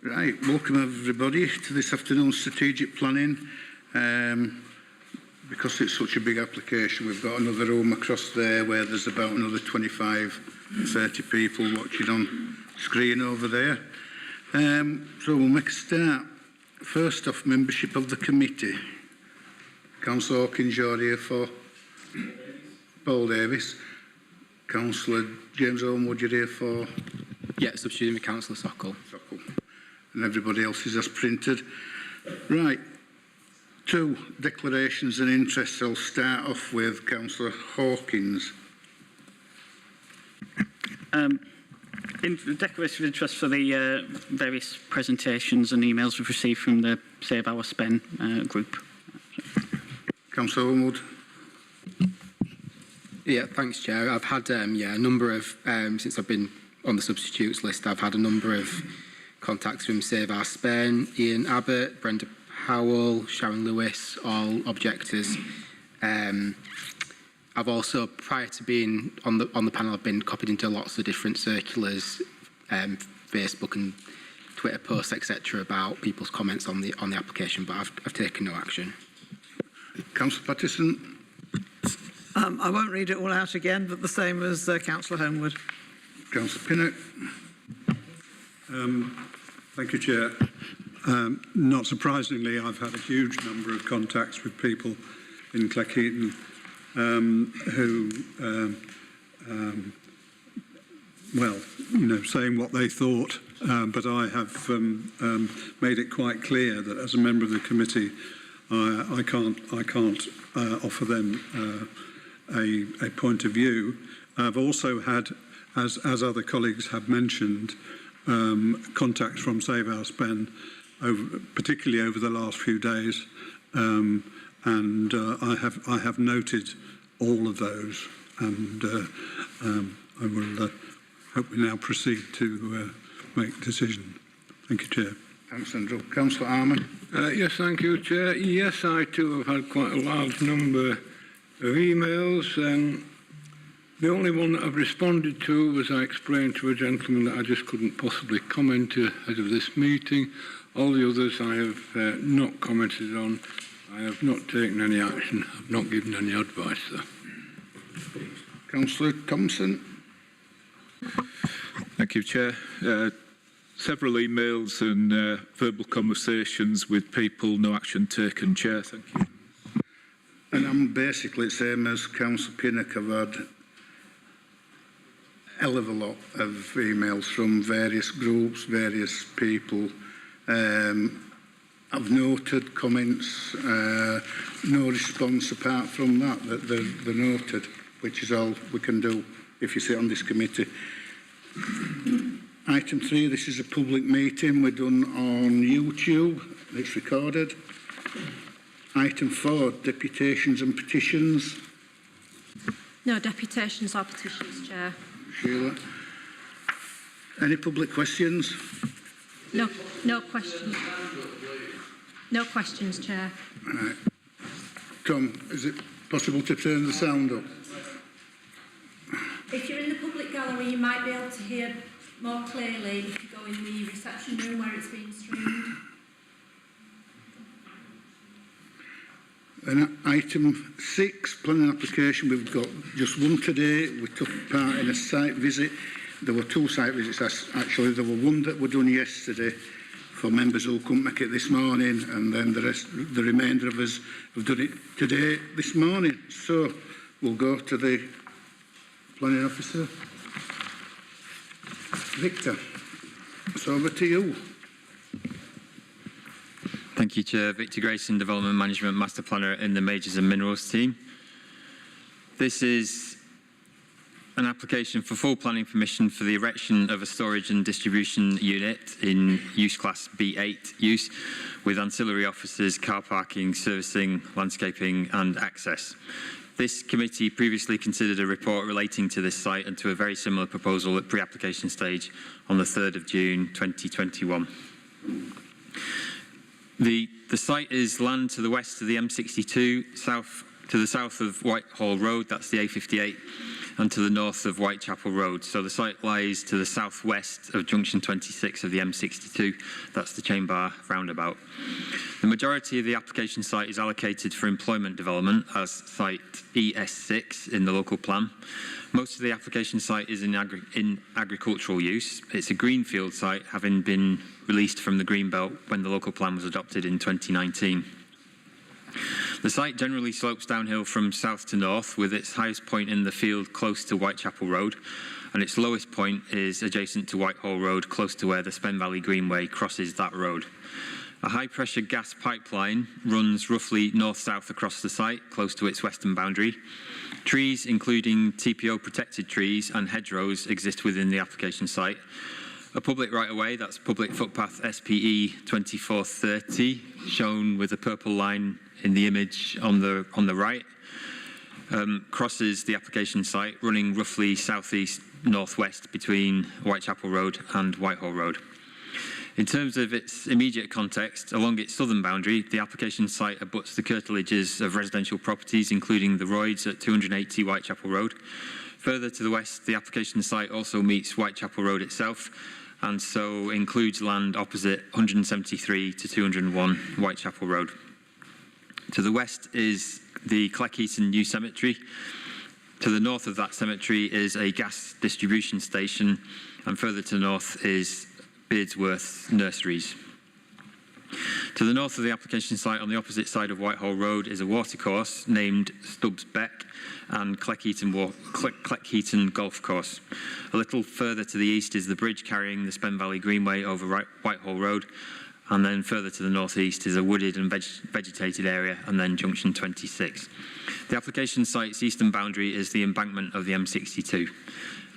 Right, welcome everybody to this afternoon's strategic planning. Because it's such a big application, we've got another room across there where there's about another 25, 30 people watching on screen over there. So we'll make a start. First off, membership of the committee. Councillor Hawkins, you're here for Paul Davis. Councillor James Homewood, you're here for? Yeah, substituting with Councillor Sokol. And everybody else is as printed. Right. 2 declarations and interests. I'll start off with Councillor Hawkins. In the declaration of interest for the various presentations and emails we've received from the Save Our Spend group. Councillor Homewood. Yeah, thanks, Chair. I've had a number of, since I've been on the substitutes list, I've had a number of contacts from Save Our Spend, Ian Abbott, Brenda Howell, Sharon Lewis, all objectors. I've also, prior to being on the panel, I've been copied into lots of different circulars, Facebook and Twitter posts, etc., about people's comments on the application, but I've taken no action. Councillor Pattison. I won't read it all out again, but the same as Councillor Homewood. Councillor Pinnock. Thank you, Chair. Not surprisingly, I've had a huge number of contacts with people in Cleckheaton who, well, you know, saying what they thought, but I have made it quite clear that as a member of the committee, I can't offer them a point of view. I've also had, as other colleagues have mentioned, contacts from Save Our Spend, particularly over the last few days, and I have noted all of those, and I will hope we now proceed to make a decision. Thank you, Chair. Thanks, Andrew. Councillor Harman. Yes, thank you, Chair. Yes, I too have had quite a large number of emails. The only one that I've responded to was I explained to a gentleman that I just couldn't possibly comment ahead of this meeting. All the others I have not commented on. I have not taken any action. I've not given any advice there. Councillor Thompson. Thank you, Chair. Several emails and verbal conversations with people, no action taken, Chair. Thank you. And I'm basically the same as Councillor Pinnock. I've had a hell of a lot of emails from various groups, various people. I've noted comments, no response apart from that they're noted, which is all we can do if you sit on this committee. Item 3, this is a public meeting. We're done on YouTube. It's recorded. Item 4, deputations and petitions. No deputations or petitions, Chair. Sheila. Any public questions? No questions. No questions, Chair. Right. Tom, is it possible to turn the sound up? If you're in the public gallery, you might be able to hear more clearly if you go in the reception room where it's being streamed. And item 6, planning application. We've got just one today. We took part in a site visit. There were 2 site visits actually. There were one that were done yesterday for members who couldn't make it this morning, and then the remainder of us have done it today, this morning. So we'll go to the planning officer. Victor, it's over to you. Thank you, Chair. Victor Grayson, Development Management Master Planner in the Majors and Minerals team. This is an application for full planning permission for the erection of a storage and distribution unit in use class B8 use with ancillary offices, car parking, servicing, landscaping and access. This committee previously considered a report relating to this site and to a very similar proposal at pre-application stage on the 3rd of June 2021. The site is land to the west of the M62, to the south of Whitehall Road, that's the A58, and to the north of Whitechapel Road. So the site lies to the southwest of junction 26 of the M62. That's the Chain Bar roundabout. The majority of the application site is allocated for employment development as site ES6 in the local plan. Most of the application site is in agricultural use. It's a greenfield site, having been released from the Greenbelt when the local plan was adopted in 2019. The site generally slopes downhill from south to north, with its highest point in the field close to Whitechapel Road, and its lowest point is adjacent to Whitehall Road, close to where the Spen Valley Greenway crosses that road. A high-pressure gas pipeline runs roughly north-south across the site, close to its western boundary. Trees, including TPO-protected trees and hedgerows, exist within the application site. A public right-of-way, that's public footpath SPE 2430, shown with a purple line in the image on the right, crosses the application site, running roughly southeast-northwest between Whitechapel Road and Whitehall Road. In terms of its immediate context, along its southern boundary, the application site abuts the curtilages of residential properties, including the Royds at 280 Whitechapel Road. Further to the west, the application site also meets Whitechapel Road itself, and so includes land opposite 173 to 201 Whitechapel Road. To the west is the Cleckheaton New Cemetery. To the north of that cemetery is a gas distribution station, and further to the north is Beardsworth Nurseries. To the north of the application site, on the opposite side of Whitehall Road, is a watercourse named Stubbs Beck and Cleckheaton Golf Course. A little further to the east is the bridge carrying the Spen Valley Greenway over Whitehall Road, and then further to the northeast is a wooded and vegetated area, and then junction 26. The application site's eastern boundary is the embankment of the M62.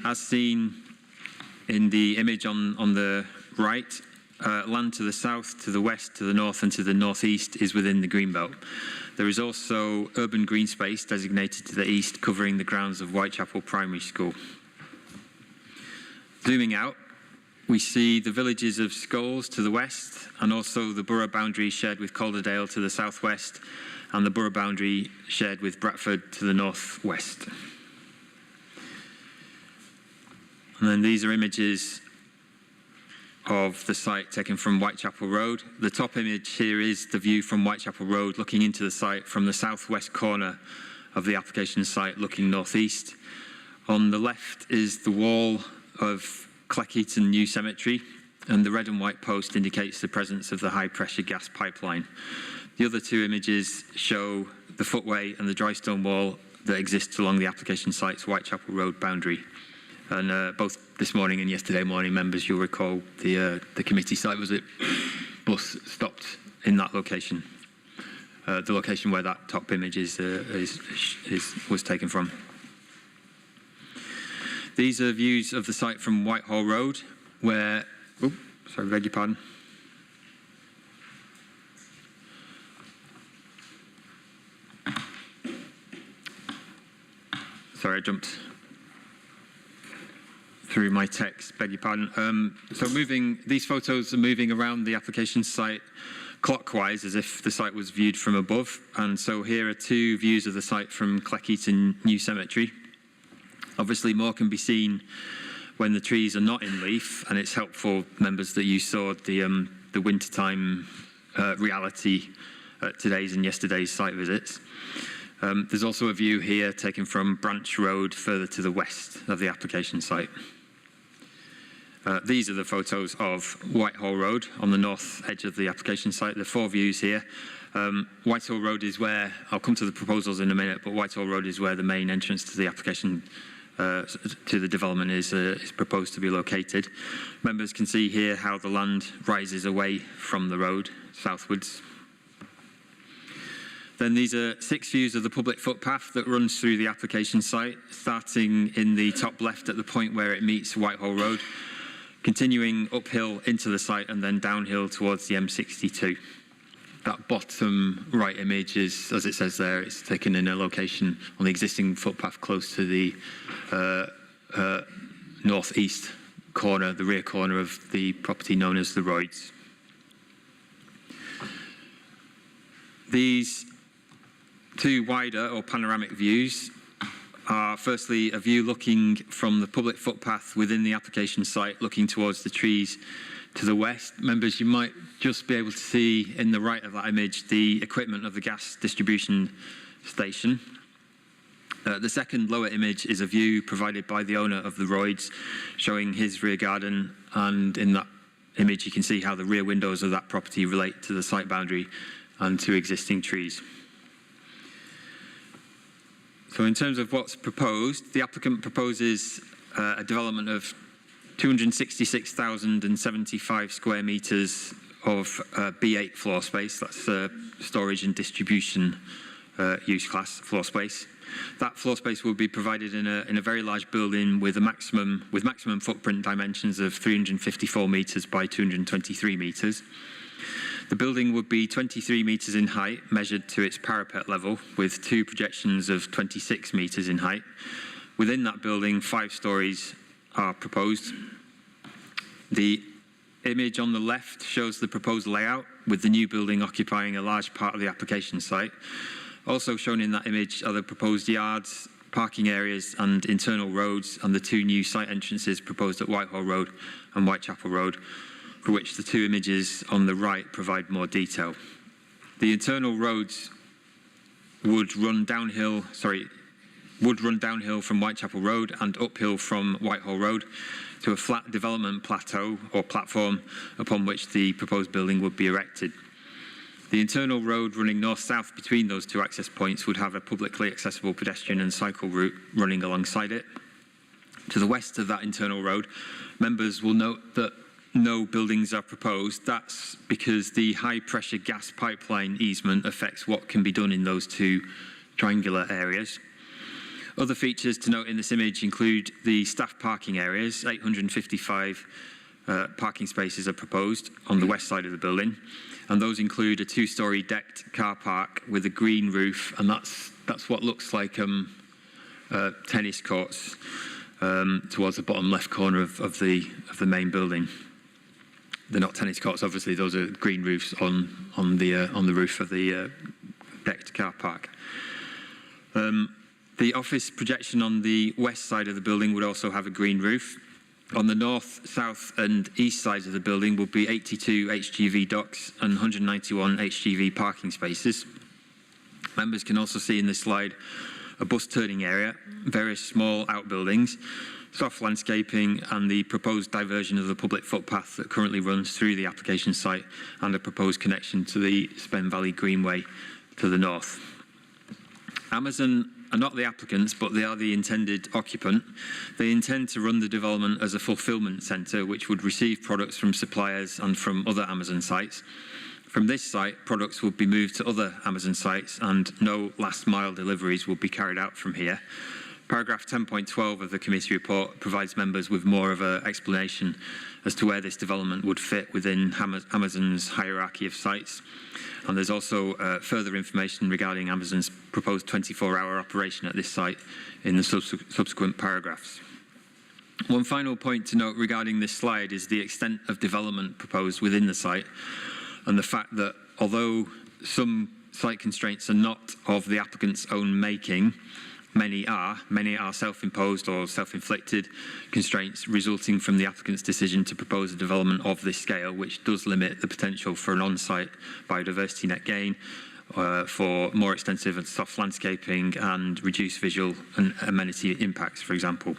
As seen in the image on the right, land to the south, to the west, to the north and to the northeast is within the Greenbelt. There is also urban green space designated to the east, covering the grounds of Whitechapel Primary School. Zooming out, we see the villages of Scholes to the west, and also the borough boundary shared with Calderdale to the southwest, and the borough boundary shared with Bradford to the northwest. And then these are images of the site taken from Whitechapel Road. The top image here is the view from Whitechapel Road, looking into the site from the southwest corner of the application site, looking northeast. On the left is the wall of Cleckheaton New Cemetery, and the red and white post indicates the presence of the high-pressure gas pipeline. The other two images show the footway and the dry stone wall that exists along the application site's Whitechapel Road boundary. And both this morning and yesterday morning, members, you'll recall the committee site visit bus stopped in that location, the location where that top image was taken from. These are views of the site from Whitehall Road, where, beg your pardon. Sorry, I jumped through my text, beg your pardon. So these photos are moving around the application site clockwise, as if the site was viewed from above. And so here are two views of the site from Cleckheaton New Cemetery. Obviously, more can be seen when the trees are not in leaf, and it's helpful, members, that you saw the wintertime reality at today's and yesterday's site visits. There's also a view here taken from Branch Road, further to the west of the application site. These are the photos of Whitehall Road on the north edge of the application site. There are four views here. Whitehall Road is where, I'll come to the proposals in a minute, but Whitehall Road is where the main entrance to the application, to the development is proposed to be located. Members can see here how the land rises away from the road southwards. Then these are 6 views of the public footpath that runs through the application site, starting in the top left at the point where it meets Whitehall Road, continuing uphill into the site and then downhill towards the M62. That bottom right image is, as it says there, it's taken in a location on the existing footpath close to the northeast corner, the rear corner of the property known as the Royds. These two wider or panoramic views are firstly a view looking from the public footpath within the application site, looking towards the trees to the west. Members, you might just be able to see in the right of that image the equipment of the gas distribution station. The second lower image is a view provided by the owner of the Royds, showing his rear garden, and in that image you can see how the rear windows of that property relate to the site boundary and to existing trees. So in terms of what's proposed, the applicant proposes a development of 266,075 square metres of B8 floor space. That's storage and distribution use class floor space. That floor space will be provided in a very large building with maximum footprint dimensions of 354 metres by 223 metres. The building would be 23 metres in height, measured to its parapet level, with 2 projections of 26 metres in height. Within that building, 5 stories are proposed. The image on the left shows the proposed layout, with the new building occupying a large part of the application site. Also shown in that image are the proposed yards, parking areas and internal roads, and the 2 new site entrances proposed at Whitehall Road and Whitechapel Road, for which the 2 images on the right provide more detail. The internal roads would run downhill from Whitechapel Road and uphill from Whitehall Road to a flat development plateau or platform upon which the proposed building would be erected. The internal road running north-south between those 2 access points would have a publicly accessible pedestrian and cycle route running alongside it. To the west of that internal road, members will note that no buildings are proposed. That's because the high-pressure gas pipeline easement affects what can be done in those 2 triangular areas. Other features to note in this image include the staff parking areas. 855 parking spaces are proposed on the west side of the building, and those include a 2-storey decked car park with a green roof, and that's what looks like tennis courts towards the bottom left corner of the main building. They're not tennis courts, obviously. Those are green roofs on the roof of the decked car park. The office projection on the west side of the building would also have a green roof. On the north, south and east sides of the building will be 82 HGV docks and 191 HGV parking spaces. Members can also see in this slide a bus turning area, various small outbuildings, soft landscaping and the proposed diversion of the public footpath that currently runs through the application site, and a proposed connection to the Spen Valley Greenway to the north. Amazon are not the applicants, but they are the intended occupant. They intend to run the development as a fulfilment centre, which would receive products from suppliers and from other Amazon sites. From this site, products will be moved to other Amazon sites, and no last mile deliveries will be carried out from here. Paragraph 10.12 of the committee report provides members with more of an explanation as to where this development would fit within Amazon's hierarchy of sites. And there's also further information regarding Amazon's proposed 24-hour operation at this site in the subsequent paragraphs. One final point to note regarding this slide is the extent of development proposed within the site, and the fact that although some site constraints are not of the applicant's own making, many are self-imposed or self-inflicted constraints resulting from the applicant's decision to propose a development of this scale, which does limit the potential for an on-site biodiversity net gain, for more extensive and soft landscaping and reduced visual and amenity impacts, for example.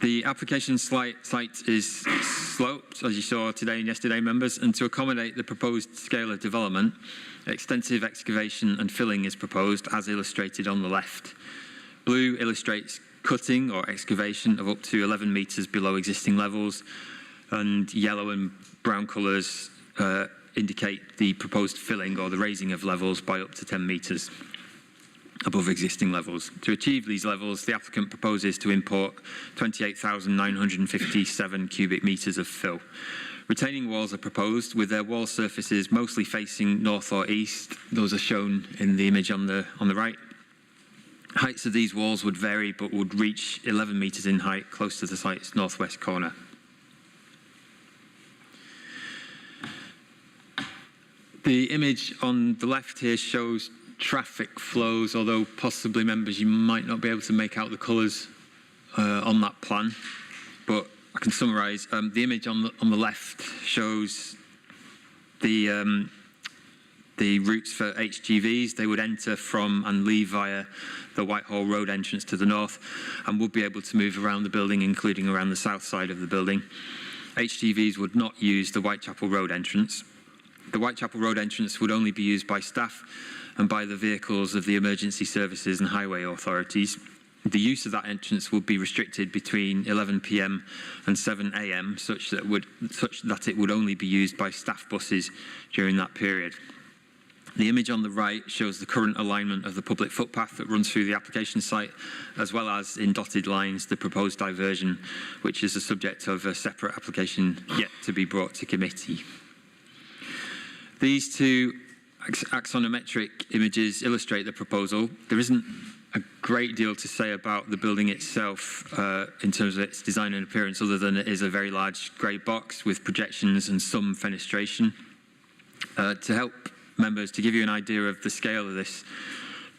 The application site is sloped, as you saw today and yesterday, members, and to accommodate the proposed scale of development, extensive excavation and filling is proposed, as illustrated on the left. Blue illustrates cutting or excavation of up to 11 metres below existing levels, and yellow and brown colours indicate the proposed filling or the raising of levels by up to 10 metres above existing levels. To achieve these levels, the applicant proposes to import 28,957 cubic metres of fill. Retaining walls are proposed, with their wall surfaces mostly facing north or east. Those are shown in the image on the right. Heights of these walls would vary, but would reach 11 metres in height, close to the site's northwest corner. The image on the left here shows traffic flows, although possibly members, you might not be able to make out the colours on that plan. But I can summarise. The image on the left shows the routes for HGVs. They would enter from and leave via the Whitehall Road entrance to the north and would be able to move around the building, including around the south side of the building. HGVs would not use the Whitechapel Road entrance. The Whitechapel Road entrance would only be used by staff and by the vehicles of the emergency services and highway authorities. The use of that entrance would be restricted between 11 p.m. and 7 a.m. such that it would only be used by staff buses during that period. The image on the right shows the current alignment of the public footpath that runs through the application site, as well as in dotted lines the proposed diversion, which is the subject of a separate application yet to be brought to committee. These two axonometric images illustrate the proposal. There isn't a great deal to say about the building itself in terms of its design and appearance, other than it is a very large grey box with projections and some fenestration. To help members, to give you an idea of the scale of this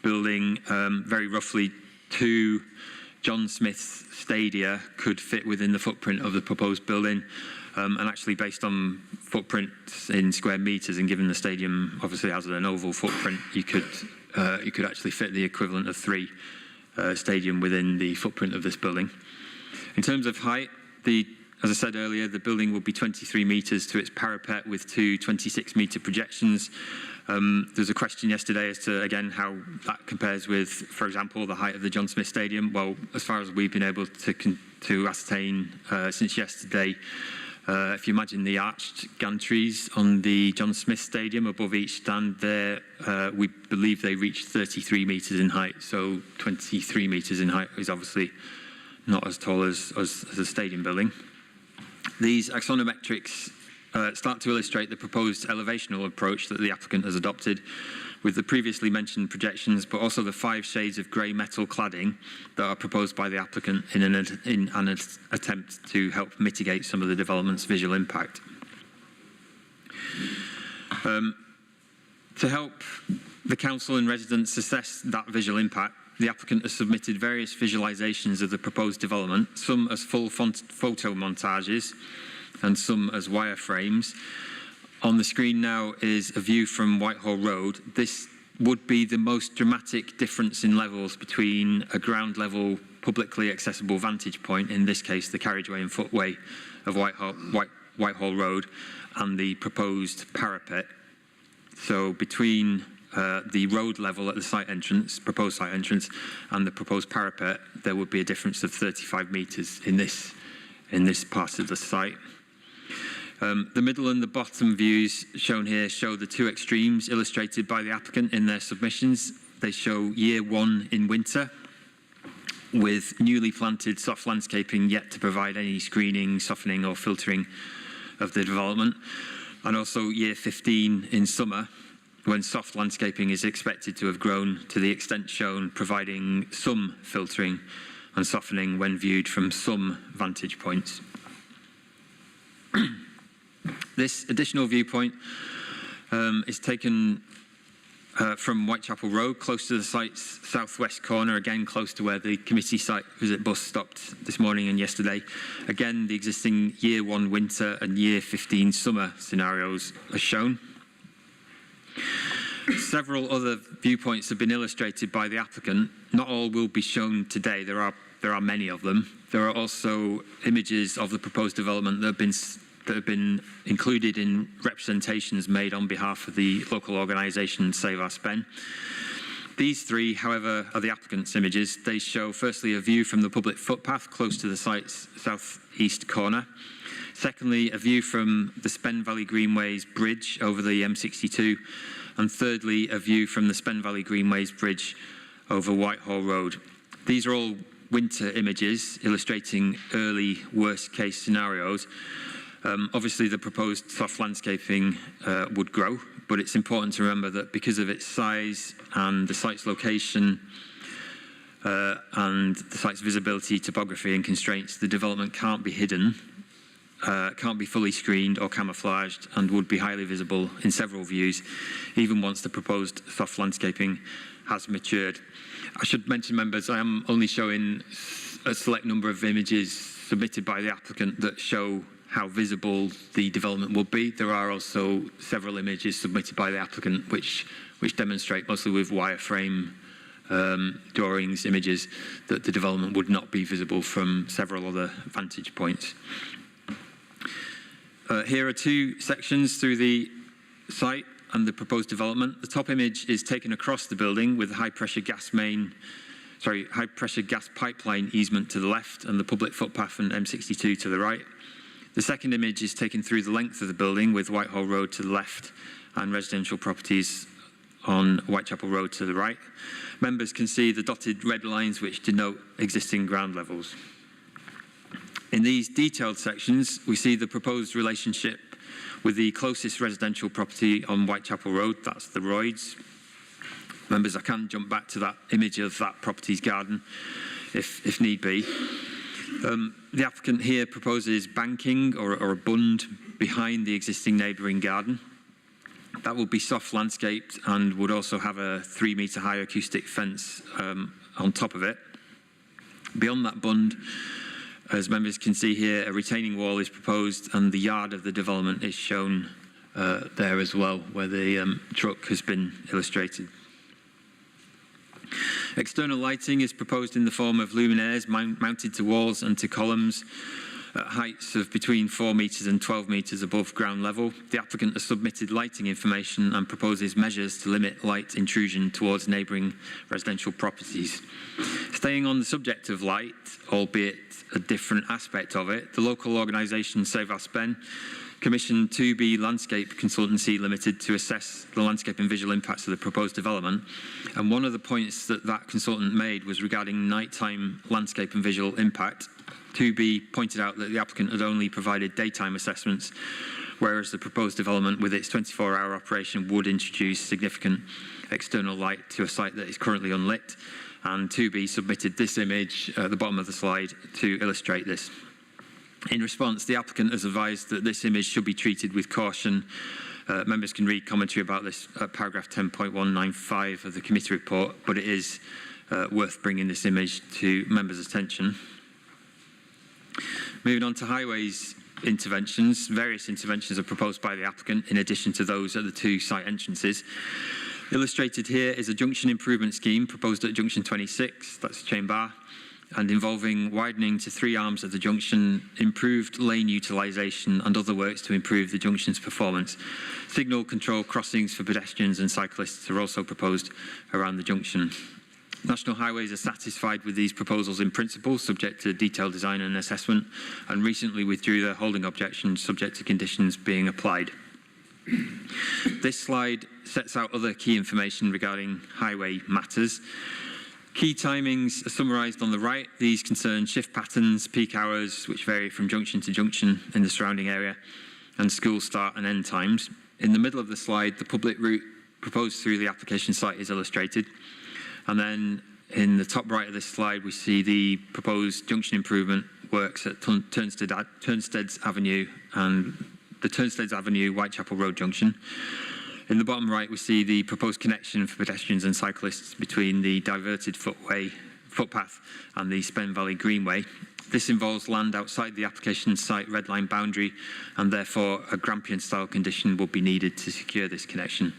building, very roughly 2 John Smith stadia could fit within the footprint of the proposed building, and actually based on footprints in square metres, and given the stadium obviously has an oval footprint, you could actually fit the equivalent of 3 stadium within the footprint of this building. In terms of height, as I said earlier, the building will be 23 metres to its parapet with 2 26-metre projections. There's a question yesterday as to, again, how that compares with, for example, the height of the John Smith Stadium. Well, as far as we've been able to ascertain since yesterday, if you imagine the arched gantries on the John Smith Stadium above each stand there, we believe they reach 33 metres in height. So 23 metres in height is obviously not as tall as a stadium building. These axonometrics start to illustrate the proposed elevational approach that the applicant has adopted, with the previously mentioned projections, but also the 5 shades of grey metal cladding that are proposed by the applicant in an attempt to help mitigate some of the development's visual impact. To help the council and residents assess that visual impact, the applicant has submitted various visualisations of the proposed development, some as full photo montages and some as wireframes. On the screen now is a view from Whitehall Road. This would be the most dramatic difference in levels between a ground level publicly accessible vantage point, in this case the carriageway and footway of Whitehall Road, and the proposed parapet. So between the road level at the site entrance, proposed site entrance, and the proposed parapet, there would be a difference of 35 metres in this part of the site. The middle and the bottom views shown here show the 2 extremes illustrated by the applicant in their submissions. They show year 1 in winter, with newly planted soft landscaping yet to provide any screening, softening or filtering of the development, and also year 15 in summer, when soft landscaping is expected to have grown to the extent shown, providing some filtering and softening when viewed from some vantage points. This additional viewpoint is taken from Whitechapel Road, close to the site's southwest corner, again close to where the committee site visit bus stopped this morning and yesterday. Again, the existing year 1 winter and year 15 summer scenarios are shown. Several other viewpoints have been illustrated by the applicant. Not all will be shown today. There are many of them. There are also images of the proposed development that have been included in representations made on behalf of the local organisation Save Our Spen. These 3, however, are the applicant's images. They show, firstly, a view from the public footpath close to the site's south-east corner. Secondly, a view from the Spen Valley Greenways Bridge over the M62. And thirdly, a view from the Spen Valley Greenways Bridge over Whitehall Road. These are all winter images illustrating early worst-case scenarios. Obviously, the proposed soft landscaping would grow, but it's important to remember that because of its size and the site's location and the site's visibility, topography and constraints, the development can't be hidden can't be fully screened or camouflaged and would be highly visible in several views, even once the proposed soft landscaping has matured. I should mention, members, I am only showing a select number of images submitted by the applicant that show how visible the development will be. There are also several images submitted by the applicant which demonstrate, mostly with wireframe drawings, images, that the development would not be visible from several other vantage points. Here are two sections through the site and the proposed development. The top image is taken across the building with a high-pressure gas pipeline easement to the left and the public footpath and M62 to the right. The second image is taken through the length of the building with Whitehall Road to the left and residential properties on Whitechapel Road to the right. Members can see the dotted red lines which denote existing ground levels. In these detailed sections, we see the proposed relationship with the closest residential property on Whitechapel Road, that's the Royds. Members, I can jump back to that image of that property's garden if need be. The applicant here proposes banking or a bund behind the existing neighbouring garden. That will be soft landscaped and would also have a 3-metre high acoustic fence on top of it. Beyond that bund, as members can see here, a retaining wall is proposed and the yard of the development is shown there as well, where the truck has been illustrated. External lighting is proposed in the form of luminaires mounted to walls and to columns at heights of between 4 metres and 12 metres above ground level. The applicant has submitted lighting information and proposes measures to limit light intrusion towards neighbouring residential properties. Staying on the subject of light, albeit a different aspect of it, the local organisation Save Our Spen commissioned 2B Landscape Consultancy Limited to assess the landscape and visual impacts of the proposed development. And one of the points that consultant made was regarding nighttime landscape and visual impact. 2B pointed out that the applicant had only provided daytime assessments, whereas the proposed development with its 24-hour operation would introduce significant external light to a site that is currently unlit. And 2B submitted this image at the bottom of the slide to illustrate this. In response, the applicant has advised that this image should be treated with caution. Members can read commentary about this at paragraph 10.195 of the committee report, but it is worth bringing this image to members' attention. Moving on to highways interventions, various interventions are proposed by the applicant in addition to those at the 2 site entrances. Illustrated here is a junction improvement scheme proposed at junction 26, that's Chain Bar, and involving widening to 3 arms of the junction, improved lane utilisation and other works to improve the junction's performance. Signal control crossings for pedestrians and cyclists are also proposed around the junction. National Highways are satisfied with these proposals in principle, subject to detailed design and assessment, and recently withdrew their holding objection subject to conditions being applied. This slide sets out other key information regarding highway matters. Key timings are summarised on the right. These concern shift patterns, peak hours, which vary from junction to junction in the surrounding area, and school start and end times. In the middle of the slide, the public route proposed through the application site is illustrated. And then in the top right of this slide, we see the proposed junction improvement works at Turnsteads Avenue and the Turnsteads Avenue Whitechapel Road junction. In the bottom right, we see the proposed connection for pedestrians and cyclists between the diverted footpath and the Spen Valley Greenway. This involves land outside the application site red line boundary, and therefore a Grampian-style condition will be needed to secure this connection.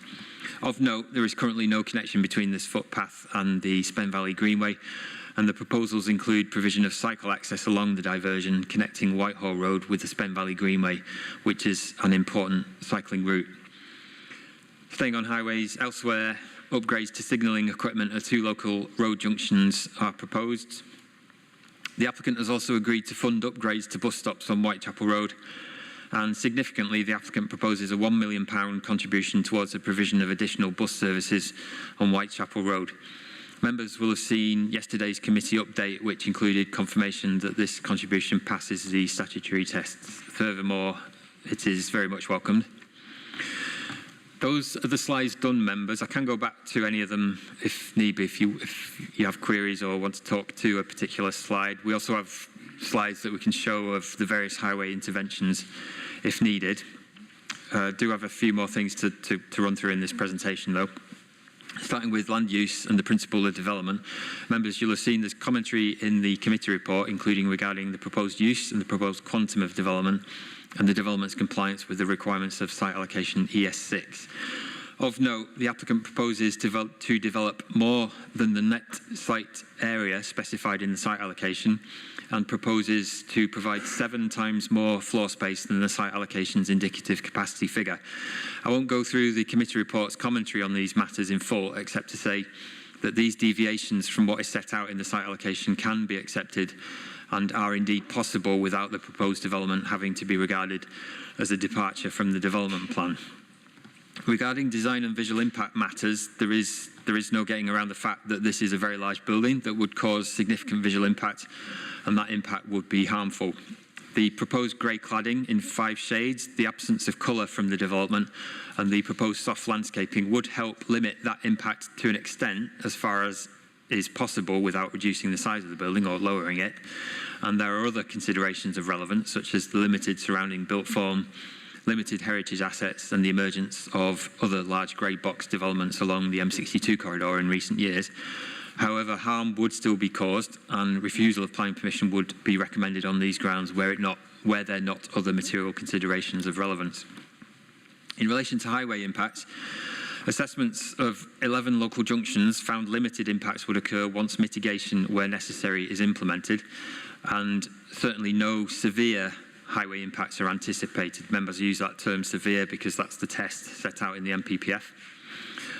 Of note, there is currently no connection between this footpath and the Spen Valley Greenway, and the proposals include provision of cycle access along the diversion connecting Whitehall Road with the Spen Valley Greenway, which is an important cycling route. Staying on highways, elsewhere, upgrades to signalling equipment at 2 local road junctions are proposed. The applicant has also agreed to fund upgrades to bus stops on Whitechapel Road, and significantly, the applicant proposes a £1 million contribution towards the provision of additional bus services on Whitechapel Road. Members will have seen yesterday's committee update, which included confirmation that this contribution passes the statutory tests. Furthermore, it is very much welcomed. Those are the slides done, members. I can go back to any of them if need be, if you have queries or want to talk to a particular slide. We also have slides that we can show of the various highway interventions if needed. Do have a few more things to run through in this presentation though. Starting with land use and the principle of development. Members, you'll have seen there's commentary in the committee report, including regarding the proposed use and the proposed quantum of development and the development's compliance with the requirements of site allocation ES6. Of note, the applicant proposes to develop more than the net site area specified in the site allocation and proposes to provide 7 times more floor space than the site allocation's indicative capacity figure. I won't go through the committee report's commentary on these matters in full, except to say that these deviations from what is set out in the site allocation can be accepted and are indeed possible without the proposed development having to be regarded as a departure from the development plan. Regarding design and visual impact matters, there is no getting around the fact that this is a very large building that would cause significant visual impact, and that impact would be harmful. The proposed grey cladding in 5 shades, the absence of colour from the development, and the proposed soft landscaping would help limit that impact to an extent as far as is possible without reducing the size of the building or lowering it. And there are other considerations of relevance, such as the limited surrounding built form, limited heritage assets and the emergence of other large grey box developments along the M62 corridor in recent years. However, harm would still be caused and refusal of planning permission would be recommended on these grounds where there are not other material considerations of relevance. In relation to highway impacts, assessments of 11 local junctions found limited impacts would occur once mitigation where necessary is implemented, and certainly no severe highway impacts are anticipated. Members use that term severe because that's the test set out in the MPPF.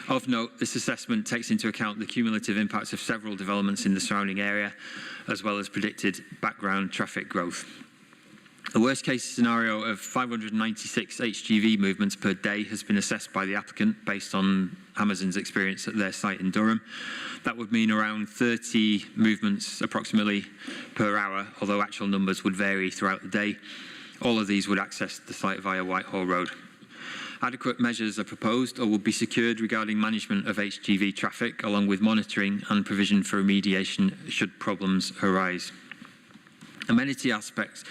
Of note, this assessment takes into account the cumulative impacts of several developments in the surrounding area, as well as predicted background traffic growth. The worst case scenario of 596 HGV movements per day has been assessed by the applicant based on Amazon's experience at their site in Durham. That would mean around 30 movements approximately per hour, although actual numbers would vary throughout the day. All of these would access the site via Whitehall Road. Adequate measures are proposed or will be secured regarding management of HGV traffic, along with monitoring and provision for remediation should problems arise. Amenity impacts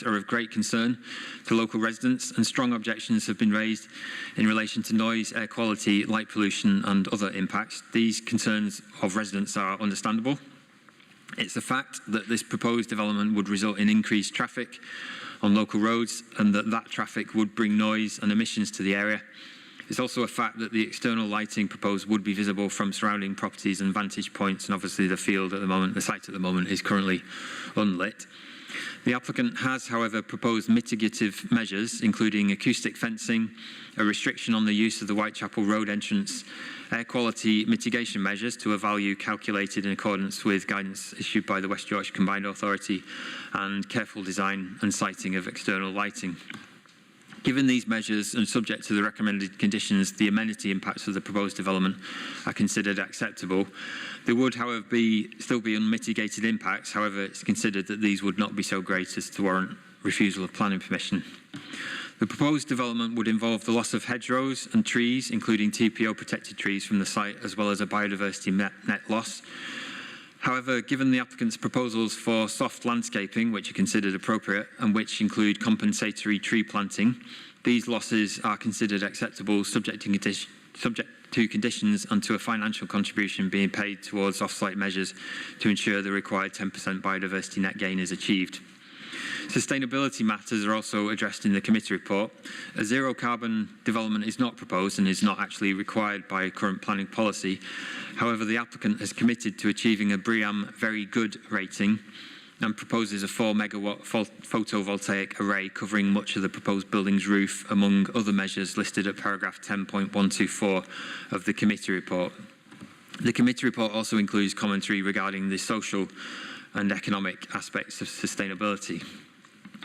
are of great concern to local residents, and strong objections have been raised in relation to noise, air quality, light pollution and other impacts. These concerns of residents are understandable. It's a fact that this proposed development would result in increased traffic on local roads and that traffic would bring noise and emissions to the area. It's also a fact that the external lighting proposed would be visible from surrounding properties and vantage points, and obviously the site at the moment is currently unlit. The applicant has, however, proposed mitigative measures, including acoustic fencing, a restriction on the use of the Whitechapel Road entrance, air quality mitigation measures to a value calculated in accordance with guidance issued by the West Yorkshire Combined Authority, and careful design and siting of external lighting. Given these measures and subject to the recommended conditions, the amenity impacts of the proposed development are considered acceptable. There would, however, still be unmitigated impacts. However, it's considered that these would not be so great as to warrant refusal of planning permission. The proposed development would involve the loss of hedgerows and trees, including TPO protected trees from the site, as well as a biodiversity net loss. However, given the applicant's proposals for soft landscaping, which are considered appropriate and which include compensatory tree planting, these losses are considered acceptable subject to conditions and to a financial contribution being paid towards off-site measures to ensure the required 10% biodiversity net gain is achieved. Sustainability matters are also addressed in the committee report. A zero carbon development is not proposed and is not actually required by current planning policy. However, the applicant has committed to achieving a BREEAM Very Good rating and proposes a 4 megawatt photovoltaic array covering much of the proposed building's roof, among other measures listed at paragraph 10.124 of the committee report. The committee report also includes commentary regarding the social and economic aspects of sustainability.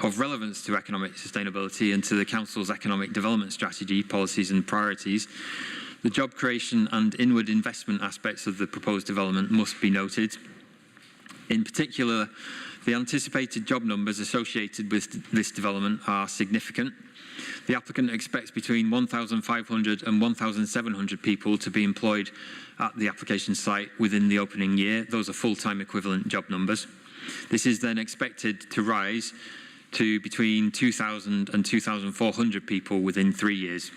Of relevance to economic sustainability and to the Council's economic development strategy, policies and priorities, the job creation and inward investment aspects of the proposed development must be noted. In particular, the anticipated job numbers associated with this development are significant. The applicant expects between 1,500 and 1,700 people to be employed at the application site within the opening year. Those are full-time equivalent job numbers. This is then expected to rise to between 2,000 and 2,400 people within 3 years.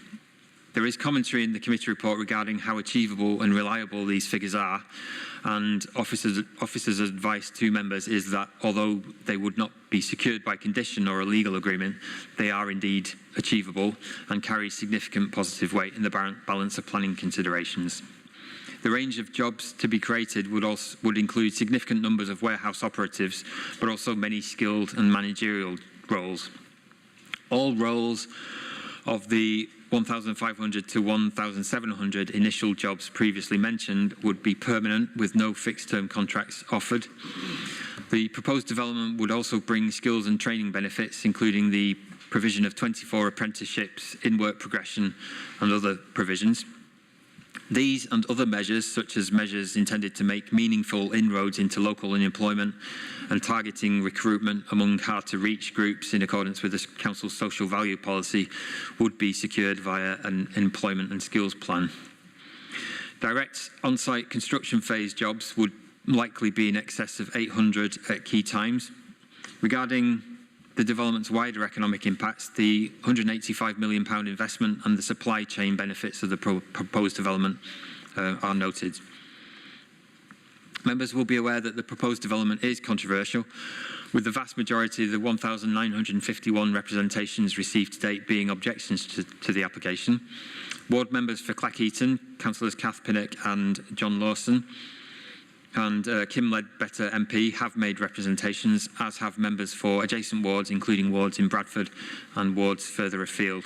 There is commentary in the committee report regarding how achievable and reliable these figures are, and officers' advice to members is that although they would not be secured by condition or a legal agreement, they are indeed achievable and carry significant positive weight in the balance of planning considerations. The range of jobs to be created would include significant numbers of warehouse operatives, but also many skilled and managerial roles. All roles of the 1,500 to 1,700 initial jobs previously mentioned would be permanent with no fixed-term contracts offered. The proposed development would also bring skills and training benefits, including the provision of 24 apprenticeships, in-work progression and other provisions. These and other measures, such as measures intended to make meaningful inroads into local unemployment and targeting recruitment among hard-to-reach groups in accordance with the Council's social value policy, would be secured via an employment and skills plan. Direct on-site construction phase jobs would likely be in excess of 800 at key times. Regarding the development's wider economic impacts, the £185 million investment and the supply chain benefits of the proposed development are noted. Members will be aware that the proposed development is controversial, with the vast majority of the 1,951 representations received to date being objections to the application. Ward members for Clackheaton, Councillors Kath Pinnock and John Lawson, and Kim Ledbetter MP have made representations, as have members for adjacent wards, including wards in Bradford and wards further afield.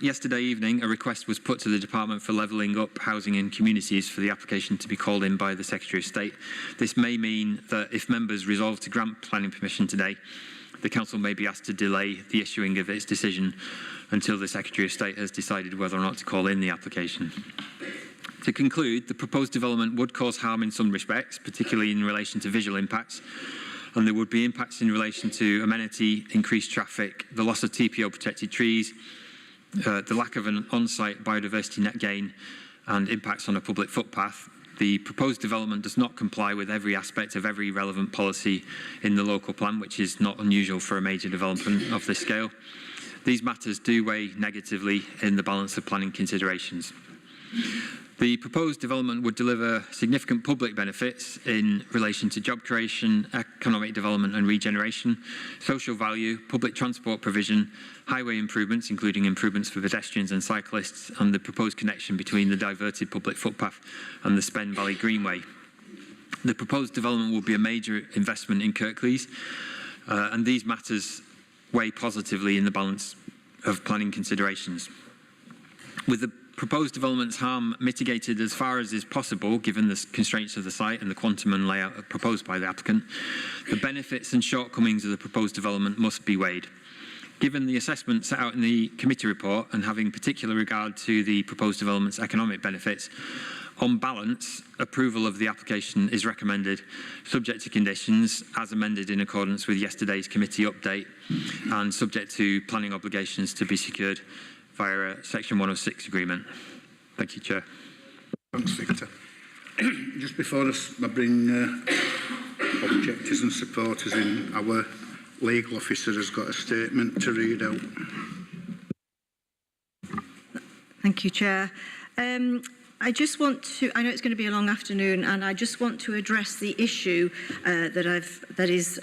Yesterday evening, a request was put to the Department for Levelling Up Housing and Communities for the application to be called in by the Secretary of State. This may mean that if members resolve to grant planning permission today, the Council may be asked to delay the issuing of its decision until the Secretary of State has decided whether or not to call in the application. To conclude, the proposed development would cause harm in some respects, particularly in relation to visual impacts, and there would be impacts in relation to amenity, increased traffic, the loss of TPO protected trees, the lack of an on-site biodiversity net gain, and impacts on a public footpath. The proposed development does not comply with every aspect of every relevant policy in the local plan, which is not unusual for a major development of this scale. These matters do weigh negatively in the balance of planning considerations. The proposed development would deliver significant public benefits in relation to job creation, economic development and regeneration, social value, public transport provision, highway improvements, including improvements for pedestrians and cyclists, and the proposed connection between the diverted public footpath and the Spen Valley Greenway. The proposed development will be a major investment in Kirklees, and these matters weigh positively in the balance of planning considerations. With the proposed development's harm mitigated as far as is possible, given the constraints of the site and the quantum and layout proposed by the applicant, the benefits and shortcomings of the proposed development must be weighed. Given the assessment set out in the committee report and having particular regard to the proposed development's economic benefits, on balance, approval of the application is recommended, subject to conditions as amended in accordance with yesterday's committee update and subject to planning obligations to be secured via a Section 106 agreement. Thank you, Chair. Thanks, Victor. Just before I bring objectors and supporters in, our legal officer has got a statement to read out. Thank you, Chair. I just want to, I know it's going to be a long afternoon, and I just want to address the issue that is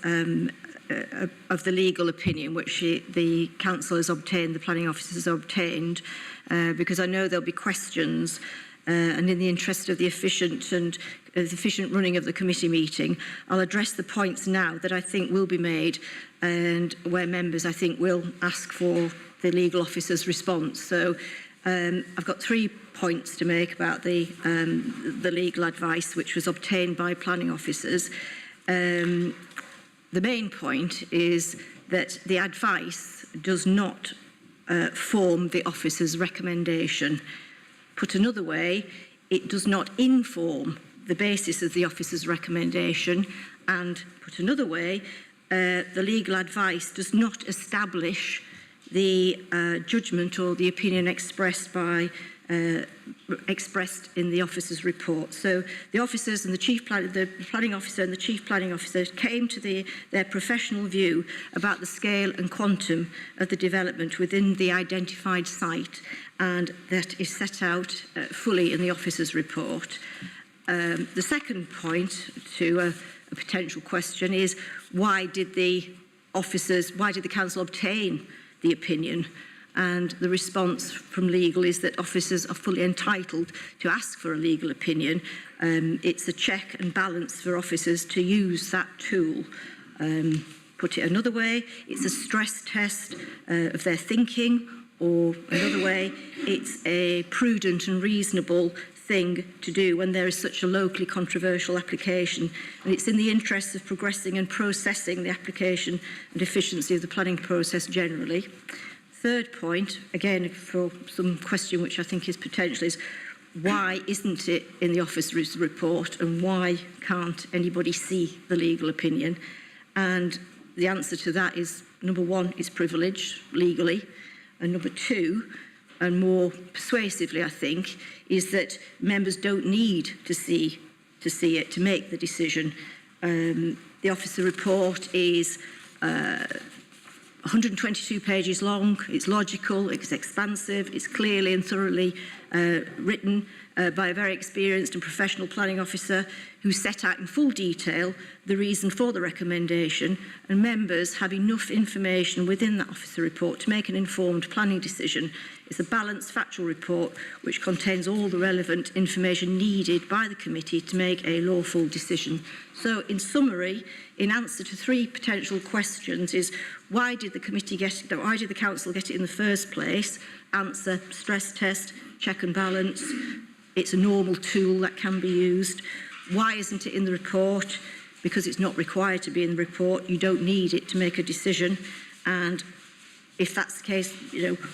of the legal opinion which the council has obtained, the planning officer has obtained, because I know there'll be questions, and in the interest of the efficient running of the committee meeting, I'll address the points now that I think will be made, and where members I think will ask for the legal officer's response. So I've got 3 points to make about the legal advice which was obtained by planning officers. The main point is that the advice does not form the officer's recommendation. Put another way, it does not inform the basis of the officer's recommendation, and put another way, the legal advice does not establish the judgment or the opinion expressed by expressed in the officer's report. So the officers and the planning officer and the chief planning officer came to their professional view about the scale and quantum of the development within the identified site, and that is set out fully in the officer's report. The second point to a potential question is, why did the council obtain the opinion? And the response from legal is that officers are fully entitled to ask for a legal opinion. It's a check and balance for officers to use that tool. Put it another way, it's a stress test of their thinking, or another way, it's a prudent and reasonable thing to do when there is such a locally controversial application, and it's in the interests of progressing and processing the application and efficiency of the planning process generally. Third point, again for some question which I think is potential, is why isn't it in the officer's report, and why can't anybody see the legal opinion? And the answer to that is, number one, it's privileged legally, and number two, and more persuasively I think, is that members don't need to see it to make the decision. The officer report is 122 pages long, it's logical, it's expansive, it's clearly and thoroughly written by a very experienced and professional planning officer who set out in full detail the reason for the recommendation, and members have enough information within that officer report to make an informed planning decision. It's a balanced factual report which contains all the relevant information needed by the committee to make a lawful decision. So in summary, in answer to three potential questions is, why did the council get it in the first place? Answer, stress test, check and balance. It's a normal tool that can be used. Why isn't it in the report? Because it's not required to be in the report. You don't need it to make a decision. And if that's the case,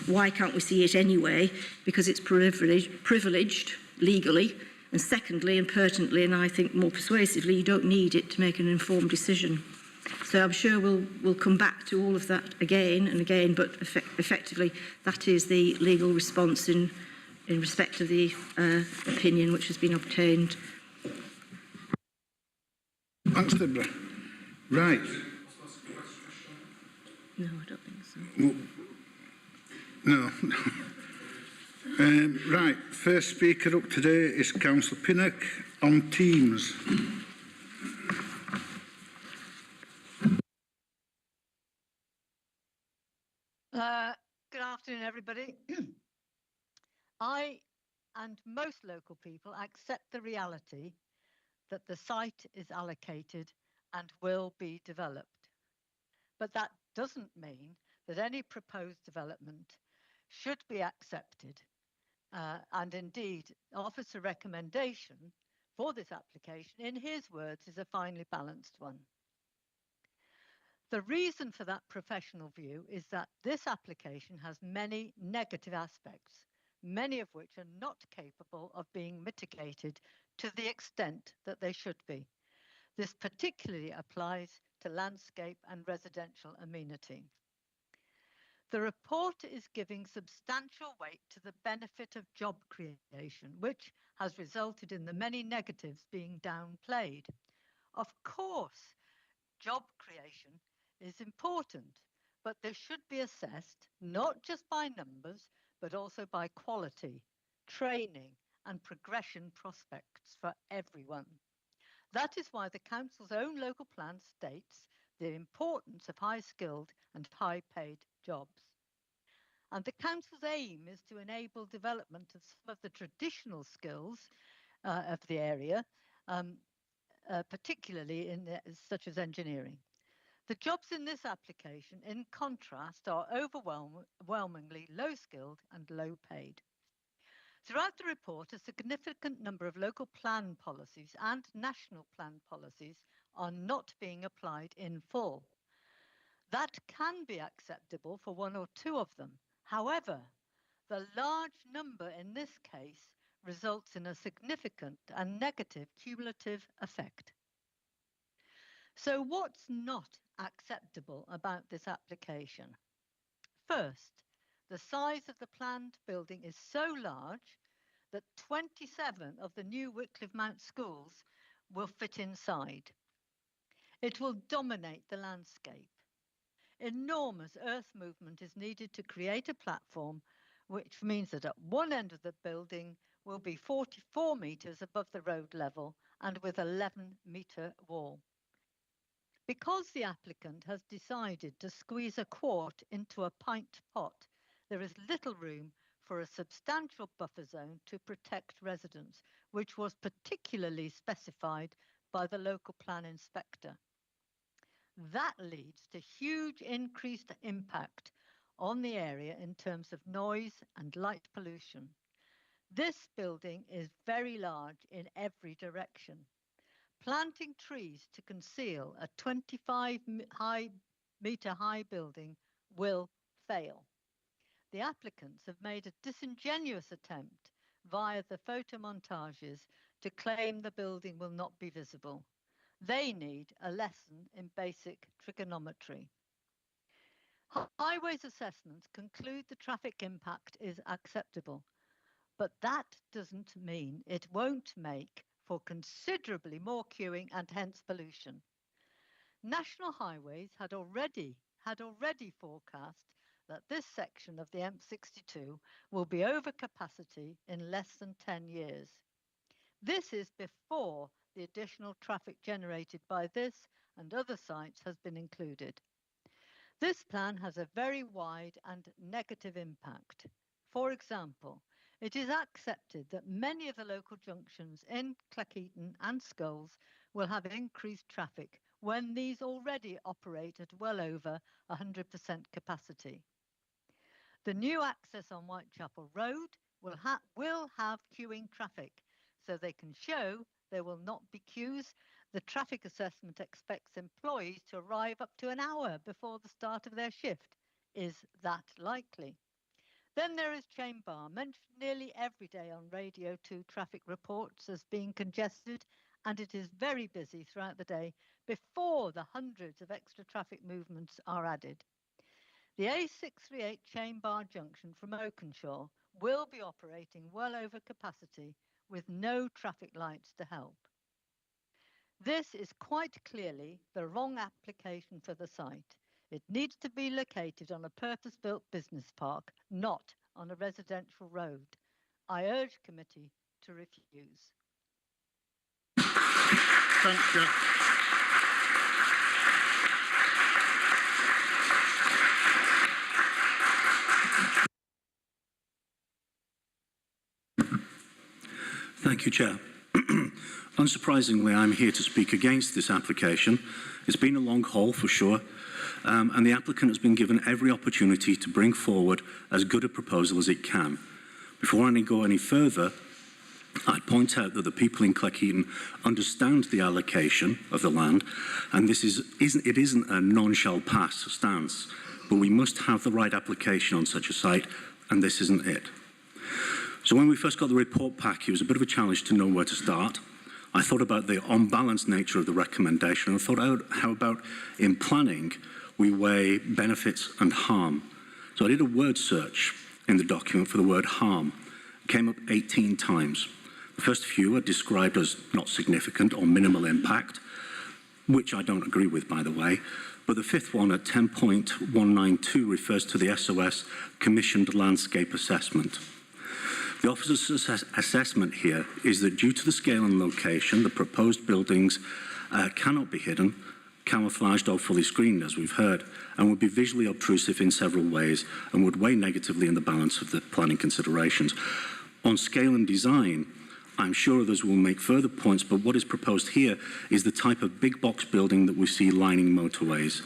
why can't we see it anyway? Because it's privileged legally. And secondly, and pertinently, and I think more persuasively, you don't need it to make an informed decision. So I'm sure we'll come back to all of that again and again, but effectively that is the legal response in respect of the opinion which has been obtained. Thanks, Deborah. Right. No, I don't think so. Well, no. Right, first speaker up today is Councillor Pinnock on Teams. Good afternoon, everybody. I and most local people accept the reality that the site is allocated and will be developed. But that doesn't mean that any proposed development should be accepted. And indeed, officer recommendation for this application, in his words, is a finely balanced one. The reason for that professional view is that this application has many negative aspects, many of which are not capable of being mitigated to the extent that they should be. This particularly applies to landscape and residential amenity. The report is giving substantial weight to the benefit of job creation, which has resulted in the many negatives being downplayed. Of course, job creation is important, but they should be assessed not just by numbers, but also by quality, training, and progression prospects for everyone. That is why the Council's own local plan states the importance of high-skilled and high-paid jobs. And the Council's aim is to enable development of some of the traditional skills of the area, particularly such as engineering. The jobs in this application, in contrast, are overwhelmingly low-skilled and low-paid. Throughout the report, a significant number of local plan policies and national plan policies are not being applied in full. That can be acceptable for one or two of them. However, the large number in this case results in a significant and negative cumulative effect. So what's not acceptable about this application? First, the size of the planned building is so large that 27 of the new Wycliffe Mount schools will fit inside. It will dominate the landscape. Enormous earth movement is needed to create a platform, which means that at one end of the building will be 44 metres above the road level and with 11-metre wall. Because the applicant has decided to squeeze a quart into a pint pot, there is little room for a substantial buffer zone to protect residents, which was particularly specified by the local plan inspector. That leads to huge increased impact on the area in terms of noise and light pollution. This building is very large in every direction. Planting trees to conceal a 25-metre high building will fail. The applicants have made a disingenuous attempt via the photomontages to claim the building will not be visible. They need a lesson in basic trigonometry. Highways assessments conclude the traffic impact is acceptable, but that doesn't mean it won't make for considerably more queuing and hence pollution. National Highways had already forecast that this section of the M62 will be over capacity in less than 10 years. This is before the additional traffic generated by this and other sites has been included. This plan has a very wide and negative impact. For example, it is accepted that many of the local junctions in Cleckheaton and Skulls will have increased traffic when these already operate at well over 100% capacity. The new access on Whitechapel Road will have queuing traffic, so they can show there will not be queues. The traffic assessment expects employees to arrive up to an hour before the start of their shift. Is that likely? Then there is Chain Bar, mentioned nearly every day on Radio 2 traffic reports as being congested, and it is very busy throughout the day before the hundreds of extra traffic movements are added. The A638 Chain Bar junction from Oakenshaw will be operating well over capacity with no traffic lights to help. This is quite clearly the wrong application for the site. It needs to be located on a purpose-built business park, not on a residential road. I urge committee to refuse. Thanks, Jack. Thank you, Chair. Unsurprisingly, I'm here to speak against this application. It's been a long haul for sure, and the applicant has been given every opportunity to bring forward as good a proposal as it can. Before I go any further, I'd point out that the people in Cleckheaton understand the allocation of the land, and this isn't a none-shall-pass stance, but we must have the right application on such a site, and this isn't it. So when we first got the report pack, it was a bit of a challenge to know where to start. I thought about the unbalanced nature of the recommendation, and I thought, how about in planning, we weigh benefits and harm. So I did a word search in the document for the word harm. It came up 18 times. The first few are described as not significant or minimal impact, which I don't agree with, by the way. But the fifth one at 10.192 refers to the SOS Commissioned Landscape Assessment. The officer's assessment here is that due to the scale and location, the proposed buildings cannot be hidden, camouflaged or fully screened, as we've heard, and would be visually obtrusive in several ways and would weigh negatively in the balance of the planning considerations. On scale and design, I'm sure others will make further points, but what is proposed here is the type of big box building that we see lining motorways.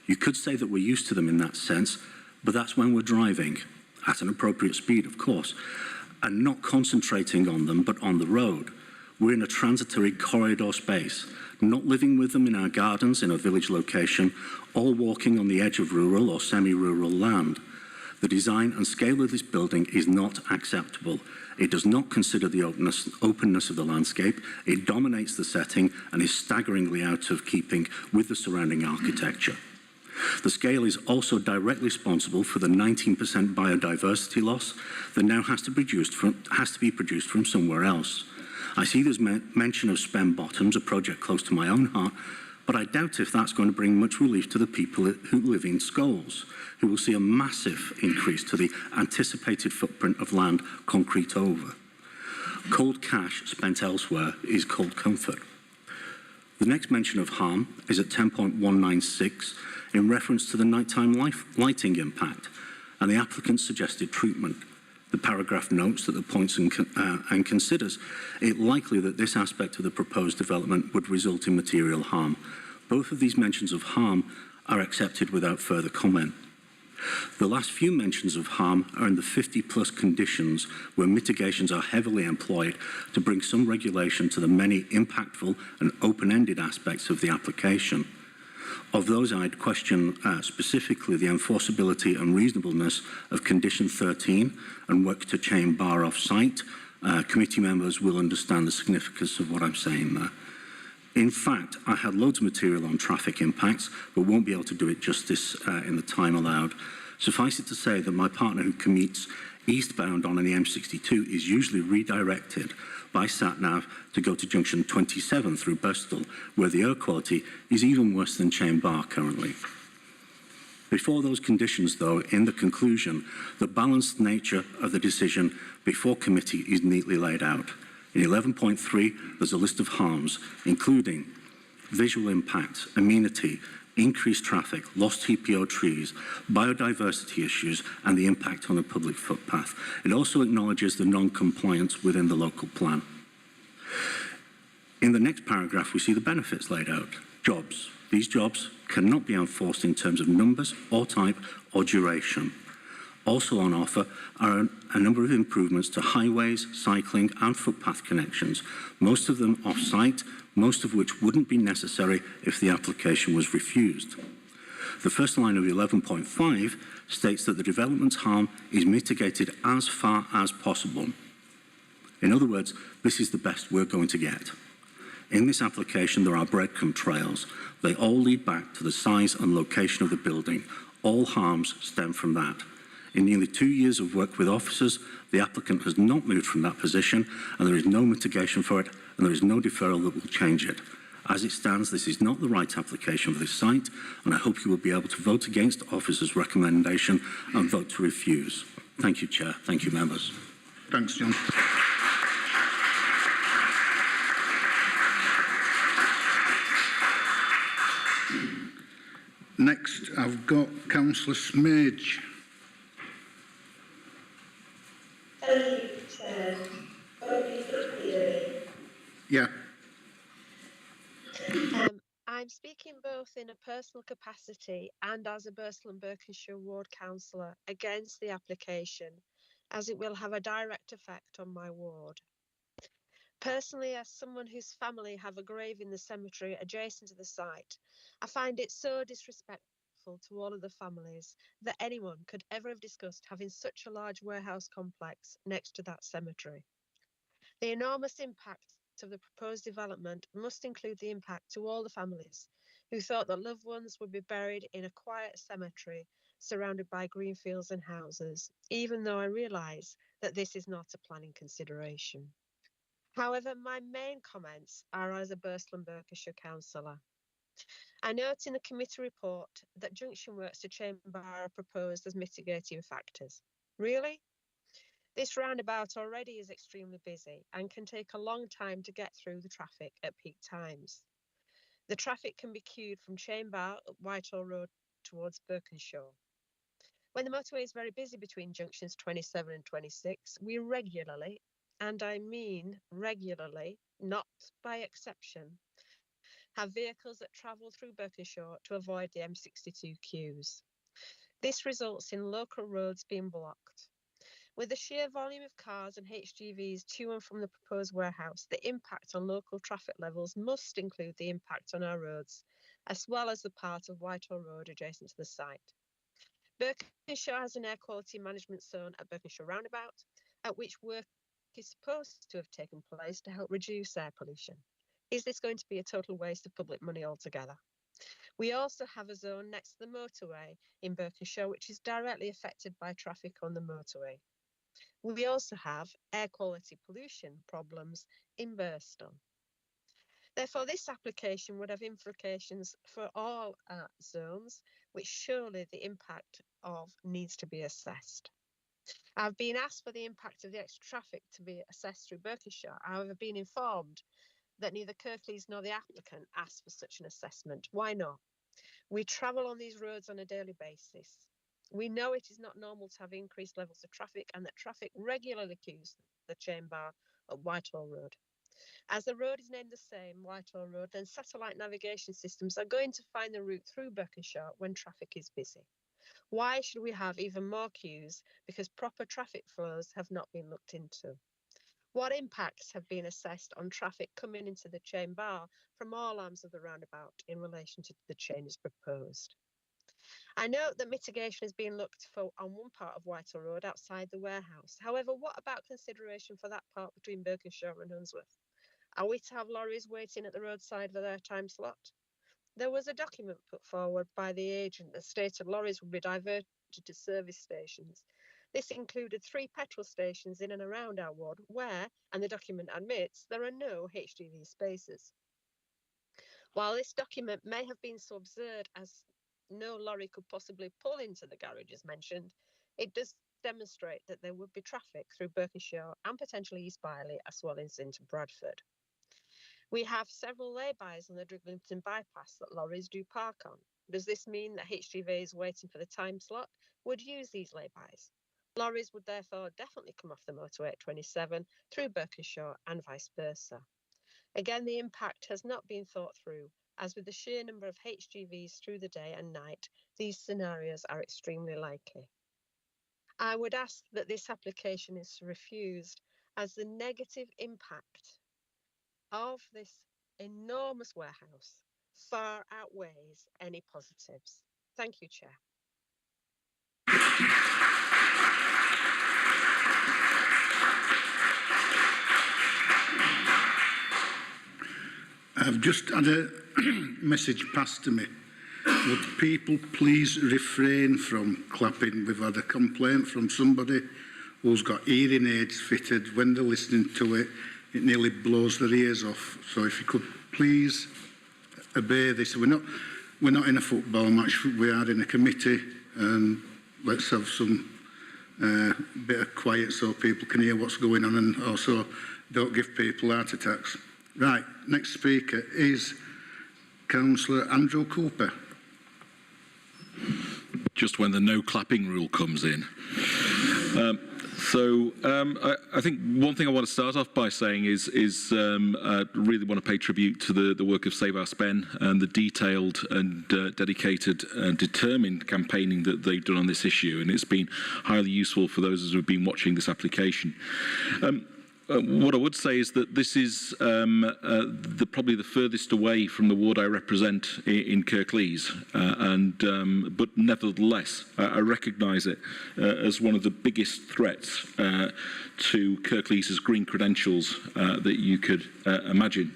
You could say that we're used to them in that sense, but that's when we're driving, at an appropriate speed, of course, and not concentrating on them, but on the road. We're in a transitory corridor space, not living with them in our gardens in a village location, or walking on the edge of rural or semi-rural land. The design and scale of this building is not acceptable. It does not consider the openness of the landscape. It dominates the setting and is staggeringly out of keeping with the surrounding architecture. The scale is also directly responsible for the 19% biodiversity loss that now has to be produced from somewhere else. I see there's mention of Spen Bottoms, a project close to my own heart, but I doubt if that's going to bring much relief to the people who live in Scholes, who will see a massive increase to the anticipated footprint of land concrete over. Cold cash spent elsewhere is cold comfort. The next mention of harm is at 10.196 in reference to the nighttime lighting impact and the applicant's suggested treatment. The paragraph notes that the points and considers it likely that this aspect of the proposed development would result in material harm. Both of these mentions of harm are accepted without further comment. The last few mentions of harm are in the 50+ conditions where mitigations are heavily employed to bring some regulation to the many impactful and open-ended aspects of the application. Of those, I'd question specifically the enforceability and reasonableness of Condition 13 and work to chain bar off-site. Committee members will understand the significance of what I'm saying there. In fact, I had loads of material on traffic impacts, but won't be able to do it justice in the time allowed. Suffice it to say that my partner who commutes eastbound on an M62 is usually redirected by SatNav to go to junction 27 through Bristol, where the air quality is even worse than Chain Bar currently. Before those conditions, though, in the conclusion, the balanced nature of the decision before committee is neatly laid out. In 11.3, there's a list of harms, including visual impacts, amenity, increased traffic, lost TPO trees, biodiversity issues, and the impact on a public footpath. It also acknowledges the non-compliance within the local plan. In the next paragraph, we see the benefits laid out. Jobs. These jobs cannot be enforced in terms of numbers or type or duration. Also on offer are a number of improvements to highways, cycling and footpath connections, most of them off-site, most of which wouldn't be necessary if the application was refused. The first line of 11.5 states that the development's harm is mitigated as far as possible. In other words, this is the best we're going to get. In this application, there are breadcrumb trails. They all lead back to the size and location of the building. All harms stem from that. In nearly 2 years of work with officers, the applicant has not moved from that position, and there is no mitigation for it, and there is no deferral that will change it. As it stands, this is not the right application for this site, and I hope you will be able to vote against officers' recommendation and vote to refuse. Thank you, Chair. Thank you, members. Thanks, John. Next, I've got Councillor Smage. Thank you, Chair. Yeah. I'm speaking both in a personal capacity and as a Bristol and Berkshire Ward Councillor against the application, as it will have a direct effect on my ward. Personally, as someone whose family have a grave in the cemetery adjacent to the site, I find it so disrespectful to all of the families that anyone could ever have discussed having such a large warehouse complex next to that cemetery. The enormous impact of the proposed development must include the impact to all the families who thought that loved ones would be buried in a quiet cemetery surrounded by green fields and houses, even though I realise that this is not a planning consideration. However, my main comments are as a Bristol and Berkshire councillor. I note in the committee report that junction works to Chain Bar are proposed as mitigating factors. Really? This roundabout already is extremely busy and can take a long time to get through the traffic at peak times. The traffic can be queued from Chain Bar up Whitehall Road towards Berkenshaw. When the motorway is very busy between junctions 27 and 26, we regularly, and I mean regularly, not by exception, have vehicles that travel through Berkenshaw to avoid the M62 queues. This results in local roads being blocked. With the sheer volume of cars and HGVs to and from the proposed warehouse, the impact on local traffic levels must include the impact on our roads, as well as the part of Whitehall Road adjacent to the site. Berkenshaw has an air quality management zone at Berkenshaw Roundabout, at which work is supposed to have taken place to help reduce air pollution. Is this going to be a total waste of public money altogether? We also have a zone next to the motorway in Berkshire, which is directly affected by traffic on the motorway. We also have air quality pollution problems in Burstall. Therefore, this application would have implications for all zones, which surely the impact of needs to be assessed. I've been asked for the impact of the extra traffic to be assessed through Berkshire. However, I've been informed that neither Kirklees nor the applicant asked for such an assessment. Why not? We travel on these roads on a daily basis. We know it is not normal to have increased levels of traffic and that traffic regularly queues the chain bar at Whitehall Road. As the road is named the same, Whitehall Road, then satellite navigation systems are going to find the route through Berkshire when traffic is busy. Why should we have even more queues? Because proper traffic flows have not been looked into. What impacts have been assessed on traffic coming into the chain bar from all arms of the roundabout in relation to the changes proposed? I note that mitigation is being looked for on one part of Whitehall Road outside the warehouse. However, what about consideration for that part between Berkshire and Hunsworth? Are we to have lorries waiting at the roadside for their time slot? There was a document put forward by the agent that stated lorries would be diverted to service stations. This included 3 petrol stations in and around our ward where, and the document admits, there are no HGV spaces. While this document may have been so absurd as no lorry could possibly pull into the garage as mentioned, it does demonstrate that there would be traffic through Berkshire and potentially East Byley as well as into Bradford. We have several laybys on the Driglington bypass that lorries do park on. Does this mean that HGVs waiting for the time slot would use these laybys? Lorries would therefore definitely come off the motorway at 27 through Berkshire and vice versa. Again, the impact has not been thought through, as with the sheer number of HGVs through the day and night, these scenarios are extremely likely. I would ask that this application is refused, as the negative impact of this enormous warehouse far outweighs any positives. Thank you, Chair. I've just had a message passed to me. Would people please refrain from clapping? We've had a complaint from somebody who's got hearing aids fitted. When they're listening to it, it nearly blows their ears off. So if you could please obey this. We're not in a football match. We are in a committee, and let's have some bit of quiet so people can hear what's going on, and also don't give people heart attacks. Right, next speaker is Councillor Andrew Cooper. Just when the no clapping rule comes in. I think one thing I want to start off by saying is I really want to pay tribute to the work of Save Our Spen and the detailed and dedicated and determined campaigning that they've done on this issue, and it's been highly useful for those who have been watching this application. What I would say is that this is probably the furthest away from the ward I represent in Kirklees, but nevertheless, I recognise it as one of the biggest threats to Kirklees' green credentials that you could imagine.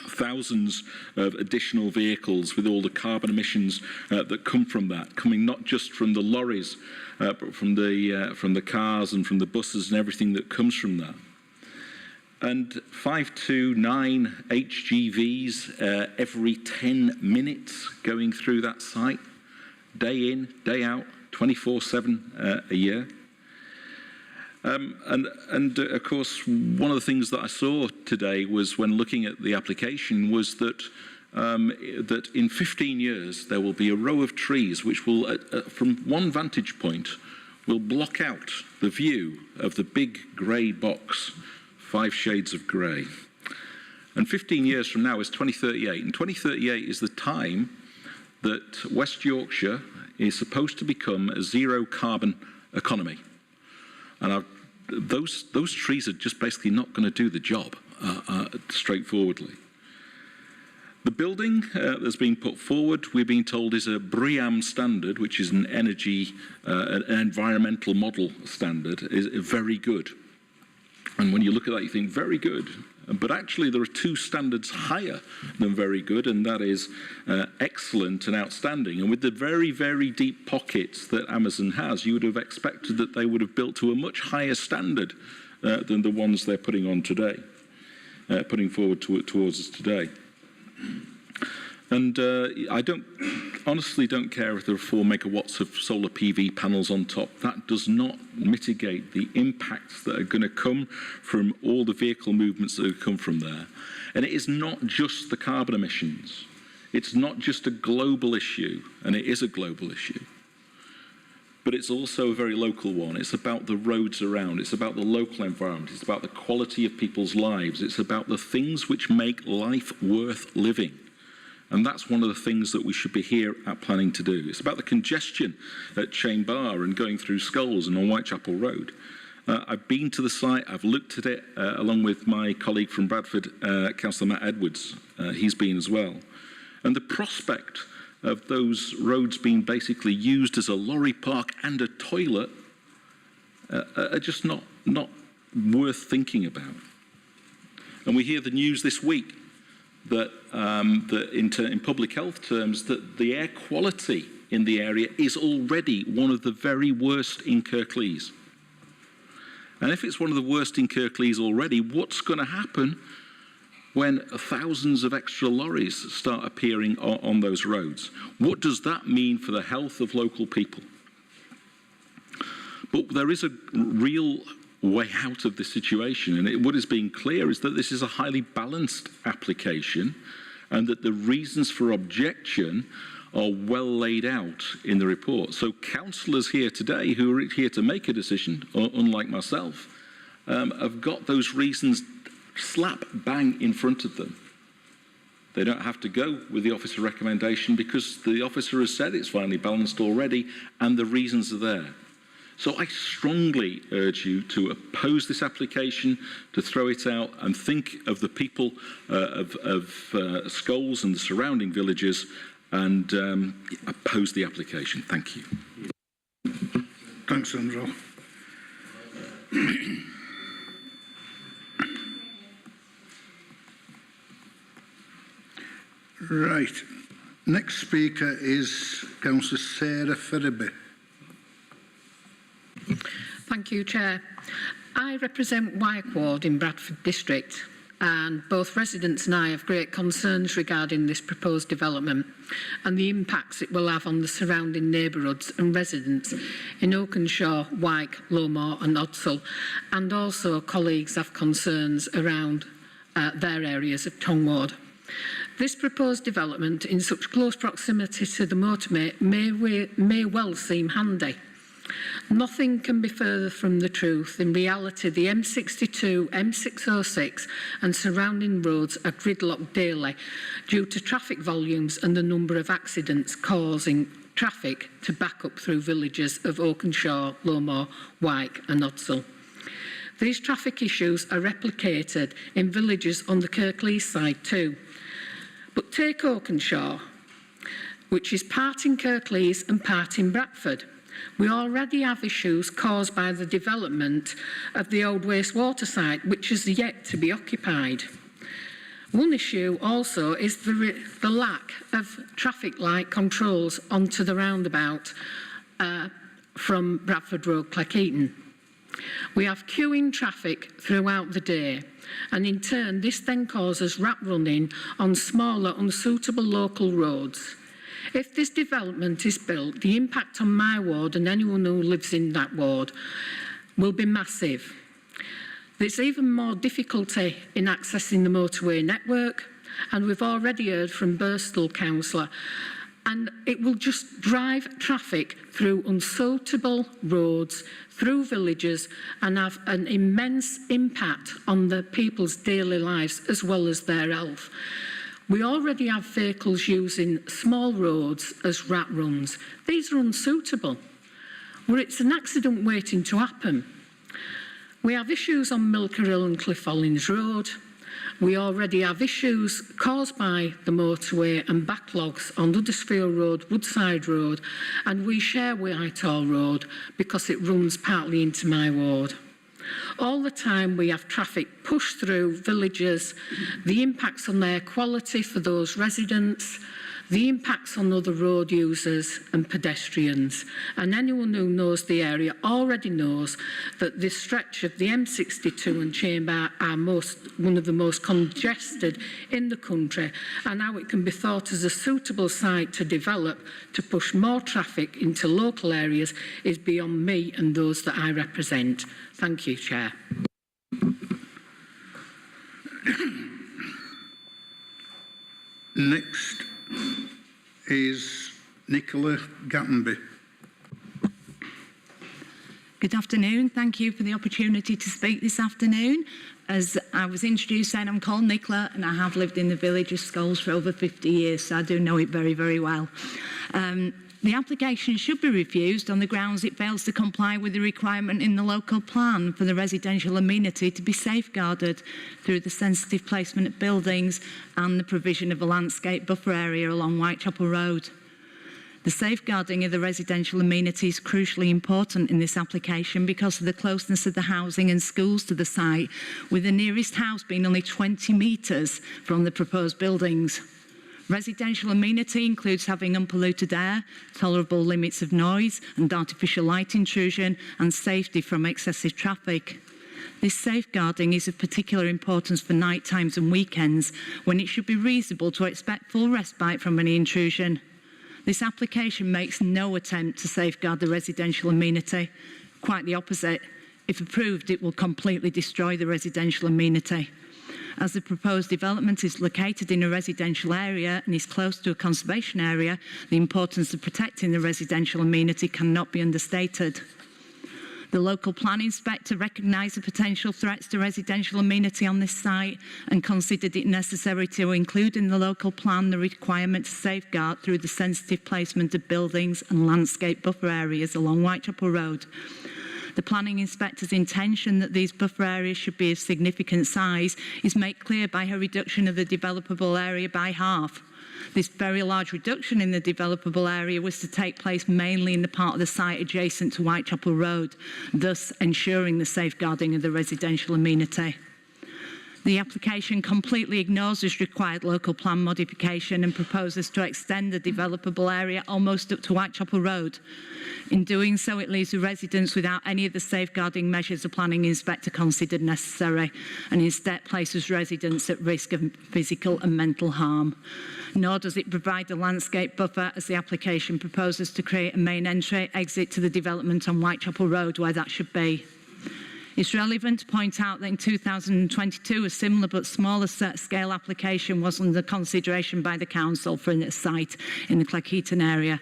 Thousands of additional vehicles with all the carbon emissions that come from that, coming not just from the lorries, but from the cars and from the buses and everything that comes from that. And 5 to 9 HGVs every 10 minutes going through that site, day in, day out, 24/7 a year. Of course, one of the things that I saw today was, when looking at the application, was that that in 15 years there will be a row of trees which will, from one vantage point, will block out the view of the big grey box, 5 shades of grey. And 15 years from now is 2038, and 2038 is the time that West Yorkshire is supposed to become a zero carbon economy. And those trees are just basically not going to do the job, straightforwardly. The building that's been put forward, we're being told, is a BREEAM standard, which is an an environmental model standard, is very good. And when you look at that, you think, very good. But actually there are two standards higher than very good, and that is excellent and outstanding. And with the very, very deep pockets that Amazon has, you would have expected that they would have built to a much higher standard than the ones they're putting on today, putting forward towards us today. And I honestly don't care if there are 4 megawatts of solar PV panels on top. That does not mitigate the impacts that are going to come from all the vehicle movements that have come from there. And it is not just the carbon emissions. It's not just a global issue, and it is a global issue. But it's also a very local one. It's about the roads around. It's about the local environment. It's about the quality of people's lives. It's about the things which make life worth living. And that's one of the things that we should be here at planning to do. It's about the congestion at Chain Bar and going through Skulls and on Whitechapel Road. I've been to the site, I've looked at it, along with my colleague from Bradford, Councillor Matt Edwards. He's been as well. And the prospect of those roads being basically used as a lorry park and a toilet are just not worth thinking about. And we hear the news this week that, in public health terms, that the air quality in the area is already one of the very worst in Kirklees. And if it's one of the worst in Kirklees already, what's going to happen when thousands of extra lorries start appearing on those roads? What does that mean for the health of local people? But there is a real way out of this situation, and what is being clear is that this is a highly balanced application and that the reasons for objection are well laid out in the report. So councillors here today who are here to make a decision, unlike myself, have got those reasons slap bang in front of them. They don't have to go with the officer recommendation because the officer has said it's finely balanced already and the reasons are there. So I strongly urge you to oppose this application, to throw it out and think of the people of Skulls and the surrounding villages and oppose the application. Thank you. Thanks, Andrew. Right. Next speaker is Councillor Sarah Ferriby. Thank you, Chair. I represent Wyke Ward in Bradford District, and both residents and I have great concerns regarding this proposed development and the impacts it will have on the surrounding neighbourhoods and residents in Oakenshaw, Wyke, Lowmore and Odsall, and also colleagues have concerns around their areas of Tongward. This proposed development in such close proximity to the motorway may well seem handy. Nothing can be further from the truth. In reality, the M62, M606 and surrounding roads are gridlocked daily due to traffic volumes and the number of accidents causing traffic to back up through villages of Oakenshaw, Lowmore, Wyke and Odsall. These traffic issues are replicated in villages on the Kirklees side too. But take Oakenshaw, which is part in Kirklees and part in Bradford. We already have issues caused by the development of the old wastewater site, which is yet to be occupied. One issue also is the lack of traffic light controls onto the roundabout from Bradford Road, Cleckheaton. We have queuing traffic throughout the day, and in turn this then causes rat running on smaller, unsuitable local roads. If this development is built, the impact on my ward and anyone who lives in that ward will be massive. There's even more difficulty in accessing the motorway network, and we've already heard from Birstall Councillor, and it will just drive traffic through unsuitable roads, through villages, and have an immense impact on the people's daily lives as well as their health. We already have vehicles using small roads as rat runs. These are unsuitable, where it's an accident waiting to happen. We have issues on Milker Hill and Cliff Hollins Road. We already have issues caused by the motorway and backlogs on Huddersfield Road, Woodside Road, and we share Whitehall Road because it runs partly into my ward. All the time we have traffic push through villages, the impacts on air quality for those residents, the impacts on other road users and pedestrians. And anyone who knows the area already knows that this stretch of the M62 and Chamber are one of the most congested in the country, and how it can be thought as a suitable site to develop to push more traffic into local areas is beyond me and those that I represent. Thank you, Chair. Next is Nicola Gattenby. Good afternoon. Thank you for the opportunity to speak this afternoon. As I was introduced saying, I'm called Nicola and I have lived in the village of Scholes for over 50 years, so I do know it very, very well. The application should be refused on the grounds it fails to comply with the requirement in the local plan for the residential amenity to be safeguarded through the sensitive placement of buildings and the provision of a landscape buffer area along Whitechapel Road. The safeguarding of the residential amenity is crucially important in this application because of the closeness of the housing and schools to the site, with the nearest house being only 20 metres from the proposed buildings. Residential amenity includes having unpolluted air, tolerable limits of noise and artificial light intrusion, and safety from excessive traffic. This safeguarding is of particular importance for night times and weekends, when it should be reasonable to expect full respite from any intrusion. This application makes no attempt to safeguard the residential amenity. Quite the opposite. If approved, it will completely destroy the residential amenity. As the proposed development is located in a residential area and is close to a conservation area, the importance of protecting the residential amenity cannot be understated. The local plan inspector recognised the potential threats to residential amenity on this site and considered it necessary to include in the local plan the requirement to safeguard through the sensitive placement of buildings and landscape buffer areas along Whitechapel Road. The planning inspector's intention that these buffer areas should be of significant size is made clear by her reduction of the developable area by half. This very large reduction in the developable area was to take place mainly in the part of the site adjacent to Whitechapel Road, thus ensuring the safeguarding of the residential amenity. The application completely ignores this required local plan modification and proposes to extend the developable area almost up to Whitechapel Road. In doing so, it leaves the residents without any of the safeguarding measures the planning inspector considered necessary, and instead places residents at risk of physical and mental harm. Nor does it provide a landscape buffer, as the application proposes to create a main entry exit to the development on Whitechapel Road where that should be. It's relevant to point out that in 2022, a similar but smaller scale application was under consideration by the council for a site in the Cleckheaton area.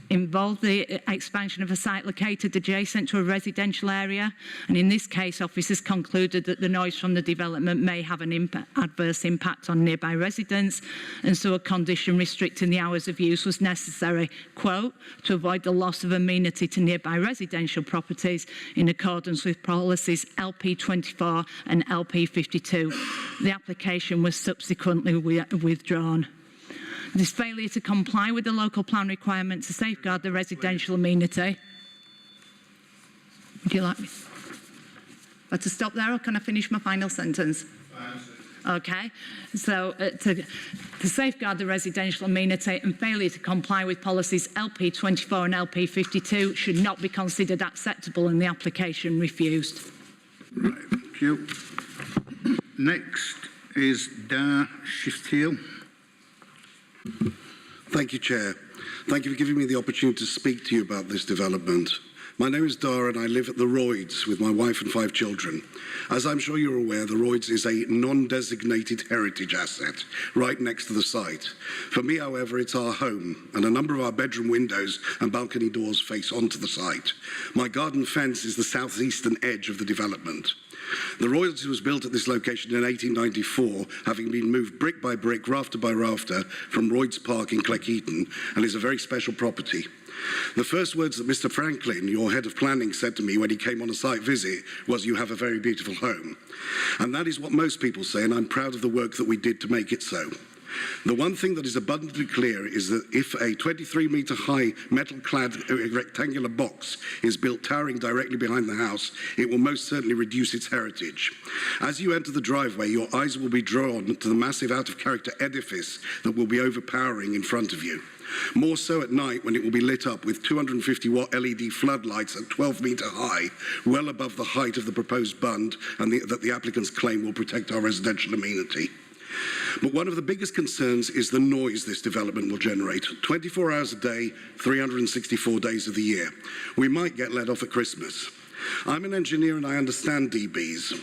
Involved the expansion of a site located adjacent to a residential area, and in this case officers concluded that the noise from the development may have an adverse impact on nearby residents, and so a condition restricting the hours of use was necessary, quote, to avoid the loss of amenity to nearby residential properties in accordance with policies LP24 and LP52. The application was subsequently withdrawn. This failure to comply with the local plan requirement to safeguard the residential amenity. Would you like me to stop there, or can I finish my final sentence? Okay, so to safeguard the residential amenity and failure to comply with policies LP24 and LP52 should not be considered acceptable and the application refused. Right, thank you. Next is Dar Shiftil. Thank you, Chair. Thank you for giving me the opportunity to speak to you about this development. My name is Dar and I live at the Royds with my wife and 5 children. As I'm sure you're aware, the Royds is a non-designated heritage asset right next to the site. For me, however, it's our home, and a number of our bedroom windows and balcony doors face onto the site. My garden fence is the southeastern edge of the development. The Royds was built at this location in 1894, having been moved brick by brick, rafter by rafter, from Royds Park in Cleckheaton, and is a very special property. The first words that Mr. Franklin, your head of planning, said to me when he came on a site visit was, "You have a very beautiful home." And that is what most people say, and I'm proud of the work that we did to make it so. The one thing that is abundantly clear is that if a 23-metre high metal-clad rectangular box is built towering directly behind the house, it will most certainly reduce its heritage. As you enter the driveway, your eyes will be drawn to the massive out-of-character edifice that will be overpowering in front of you. More so at night when it will be lit up with 250-watt LED floodlights at 12-metre high, well above the height of the proposed bund and that the applicants claim will protect our residential amenity. But one of the biggest concerns is the noise this development will generate. 24 hours a day, 364 days of the year. We might get let off at Christmas. I'm an engineer and I understand dBs.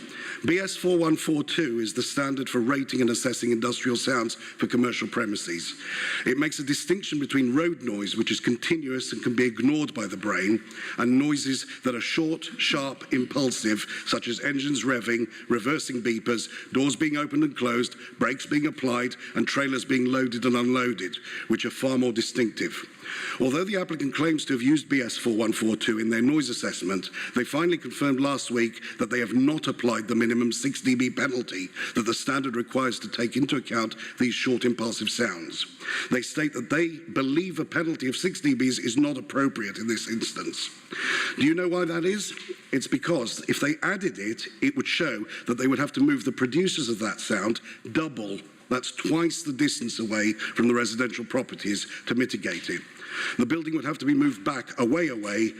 BS 4142 is the standard for rating and assessing industrial sounds for commercial premises. It makes a distinction between road noise, which is continuous and can be ignored by the brain, and noises that are short, sharp, impulsive, such as engines revving, reversing beepers, doors being opened and closed, brakes being applied, and trailers being loaded and unloaded, which are far more distinctive. Although the applicant claims to have used BS 4142 in their noise assessment, they finally confirmed last week that they have not applied the minimum 6 dB penalty that the standard requires to take into account these short impulsive sounds. They state that they believe a penalty of 6 dBs is not appropriate in this instance. Do you know why that is? It's because if they added it, it would show that they would have to move the producers of that sound double. That's twice the distance away from the residential properties to mitigate it. The building would have to be moved back away,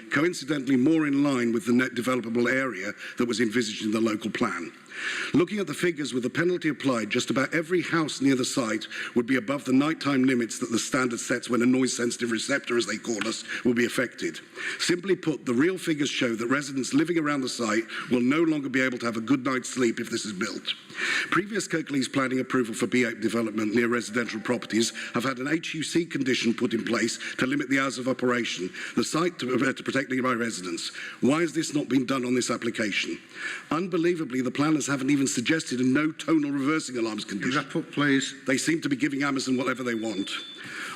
coincidentally more in line with the net developable area that was envisaged in the local plan. Looking at the figures with the penalty applied, just about every house near the site would be above the nighttime limits that the standard sets when a noise-sensitive receptor, as they call us, will be affected. Simply put, the real figures show that residents living around the site will no longer be able to have a good night's sleep if this is built. Previous Kirklees planning approval for B8 development near residential properties have had an HUC condition put in place to limit the hours of operation, the site to protect nearby residents. Why has this not been done on this application? Unbelievably, the planners haven't even suggested a no tonal reversing alarms condition. Wrap up, please. They seem to be giving Amazon whatever they want.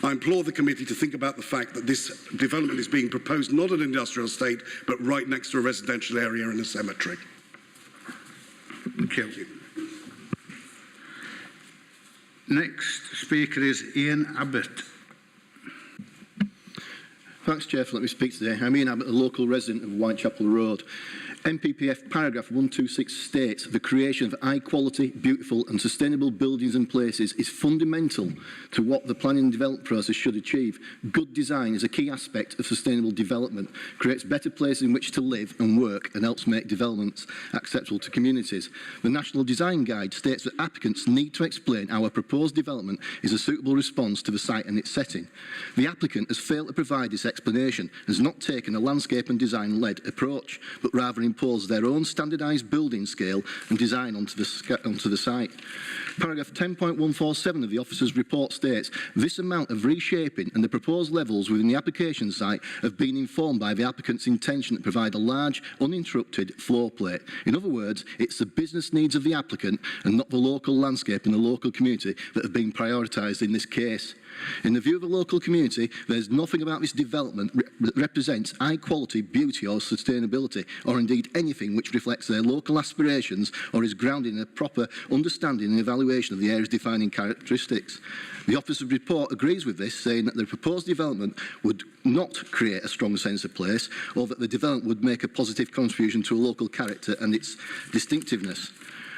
I implore the committee to think about the fact that this development is being proposed not at an industrial estate, but right next to a residential area and a cemetery. Thank you. Next speaker is Ian Abbott. Thanks, Chair, for letting me speak today. I'm Ian Abbott, a local resident of Whitechapel Road. NPPF paragraph 126 states the creation of high quality, beautiful and sustainable buildings and places is fundamental to what the planning and development process should achieve. Good design is a key aspect of sustainable development, creates better places in which to live and work and helps make developments acceptable to communities. The National Design Guide states that applicants need to explain how a proposed development is a suitable response to the site and its setting. The applicant has failed to provide this explanation and has not taken a landscape and design-led approach, but rather impose their own standardised building scale and design onto the site. Paragraph 10.147 of the officer's report states, this amount of reshaping and the proposed levels within the application site have been informed by the applicant's intention to provide a large, uninterrupted floor plate. In other words, it's the business needs of the applicant and not the local landscape and the local community that have been prioritised in this case. In the view of the local community, there's nothing about this development that represents high quality, beauty or sustainability, or indeed anything which reflects their local aspirations or is grounded in a proper understanding and evaluation of the area's defining characteristics. The officer's report agrees with this, saying that the proposed development would not create a strong sense of place, or that the development would make a positive contribution to a local character and its distinctiveness.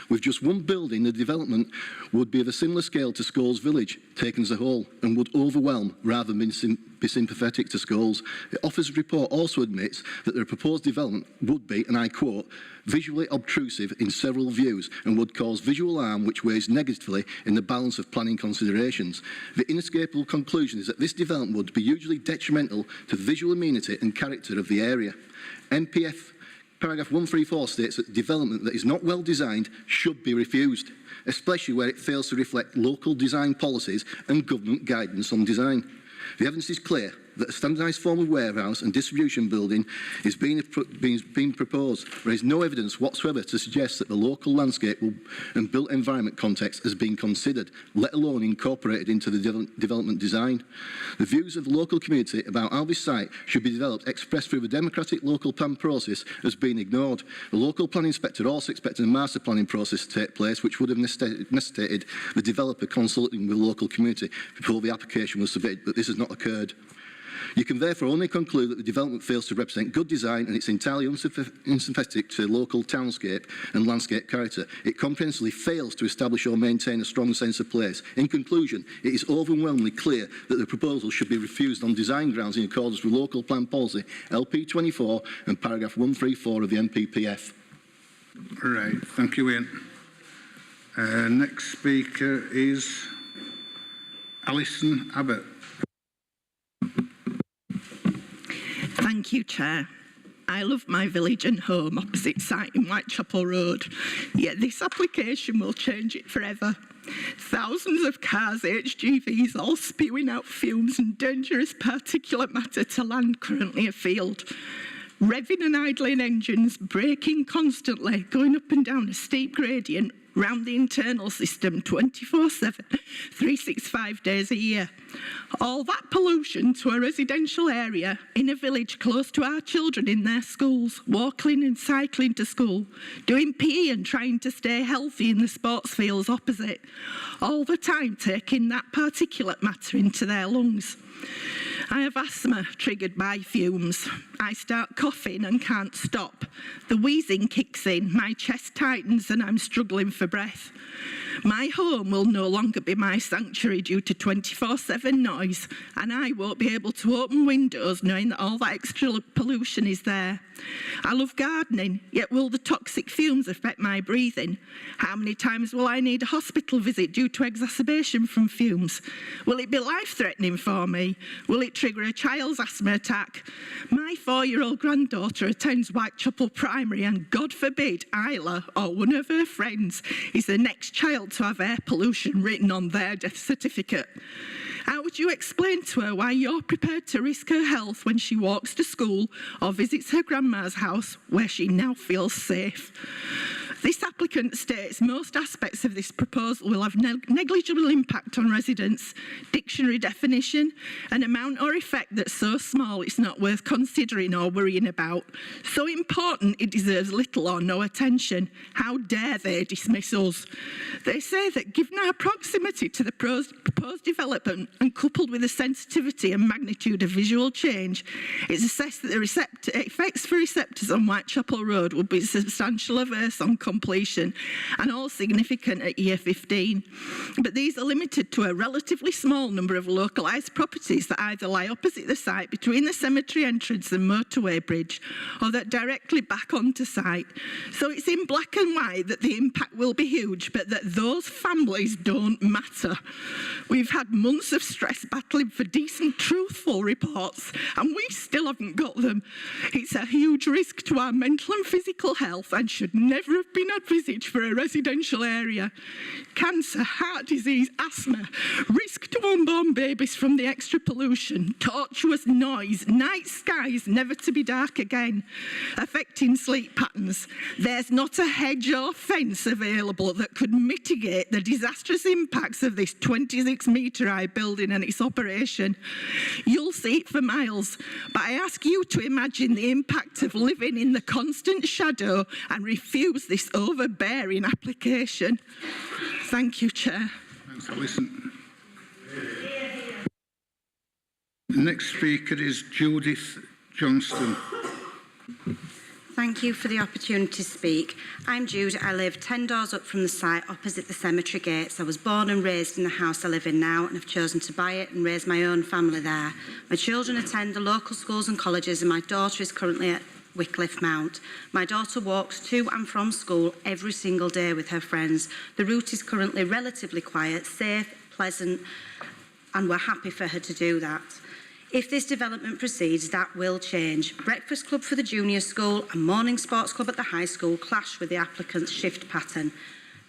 With just one building, the development would be of a similar scale to Scholes Village, taken as a whole, and would overwhelm rather than be sympathetic to Scholes. The officer's report also admits that the proposed development would be, and I quote, visually obtrusive in several views and would cause visual harm which weighs negatively in the balance of planning considerations. The inescapable conclusion is that this development would be hugely detrimental to the visual amenity and character of the area. NPF Paragraph 134 states that development that is not well designed should be refused, especially where it fails to reflect local design policies and government guidance on design. The evidence is clear. that a standardised form of warehouse and distribution building is being proposed. There is no evidence whatsoever to suggest that the local landscape and built environment context has been considered, let alone incorporated into the development design. The views of the local community about how this site should be developed, expressed through the democratic local plan process, has been ignored. The local plan inspector also expected a master planning process to take place, which would have necessitated the developer consulting with the local community before the application was submitted, but this has not occurred. You can therefore only conclude that the development fails to represent good design and it's entirely unsympathetic to local townscape and landscape character. It comprehensively fails to establish or maintain a strong sense of place. In conclusion, it is overwhelmingly clear that the proposal should be refused on design grounds in accordance with local plan policy LP24 and paragraph 134 of the NPPF. Right, thank you, Ian. Next speaker is Alison Abbott. Thank you, Chair. I love my village and home opposite site in Whitechapel Road, yet this application will change it forever. Thousands of cars, HGVs, all spewing out fumes and dangerous particulate matter to land currently afield. Revving and idling engines, braking constantly, going up and down a steep gradient round the internal system 24/7, 365 days a year. All that pollution to a residential area in a village close to our children in their schools, walking and cycling to school, doing PE and trying to stay healthy in the sports fields opposite, all the time taking that particulate matter into their lungs. I have asthma triggered by fumes. I start coughing and can't stop. The wheezing kicks in, my chest tightens and I'm struggling for breath. My home will no longer be my sanctuary due to 24/7 noise, and I won't be able to open windows knowing that all that extra pollution is there. I love gardening, yet will the toxic fumes affect my breathing? How many times will I need a hospital visit due to exacerbation from fumes? Will it be life-threatening for me? Will it trigger a child's asthma attack? My 4-year-old granddaughter attends Whitechapel Primary, and God forbid Isla or one of her friends is the next child to have air pollution written on their death certificate. How would you explain to her why you're prepared to risk her health when she walks to school or visits her grandma's house where she now feels safe? This applicant states most aspects of this proposal will have negligible impact on residents. Dictionary definition, an amount or effect that's so small it's not worth considering or worrying about. So important it deserves little or no attention. How dare they dismiss us? They say that given our proximity to the proposed development and coupled with the sensitivity and magnitude of visual change, it's assessed that the effects for receptors on Whitechapel Road would be substantial averse on completion and all significant at year 15. But these are limited to a relatively small number of localised properties that either lie opposite the site between the cemetery entrance and motorway bridge or that directly back onto site. So it's in black and white that the impact will be huge, but that those families don't matter. We've had months of stress battling for decent, truthful reports, and we still haven't got them. It's a huge risk to our mental and physical health and should never have been envisaged for a residential area. Cancer, heart disease, asthma, risk to unborn babies from the extra pollution, tortuous noise, night skies never to be dark again, affecting sleep patterns. There's not a hedge or fence available that could mitigate the disastrous impacts of this 26-metre-high building and its operation. You'll see it for miles, but I ask you to imagine the impact of living in the constant shadow and refuse this overbearing application. Thank you, Chair. Thanks, Alison. The next speaker is Judith Johnston. Thank you for the opportunity to speak. I'm Jude. I live 10 doors up from the site opposite the cemetery gates. I was born and raised in the house I live in now and have chosen to buy it and raise my own family there. My children attend the local schools and colleges and my daughter is currently at Wycliffe Mount. My daughter walks to and from school every single day with her friends. The route is currently relatively quiet, safe, pleasant, and we're happy for her to do that. If this development proceeds, that will change. Breakfast club for the junior school and morning sports club at the high school clash with the applicant's shift pattern.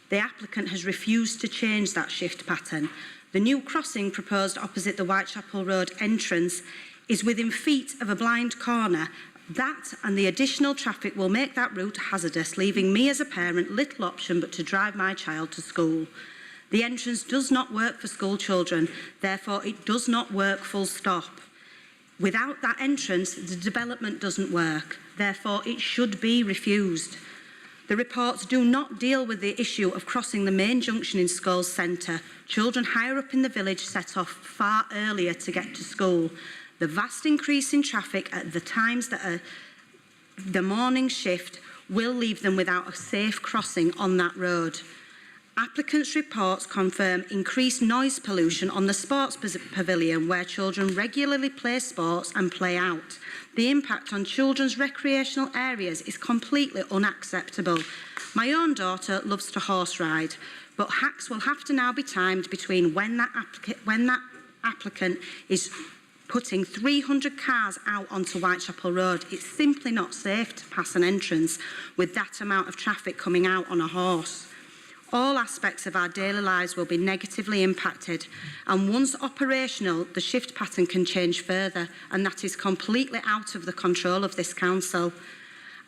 The applicant has refused to change that shift pattern. The new crossing proposed opposite the Whitechapel Road entrance is within feet of a blind corner, that and the additional traffic will make that route hazardous, leaving me as a parent little option but to drive my child to school. The entrance does not work for school children, therefore it does not work full stop. Without that entrance, the development doesn't work, therefore it should be refused. The reports do not deal with the issue of crossing the main junction in Scholes Centre. Children higher up in the village set off far earlier to get to school. The vast increase in traffic at the times that are the morning shift will leave them without a safe crossing on that road. Applicants' reports confirm increased noise pollution on the sports pavilion where children regularly play sports and play out. The impact on children's recreational areas is completely unacceptable. My own daughter loves to horse ride, but hacks will have to now be timed between when that applicant is putting 300 cars out onto Whitechapel Road. It's simply not safe to pass an entrance with that amount of traffic coming out on a horse. All aspects of our daily lives will be negatively impacted, and once operational, the shift pattern can change further, and that is completely out of the control of this council.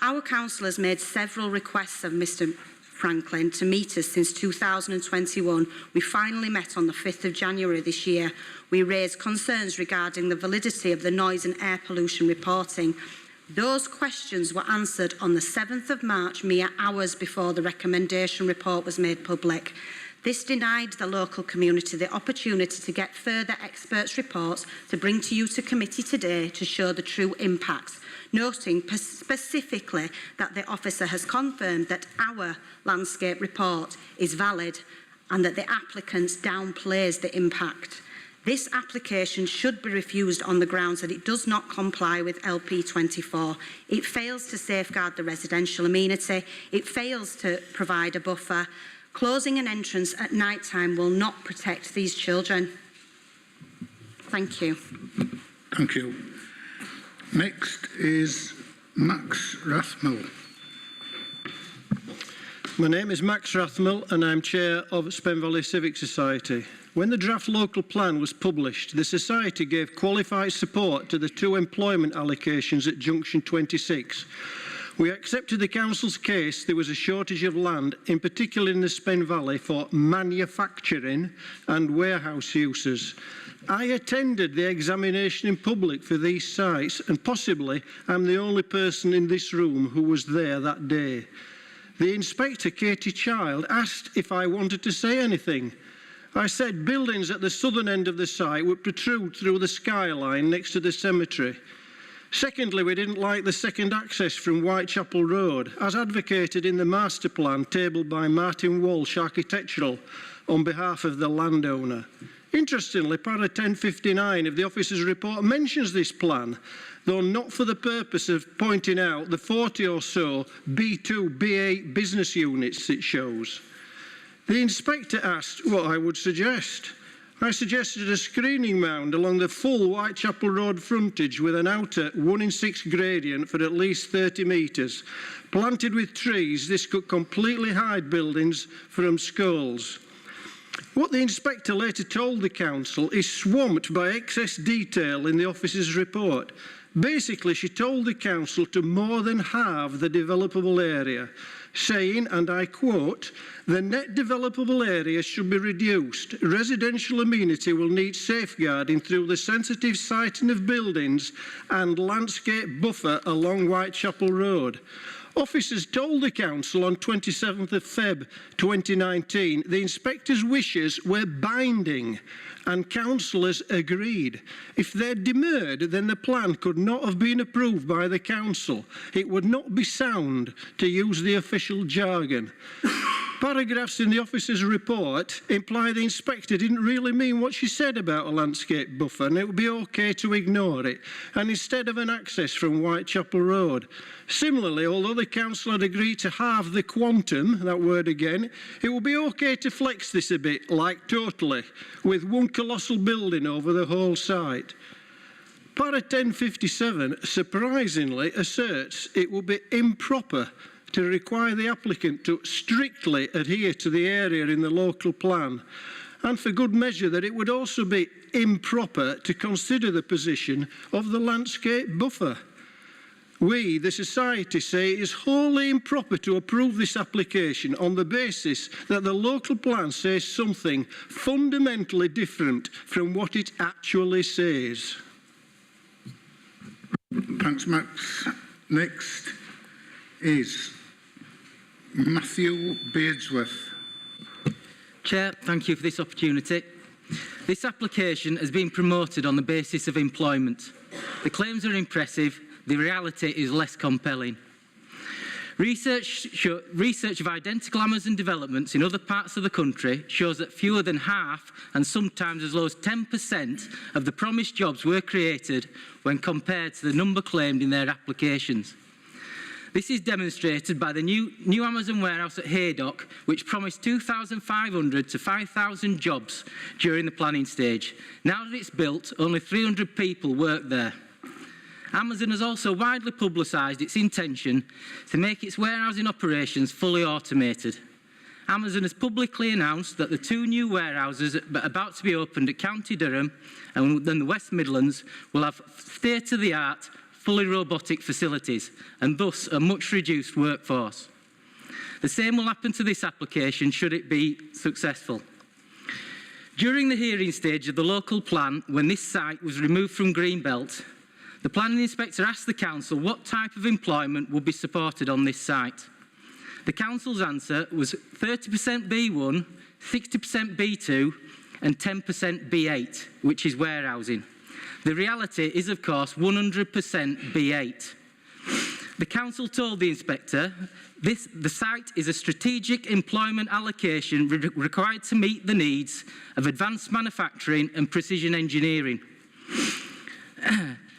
Our council has made several requests of Mr Franklin to meet us since 2021. We finally met on the 5th of January this year. We raised concerns regarding the validity of the noise and air pollution reporting. Those questions were answered on the 7th of March, mere hours before the recommendation report was made public. This denied the local community the opportunity to get further experts' reports to bring to you to committee today to show the true impacts, noting specifically that the officer has confirmed that our landscape report is valid and that the applicant downplays the impact. This application should be refused on the grounds that it does not comply with LP24. It fails to safeguard the residential amenity. It fails to provide a buffer. Closing an entrance at night time will not protect these children. Thank you. Thank you. Next is Max Rathmell. My name is Max Rathmell and I'm Chair of Spen Valley Civic Society. When the draft local plan was published, the Society gave qualified support to the 2 employment allocations at Junction 26. We accepted the Council's case there was a shortage of land, in particular in the Spen Valley, for manufacturing and warehouse uses. I attended the examination in public for these sites, and possibly I'm the only person in this room who was there that day. The Inspector, Katie Child, asked if I wanted to say anything. I said buildings at the southern end of the site would protrude through the skyline next to the cemetery. Secondly, we didn't like the second access from Whitechapel Road, as advocated in the master plan tabled by Martin Walsh Architectural on behalf of the landowner. Interestingly, para 1059 of the officer's report mentions this plan, though not for the purpose of pointing out the 40 or so B2, B8 business units it shows. The Inspector asked what I would suggest. I suggested a screening mound along the full Whitechapel Road frontage with an outer 1-in-6 gradient for at least 30 metres. Planted with trees, this could completely hide buildings from skulls. What the Inspector later told the Council is swamped by excess detail in the officer's report. Basically, she told the Council to more than halve the developable area, saying, and I quote, "The net developable area should be reduced. Residential amenity will need safeguarding through the sensitive siting of buildings and landscape buffer along Whitechapel Road." Officers told the Council on 27th of Feb 2019 the Inspector's wishes were binding and councillors agreed. If they'd demurred, then the plan could not have been approved by the Council. It would not be sound, to use the official jargon. Paragraphs in the officer's report imply the Inspector didn't really mean what she said about a landscape buffer and it would be okay to ignore it, and instead of an access from Whitechapel Road. Similarly, although the Council had agreed to halve the quantum, that word again, it would be okay to flex this a bit, like totally, with one colossal building over the whole site. Para 1057 surprisingly asserts it would be improper to require the applicant to strictly adhere to the area in the local plan. and for good measure that it would also be improper to consider the position of the landscape buffer. We, the society, say it is wholly improper to approve this application on the basis that the local plan says something fundamentally different from what it actually says. Thanks, Max. Next is Matthew Beardsworth. Chair, thank you for this opportunity. This application has been promoted on the basis of employment. The claims are impressive, the reality is less compelling. Research of identical Amazon developments in other parts of the country shows that fewer than half, and sometimes as low as 10% of the promised jobs were created when compared to the number claimed in their applications. This is demonstrated by the new Amazon warehouse at Haydock, which promised 2,500 to 5,000 jobs during the planning stage. Now that it's built, only 300 people work there. Amazon has also widely publicised its intention to make its warehousing operations fully automated. Amazon has publicly announced that the 2 new warehouses about to be opened at County Durham and then the West Midlands will have state-of-the-art, fully robotic facilities and thus a much reduced workforce. The same will happen to this application should it be successful. During the hearing stage of the local plan, when this site was removed from Greenbelt, the planning inspector asked the council what type of employment would be supported on this site. The council's answer was 30% B1, 60% B2 and 10% B8, which is warehousing. The reality is, of course, 100% B8. The council told the inspector the site is a strategic employment allocation required to meet the needs of advanced manufacturing and precision engineering.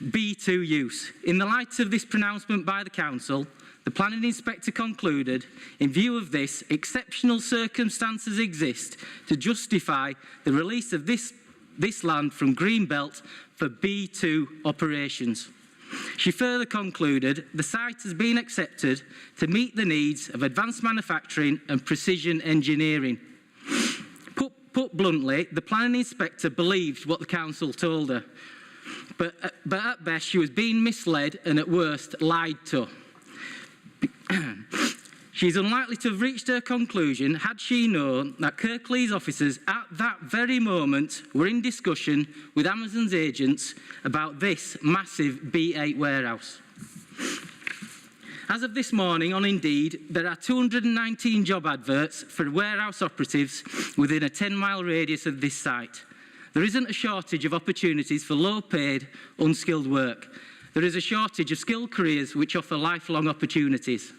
B2 use. In the light of this pronouncement by the council, the planning inspector concluded, in view of this, exceptional circumstances exist to justify the release of this land from Greenbelt for B2 operations. She further concluded the site has been accepted to meet the needs of advanced manufacturing and precision engineering. Put bluntly, the planning inspector believed what the council told her, but at best she was being misled and at worst lied to. She is unlikely to have reached her conclusion had she known that Kirklees officers at that very moment were in discussion with Amazon's agents about this massive B8 warehouse. As of this morning on Indeed, there are 219 job adverts for warehouse operatives within a 10-mile radius of this site. There isn't a shortage of opportunities for low-paid, unskilled work. There is a shortage of skilled careers which offer lifelong opportunities.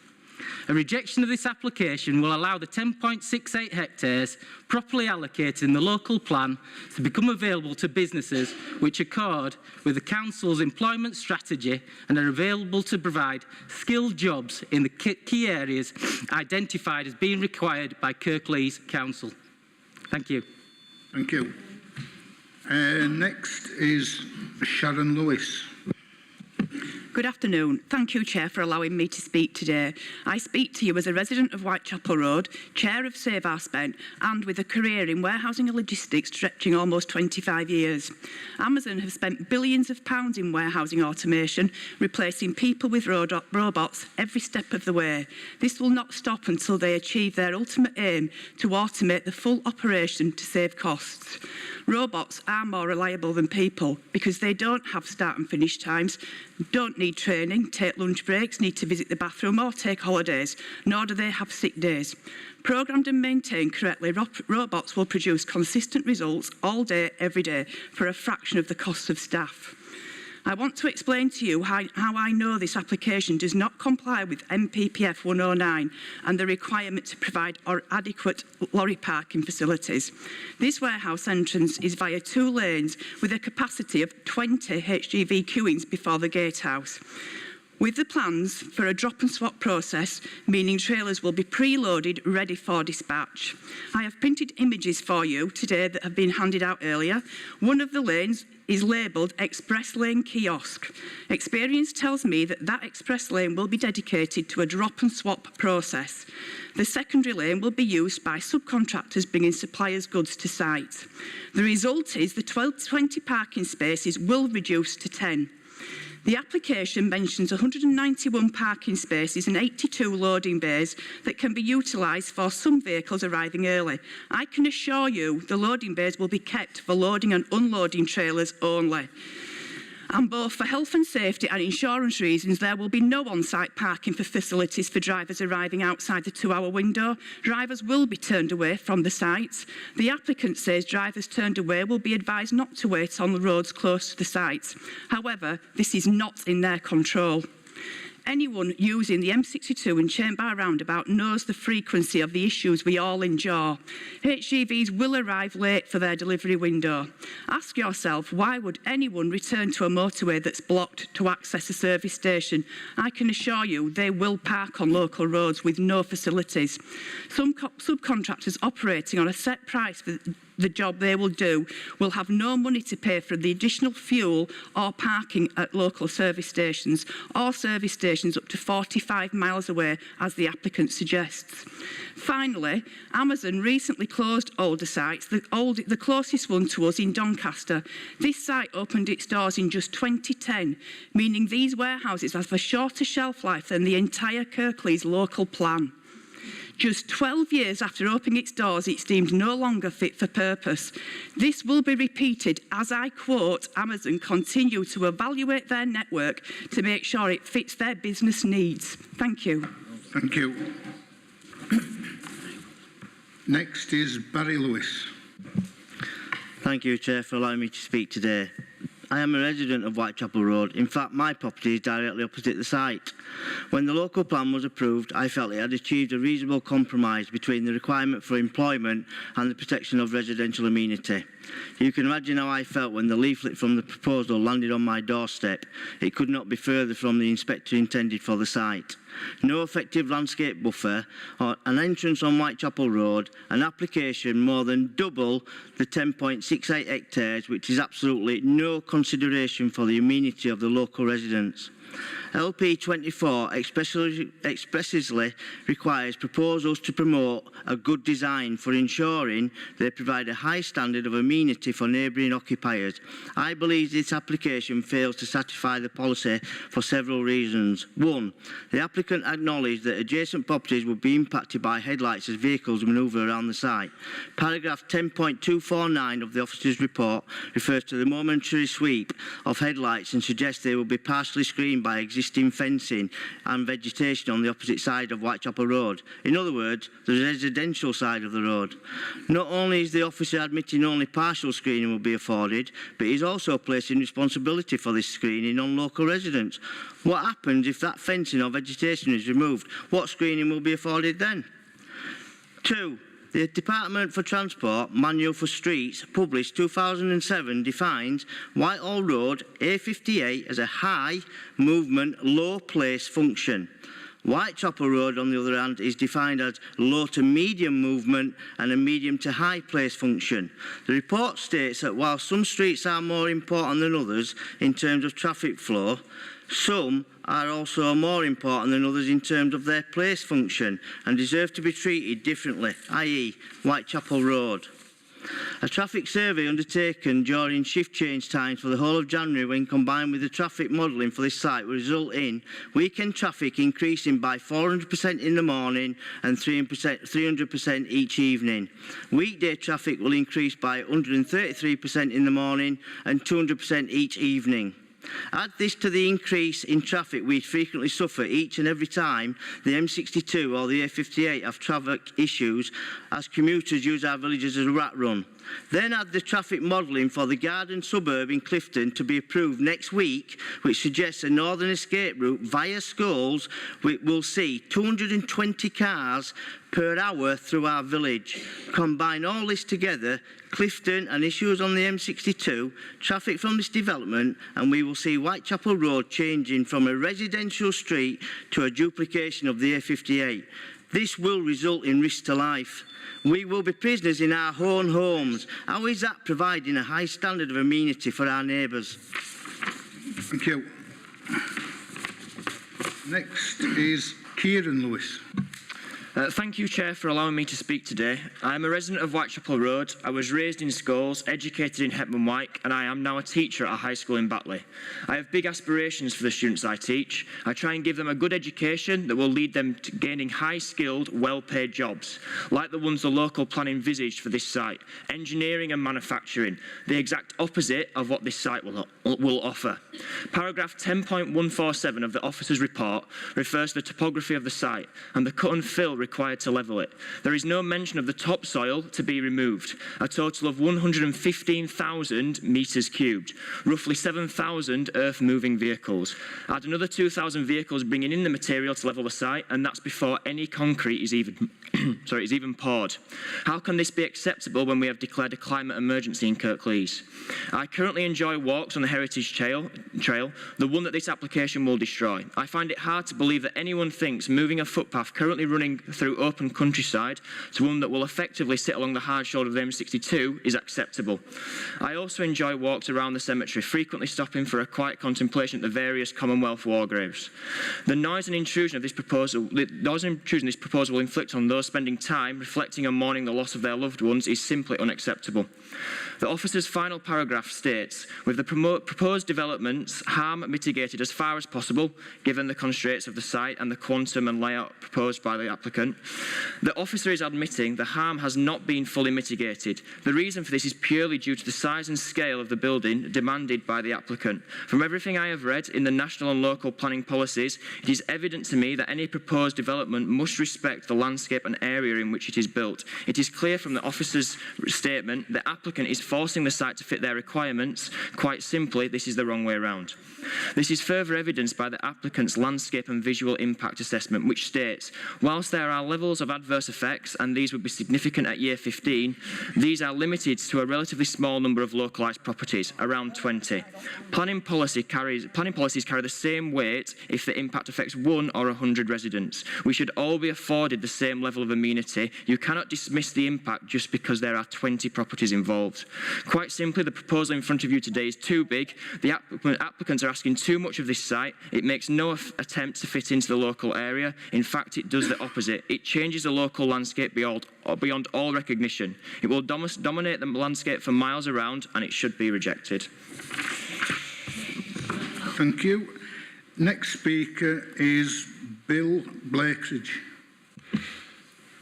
A rejection of this application will allow the 10.68 hectares properly allocated in the local plan to become available to businesses which accord with the council's employment strategy and are available to provide skilled jobs in the key areas identified as being required by Kirklees Council. Thank you. Thank you. Next is Sharon Lewis. Good afternoon. Thank you, Chair, for allowing me to speak today. I speak to you as a resident of Whitechapel Road, Chair of Save Our Spend, and with a career in warehousing and logistics stretching almost 25 years. Amazon have spent billions of pounds in warehousing automation, replacing people with robots every step of the way. This will not stop until they achieve their ultimate aim to automate the full operation to save costs. Robots are more reliable than people because they don't have start and finish times, don't need training, take lunch breaks, need to visit the bathroom or take holidays, nor do they have sick days. Programmed and maintained correctly, robots will produce consistent results all day, every day, for a fraction of the cost of staff. I want to explain to you how I know this application does not comply with MPPF 109 and the requirement to provide adequate lorry parking facilities. This warehouse entrance is via 2 lanes with a capacity of 20 HGV queuings before the gatehouse. with the plans for a drop and swap process, meaning trailers will be preloaded, ready for dispatch. I have printed images for you today that have been handed out earlier. One of the lanes is labelled Express Lane Kiosk. Experience tells me that that express lane will be dedicated to a drop and swap process. The secondary lane will be used by subcontractors bringing suppliers' goods to site. The result is the 20 parking spaces will reduce to 10. The application mentions 191 parking spaces and 82 loading bays that can be utilised for some vehicles arriving early. I can assure you the loading bays will be kept for loading and unloading trailers only. And both for health and safety and insurance reasons, there will be no on-site parking for facilities for drivers arriving outside the 2-hour window. Drivers will be turned away from the site. The applicant says drivers turned away will be advised not to wait on the roads close to the site. However, this is not in their control. Anyone using the M62 and Chainbar roundabout knows the frequency of the issues we all endure. HGVs will arrive late for their delivery window. Ask yourself, why would anyone return to a motorway that's blocked to access a service station? I can assure you they will park on local roads with no facilities. Some subcontractors operating on a set price for the job they will do will have no money to pay for the additional fuel or parking at local service stations or service stations up to 45 miles away, as the applicant suggests. Finally, Amazon recently closed older sites, the closest one to us in Doncaster. This site opened its doors in just 2010, meaning these warehouses have a shorter shelf life than the entire Kirklees local plan. Just 12 years after opening its doors, it's deemed no longer fit for purpose. This will be repeated as, I quote, Amazon continue to evaluate their network to make sure it fits their business needs. Thank you. Thank you. Next is Barry Lewis. Thank you, Chair, for allowing me to speak today. I am a resident of Whitechapel Road. In fact, my property is directly opposite the site. When the local plan was approved, I felt it had achieved a reasonable compromise between the requirement for employment and the protection of residential amenity. You can imagine how I felt when the leaflet from the proposal landed on my doorstep. It could not be further from the inspector intended for the site. No effective landscape buffer, or an entrance on Whitechapel Road, an application more than double the 10.68 hectares, which is absolutely no consideration for the amenity of the local residents. LP 24 expressly requires proposals to promote a good design for ensuring they provide a high standard of amenity for neighbouring occupiers. I believe this application fails to satisfy the policy for several reasons. One, the applicant acknowledged that adjacent properties would be impacted by headlights as vehicles manoeuvre around the site. Paragraph 10.249 of the officer's report refers to the momentary sweep of headlights and suggests they will be partially screened by existing fencing and vegetation on the opposite side of Whitechapel Road. In other words, the residential side of the road. Not only is the officer admitting only partial screening will be afforded, but he is also placing responsibility for this screening on local residents. What happens if that fencing or vegetation is removed? What screening will be afforded then? 2. The Department for Transport Manual for Streets, published 2007, defines Whitehall Road A58 as a high movement, low place function. Whitechapel Road, on the other hand, is defined as low to medium movement and a medium to high place function. The report states that while some streets are more important than others in terms of traffic flow, some are also more important than others in terms of their place function and deserve to be treated differently, i.e. Whitechapel Road. A traffic survey undertaken during shift change times for the whole of January, when combined with the traffic modelling for this site, will result in weekend traffic increasing by 400% in the morning and 300% each evening. Weekday traffic will increase by 133% in the morning and 200% each evening. Add this to the increase in traffic we frequently suffer each and every time the M62 or the A58 have traffic issues, as commuters use our villages as a rat run. Then add the traffic modelling for the Garden suburb in Clifton to be approved next week, which suggests a northern escape route via Scholes, which will see 220 cars per hour through our village. Combine all this together, Clifton and issues on the M62, traffic from this development, and we will see Whitechapel Road changing from a residential street to a duplication of the A58. This will result in risk to life. We will be prisoners in our own homes. How is that providing a high standard of amenity for our neighbours? Thank you. Next is Kieran Lewis. Thank you, Chair, for allowing me to speak today. I am a resident of Whitechapel Road. I was raised in Scholes, educated in Hetman Wyke, and I am now a teacher at a high school in Batley. I have big aspirations for the students I teach. I try and give them a good education that will lead them to gaining high-skilled, well-paid jobs, like the ones the local plan envisaged for this site, engineering and manufacturing, the exact opposite of what this site will offer. Paragraph 10.147 of the officer's report refers to the topography of the site and the cut and fill required to level it. There is no mention of the topsoil to be removed, a total of 115,000 metres cubed, roughly 7,000 earth-moving vehicles. Add another 2,000 vehicles bringing in the material to level the site, and that's before any concrete is even, is even poured. How can this be acceptable when we have declared a climate emergency in Kirklees? I currently enjoy walks on the Heritage Trail, the one that this application will destroy. I find it hard to believe that anyone thinks moving a footpath currently running through open countryside to one that will effectively sit along the hard shoulder of the M62 is acceptable. I also enjoy walks around the cemetery, frequently stopping for a quiet contemplation at the various Commonwealth war graves. The noise and intrusion of this proposal, will inflict on those spending time reflecting and mourning the loss of their loved ones is simply unacceptable. The officer's final paragraph states, with the proposed developments, harm mitigated as far as possible, given the constraints of the site and the quantum and layout proposed by the applicant. The officer is admitting the harm has not been fully mitigated. The reason for this is purely due to the size and scale of the building demanded by the applicant. From everything I have read in the national and local planning policies, it is evident to me that any proposed development must respect the landscape and area in which it is built. It is clear from the officer's statement the applicant is forcing the site to fit their requirements. Quite simply, this is the wrong way around. This is further evidenced by the applicant's landscape and visual impact assessment, which states, whilst there are levels of adverse effects, and these would be significant at year 15, these are limited to a relatively small number of localised properties, around 20. Planning policies carry the same weight if the impact affects 1 or 100 residents. We should all be afforded the same level of amenity. You cannot dismiss the impact just because there are 20 properties involved. Quite simply, the proposal in front of you today is too big. The applicants are asking too much of this site. It makes no attempt to fit into the local area. In fact, it does the opposite. It changes the local landscape beyond all recognition. It will dominate the landscape for miles around, and it should be rejected. Thank you. Next speaker is Bill Blakeridge.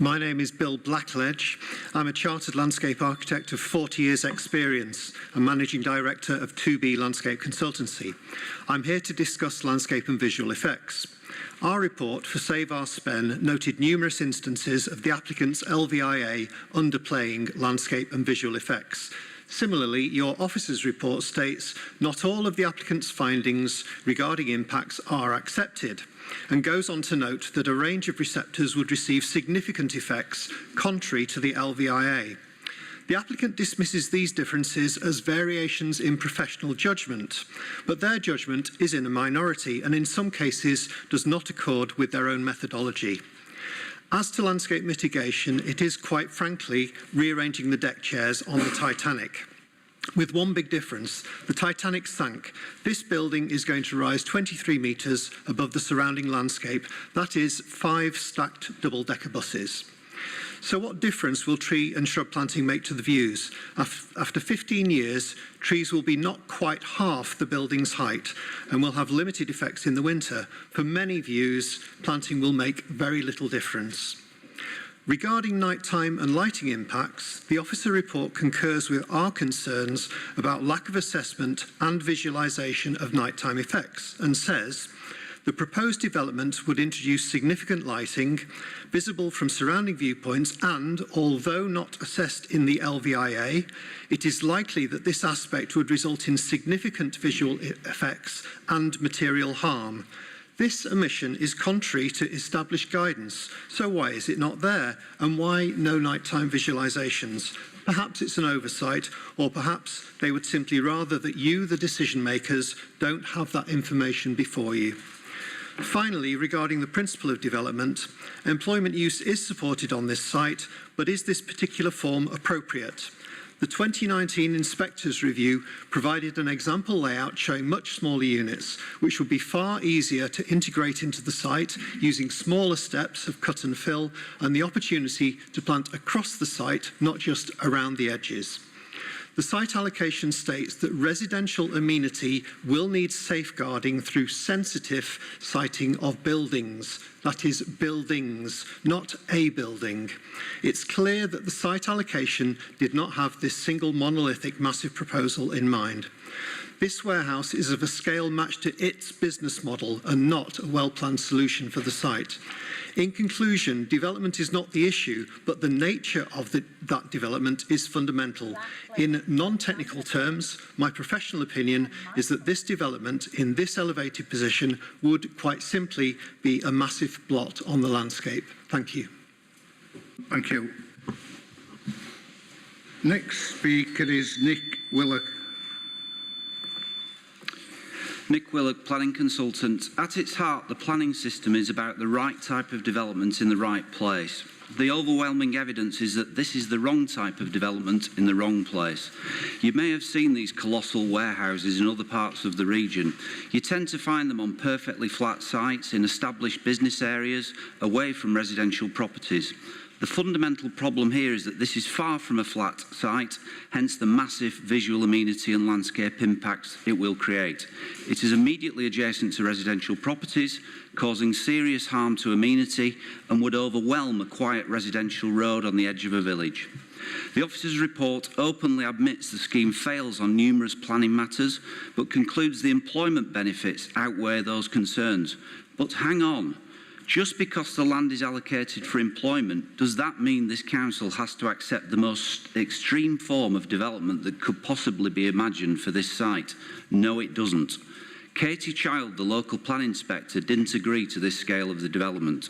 My name is Bill Blackledge. I'm a chartered landscape architect of 40 years' experience and managing director of 2B Landscape Consultancy. I'm here to discuss landscape and visual effects. Our report for Save Our Spen noted numerous instances of the applicant's LVIA underplaying landscape and visual effects. Similarly, your officer's report states not all of the applicant's findings regarding impacts are accepted, and goes on to note that a range of receptors would receive significant effects contrary to the LVIA. The applicant dismisses these differences as variations in professional judgment, but their judgment is in a minority and in some cases does not accord with their own methodology. As to landscape mitigation, it is quite frankly rearranging the deck chairs on the Titanic. With one big difference, the Titanic sank. This building is going to rise 23 metres above the surrounding landscape. That is 5 stacked double-decker buses. So what difference will tree and shrub planting make to the views? After 15 years, trees will be not quite half the building's height and will have limited effects in the winter. For many views, planting will make very little difference. Regarding nighttime and lighting impacts, the officer report concurs with our concerns about lack of assessment and visualisation of nighttime effects and says, The proposed development would introduce significant lighting, visible from surrounding viewpoints, and, although not assessed in the LVIA, it is likely that this aspect would result in significant visual effects and material harm. This omission is contrary to established guidance, so why is it not there? And why no nighttime visualisations? Perhaps it's an oversight, or perhaps they would simply rather that you, the decision makers, don't have that information before you. Finally, regarding the principle of development, employment use is supported on this site, but is this particular form appropriate? The 2019 Inspector's Review provided an example layout showing much smaller units, which would be far easier to integrate into the site using smaller steps of cut and fill and the opportunity to plant across the site, not just around the edges. The site allocation states that residential amenity will need safeguarding through sensitive siting of buildings. That is buildings, not a building. It's clear that the site allocation did not have this single monolithic massive proposal in mind. This warehouse is of a scale matched to its business model and not a well-planned solution for the site. In conclusion, development is not the issue, but the nature of that development is fundamental. In non-technical terms, my professional opinion is that this development in this elevated position would quite simply be a massive blot on the landscape. Thank you. Thank you. Next speaker is Nick Willock. Nick Willock, planning consultant. At its heart, the planning system is about the right type of development in the right place. The overwhelming evidence is that this is the wrong type of development in the wrong place. You may have seen these colossal warehouses in other parts of the region. You tend to find them on perfectly flat sites in established business areas, away from residential properties. The fundamental problem here is that this is far from a flat site, hence the massive visual amenity and landscape impacts it will create. It is immediately adjacent to residential properties, causing serious harm to amenity and would overwhelm a quiet residential road on the edge of a village. The officer's report openly admits the scheme fails on numerous planning matters, but concludes the employment benefits outweigh those concerns. But hang on. Just because the land is allocated for employment, does that mean this council has to accept the most extreme form of development that could possibly be imagined for this site? No, it doesn't. Katie Child, the local plan inspector, didn't agree to this scale of the development.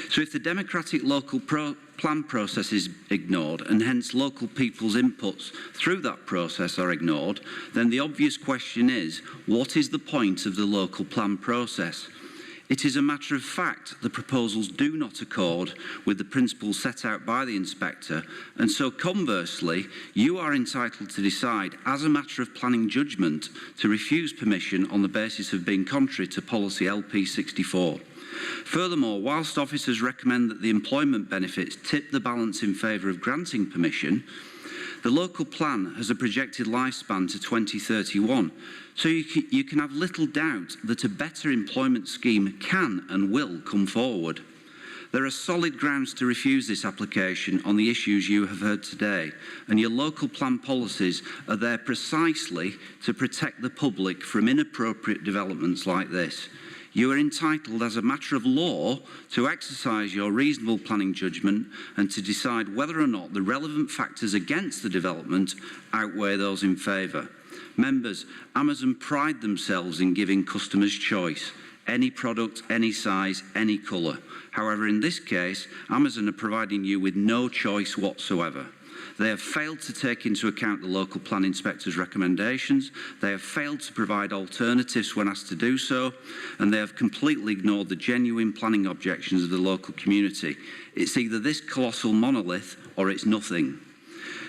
So if the democratic local plan process is ignored, and hence local people's inputs through that process are ignored, then the obvious question is, what is the point of the local plan process? It is a matter of fact the proposals do not accord with the principles set out by the inspector, and so conversely, you are entitled to decide as a matter of planning judgment to refuse permission on the basis of being contrary to policy LP 64. Furthermore, whilst officers recommend that the employment benefits tip the balance in favour of granting permission, the local plan has a projected lifespan to 2031, so you can have little doubt that a better employment scheme can and will come forward. There are solid grounds to refuse this application on the issues you have heard today, and your local plan policies are there precisely to protect the public from inappropriate developments like this. You are entitled as a matter of law to exercise your reasonable planning judgment and to decide whether or not the relevant factors against the development outweigh those in favour. Members, Amazon pride themselves in giving customers choice. Any product, any size, any colour. However, in this case, Amazon are providing you with no choice whatsoever. They have failed to take into account the local plan inspector's recommendations, they have failed to provide alternatives when asked to do so, and they have completely ignored the genuine planning objections of the local community. It's either this colossal monolith or it's nothing.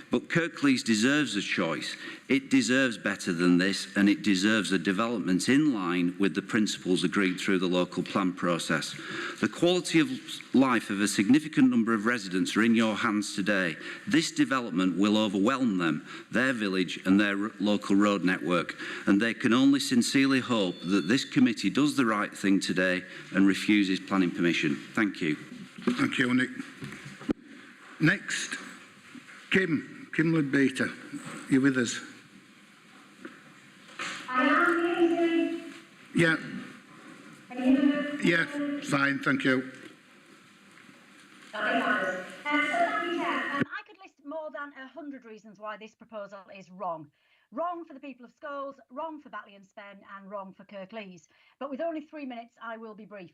But Kirklees deserves a choice. It deserves better than this, and it deserves a development in line with the principles agreed through the local plan process. The quality of life of a significant number of residents are in your hands today. This development will overwhelm them, their village and their local road network, and they can only sincerely hope that this committee does the right thing today and refuses planning permission. Thank you. Thank you, Nick. Next, Kim Leadbeater, you with us? I am here. Yeah. Can Yeah, fine, thank you. I could list more than 100 reasons why this proposal is wrong. Wrong for the people of Scholes, wrong for Batley and Spen, and wrong for Kirklees. But with only 3 minutes, I will be brief.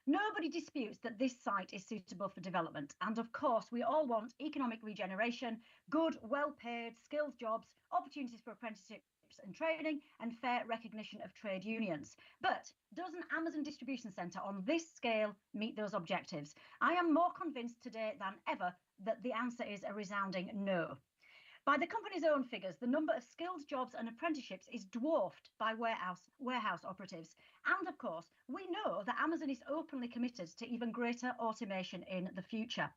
Nobody disputes that this site is suitable for development. And of course, we all want economic regeneration, good, well-paid, skilled jobs, opportunities for apprenticeships and training, and fair recognition of trade unions. But does an Amazon distribution centre on this scale meet those objectives? I am more convinced today than ever that the answer is a resounding no. By the company's own figures, the number of skilled jobs and apprenticeships is dwarfed by warehouse operatives. And of course, we know that Amazon is openly committed to even greater automation in the future.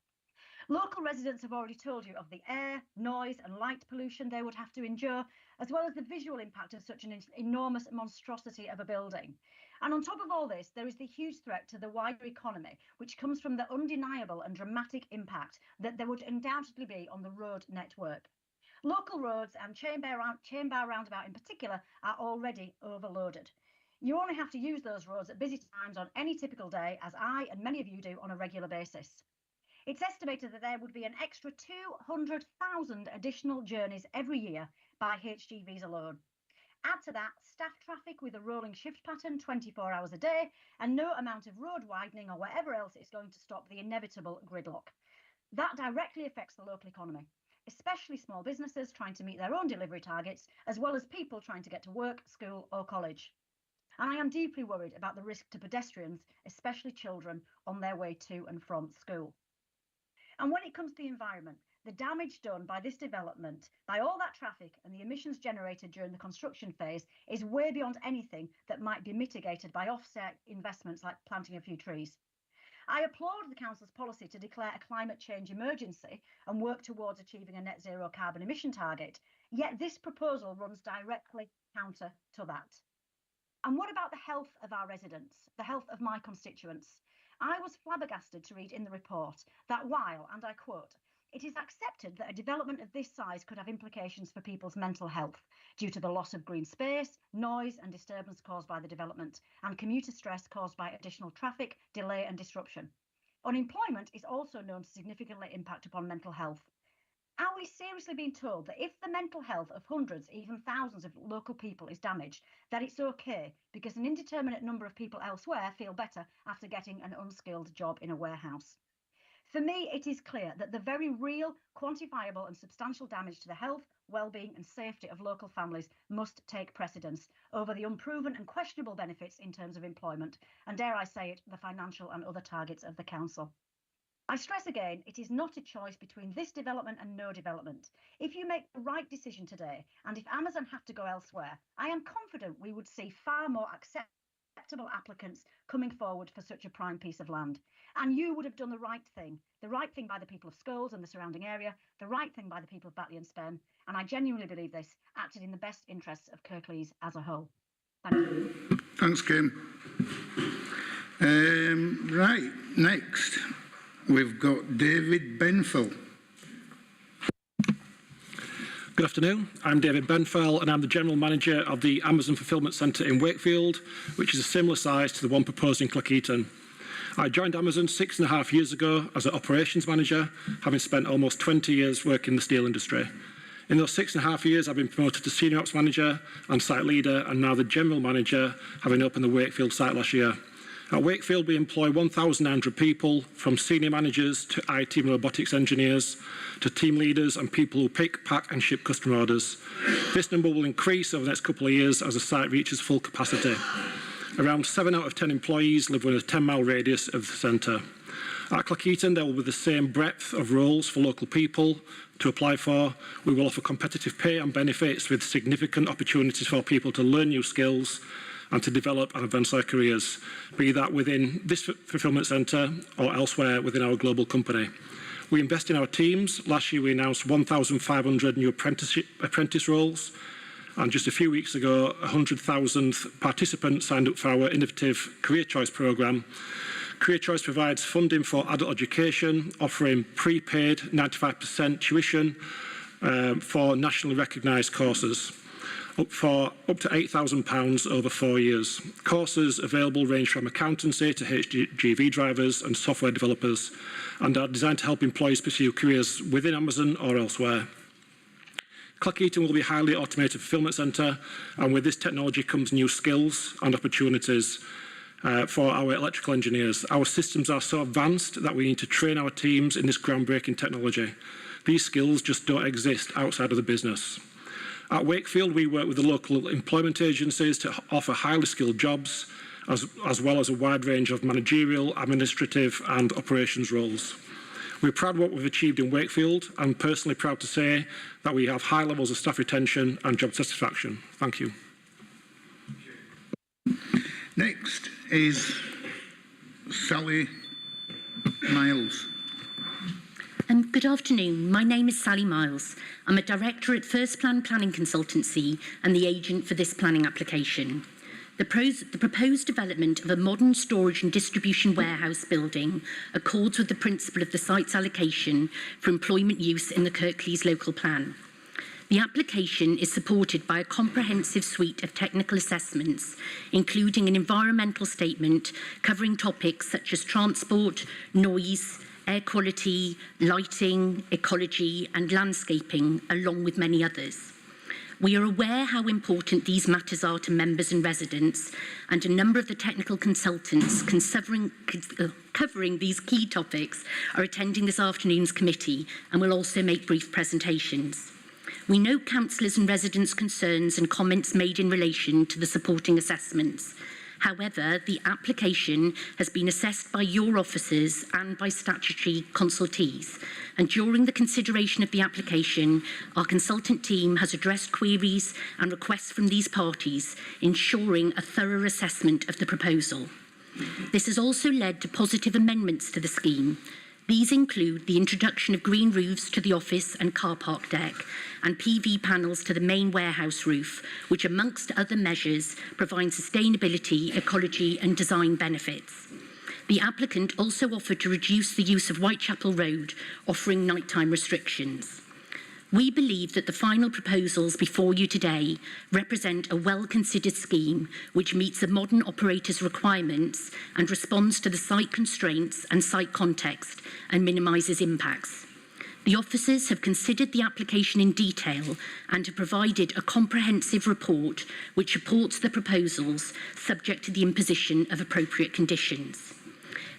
Local residents have already told you of the air, noise and light pollution they would have to endure, as well as the visual impact of such an enormous monstrosity of a building. And on top of all this, there is the huge threat to the wider economy, which comes from the undeniable and dramatic impact that there would undoubtedly be on the road network. Local roads and Chainbar Roundabout in particular are already overloaded. You only have to use those roads at busy times on any typical day, as I and many of you do on a regular basis. It's estimated that there would be an extra 200,000 additional journeys every year by HGVs alone. Add to that staff traffic with a rolling shift pattern 24 hours a day, and no amount of road widening or whatever else is going to stop the inevitable gridlock. That directly affects the local economy, especially small businesses trying to meet their own delivery targets, as well as people trying to get to work, school or college. And I am deeply worried about the risk to pedestrians, especially children, on their way to and from school. And when it comes to the environment, the damage done by this development, by all that traffic and the emissions generated during the construction phase, is way beyond anything that might be mitigated by offset investments like planting a few trees. I applaud the Council's policy to declare a climate change emergency and work towards achieving a net zero carbon emission target, yet this proposal runs directly counter to that. And what about the health of our residents, the health of my constituents? I was flabbergasted to read in the report that while, and I quote, it is accepted that a development of this size could have implications for people's mental health due to the loss of green space, noise and disturbance caused by the development, and commuter stress caused by additional traffic, delay and disruption. Unemployment is also known to significantly impact upon mental health. Are we seriously being told that if the mental health of hundreds, even thousands of local people is damaged, that it's okay because an indeterminate number of people elsewhere feel better after getting an unskilled job in a warehouse? For me, it is clear that the very real, quantifiable and substantial damage to the health, well-being and safety of local families must take precedence over the unproven and questionable benefits in terms of employment, and dare I say it, the financial and other targets of the Council. I stress again, it is not a choice between this development and no development. If you make the right decision today, and if Amazon have to go elsewhere, I am confident we would see far more acceptable applicants coming forward for such a prime piece of land. And you would have done the right thing by the people of Scholes and the surrounding area, the right thing by the people of Batley and Spen, and I genuinely believe this acted in the best interests of Kirklees as a whole. Thank you. Thanks, Kim. Right, next. We've got David Benfell. Good afternoon. I'm David Benfell and I'm the General Manager of the Amazon Fulfilment Centre in Wakefield, which is a similar size to the one proposed in Cleckheaton. I joined Amazon 6.5 years ago as an operations manager, having spent almost 20 years working in the steel industry. In those 6.5 years, I've been promoted to Senior Ops Manager and Site Leader, and now the General Manager, having opened the Wakefield site last year. At Wakefield, we employ 1,900 people, from senior managers to IT and robotics engineers, to team leaders and people who pick, pack and ship customer orders. This number will increase over the next couple of years as the site reaches full capacity. Around 7 out of 10 employees live within a 10-mile radius of the centre. At Cleckheaton, there will be the same breadth of roles for local people to apply for. We will offer competitive pay and benefits with significant opportunities for people to learn new skills and to develop and advance their careers, be that within this fulfilment centre or elsewhere within our global company. We invest in our teams. Last year we announced 1,500 new apprentice roles, and just a few weeks ago 100,000 participants signed up for our innovative Career Choice programme. Career Choice provides funding for adult education, offering prepaid 95% tuition for nationally recognised courses. up to £8,000 over 4 years. Courses available range from accountancy to HGV drivers and software developers, and are designed to help employees pursue careers within Amazon or elsewhere. Cleckheaton will be a highly automated fulfilment centre, and with this technology comes new skills and opportunities for our electrical engineers. Our systems are so advanced that we need to train our teams in this groundbreaking technology. These skills just don't exist outside of the business. At Wakefield, we work with the local employment agencies to offer highly skilled jobs, as well as a wide range of managerial, administrative and operations roles. We're proud of what we've achieved in Wakefield. I'm personally proud to say that we have high levels of staff retention and job satisfaction. Thank you. Next is Sally Miles. Good afternoon. My name is Sally Miles. I'm a director at First Plan Planning Consultancy and the agent for this planning application. The proposed development of a modern storage and distribution warehouse building accords with the principle of the site's allocation for employment use in the Kirklees local plan. The application is supported by a comprehensive suite of technical assessments, including an environmental statement covering topics such as transport, noise, air quality, lighting, ecology and landscaping, along with many others. We are aware how important these matters are to members and residents, and a number of the technical consultants covering these key topics are attending this afternoon's committee and will also make brief presentations. We know councillors' and residents' concerns and comments made in relation to the supporting assessments. However, the application has been assessed by your officers and by statutory consultees, and during the consideration of the application, our consultant team has addressed queries and requests from these parties, ensuring a thorough assessment of the proposal. This has also led to positive amendments to the scheme. These include the introduction of green roofs to the office and car park deck and PV panels to the main warehouse roof, which amongst other measures provide sustainability, ecology and design benefits. The applicant also offered to reduce the use of Whitechapel Road, offering nighttime restrictions. We believe that the final proposals before you today represent a well-considered scheme which meets a modern operator's requirements and responds to the site constraints and site context and minimises impacts. The officers have considered the application in detail and have provided a comprehensive report which supports the proposals subject to the imposition of appropriate conditions.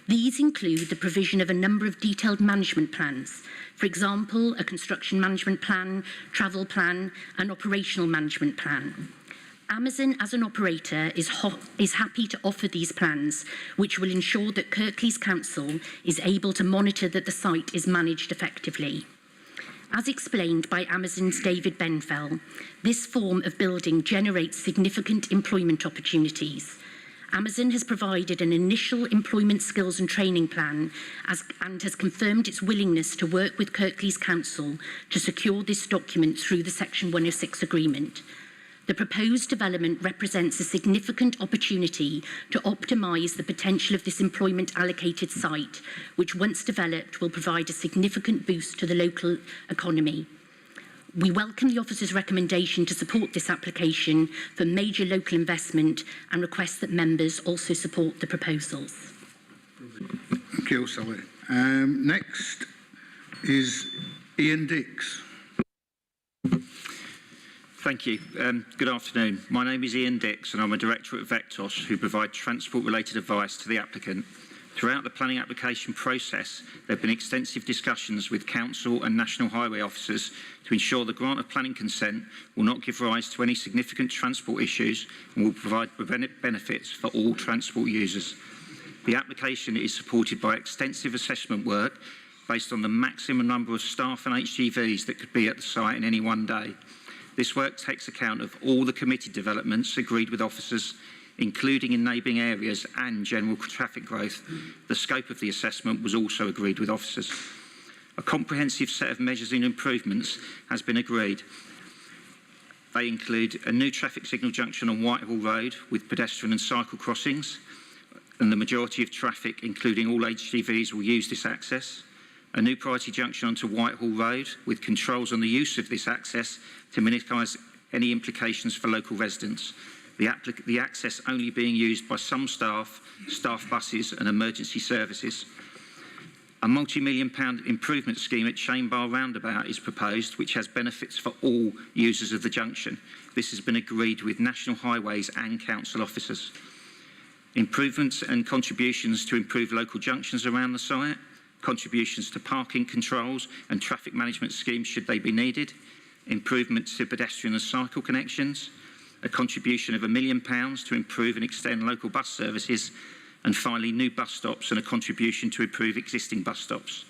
These include the provision of a number of detailed management plans, for example, a construction management plan, travel plan, and operational management plan. Amazon, as an operator, is happy to offer these plans, which will ensure that Kirklees Council is able to monitor that the site is managed effectively. As explained by Amazon's David Benfell, this form of building generates significant employment opportunities. Amazon has provided an initial employment skills and training plan and has confirmed its willingness to work with Kirklees Council to secure this document through the Section 106 agreement. The proposed development represents a significant opportunity to optimise the potential of this employment allocated site, which once developed will provide a significant boost to the local economy. We welcome the officer's recommendation to support this application for major local investment and request that members also support the proposals. Thank you, Sally. Next is Ian Dix. Thank you. Good afternoon. My name is Ian Dix and I'm a director at Vectos who provide transport-related advice to the applicant. Throughout the planning application process, there have been extensive discussions with council and national highway officers to ensure the grant of planning consent will not give rise to any significant transport issues and will provide benefits for all transport users. The application is supported by extensive assessment work based on the maximum number of staff and HGVs that could be at the site in any one day. This work takes account of all the committed developments agreed with officers, including in neighbouring areas and general traffic growth. The scope of the assessment was also agreed with officers. A comprehensive set of measures and improvements has been agreed. They include a new traffic signal junction on Whitehall Road with pedestrian and cycle crossings, and the majority of traffic, including all HGVs, will use this access. A new priority junction onto Whitehall Road with controls on the use of this access to minimise any implications for local residents. The access only being used by some staff, staff buses and emergency services. A multi-million-pound improvement scheme at Shane Bar Roundabout is proposed, which has benefits for all users of the junction. This has been agreed with National Highways and council officers. Improvements and contributions to improve local junctions around the site, contributions to parking controls and traffic management schemes should they be needed, improvements to pedestrian and cycle connections, a contribution of £1 million to improve and extend local bus services, and finally new bus stops and a contribution to improve existing bus stops.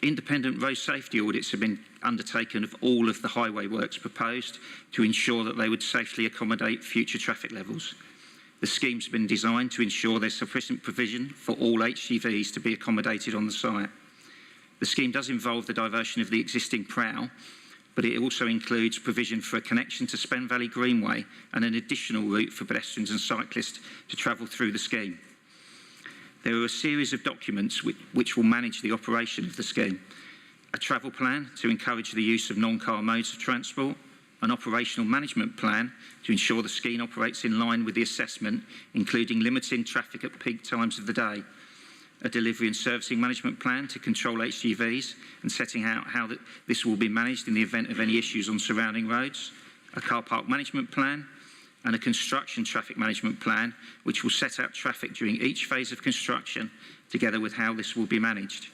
Independent road safety audits have been undertaken of all of the highway works proposed to ensure that they would safely accommodate future traffic levels. The scheme's have been designed to ensure there's sufficient provision for all HGVs to be accommodated on the site. The scheme does involve the diversion of the existing prow, but it also includes provision for a connection to Spen Valley Greenway and an additional route for pedestrians and cyclists to travel through the scheme. There are a series of documents which will manage the operation of the scheme. A travel plan to encourage the use of non-car modes of transport, an operational management plan to ensure the scheme operates in line with the assessment, including limiting traffic at peak times of the day, a delivery and servicing management plan to control HGVs and setting out how this will be managed in the event of any issues on surrounding roads, a car park management plan, and a construction traffic management plan, which will set out traffic during each phase of construction, together with how this will be managed.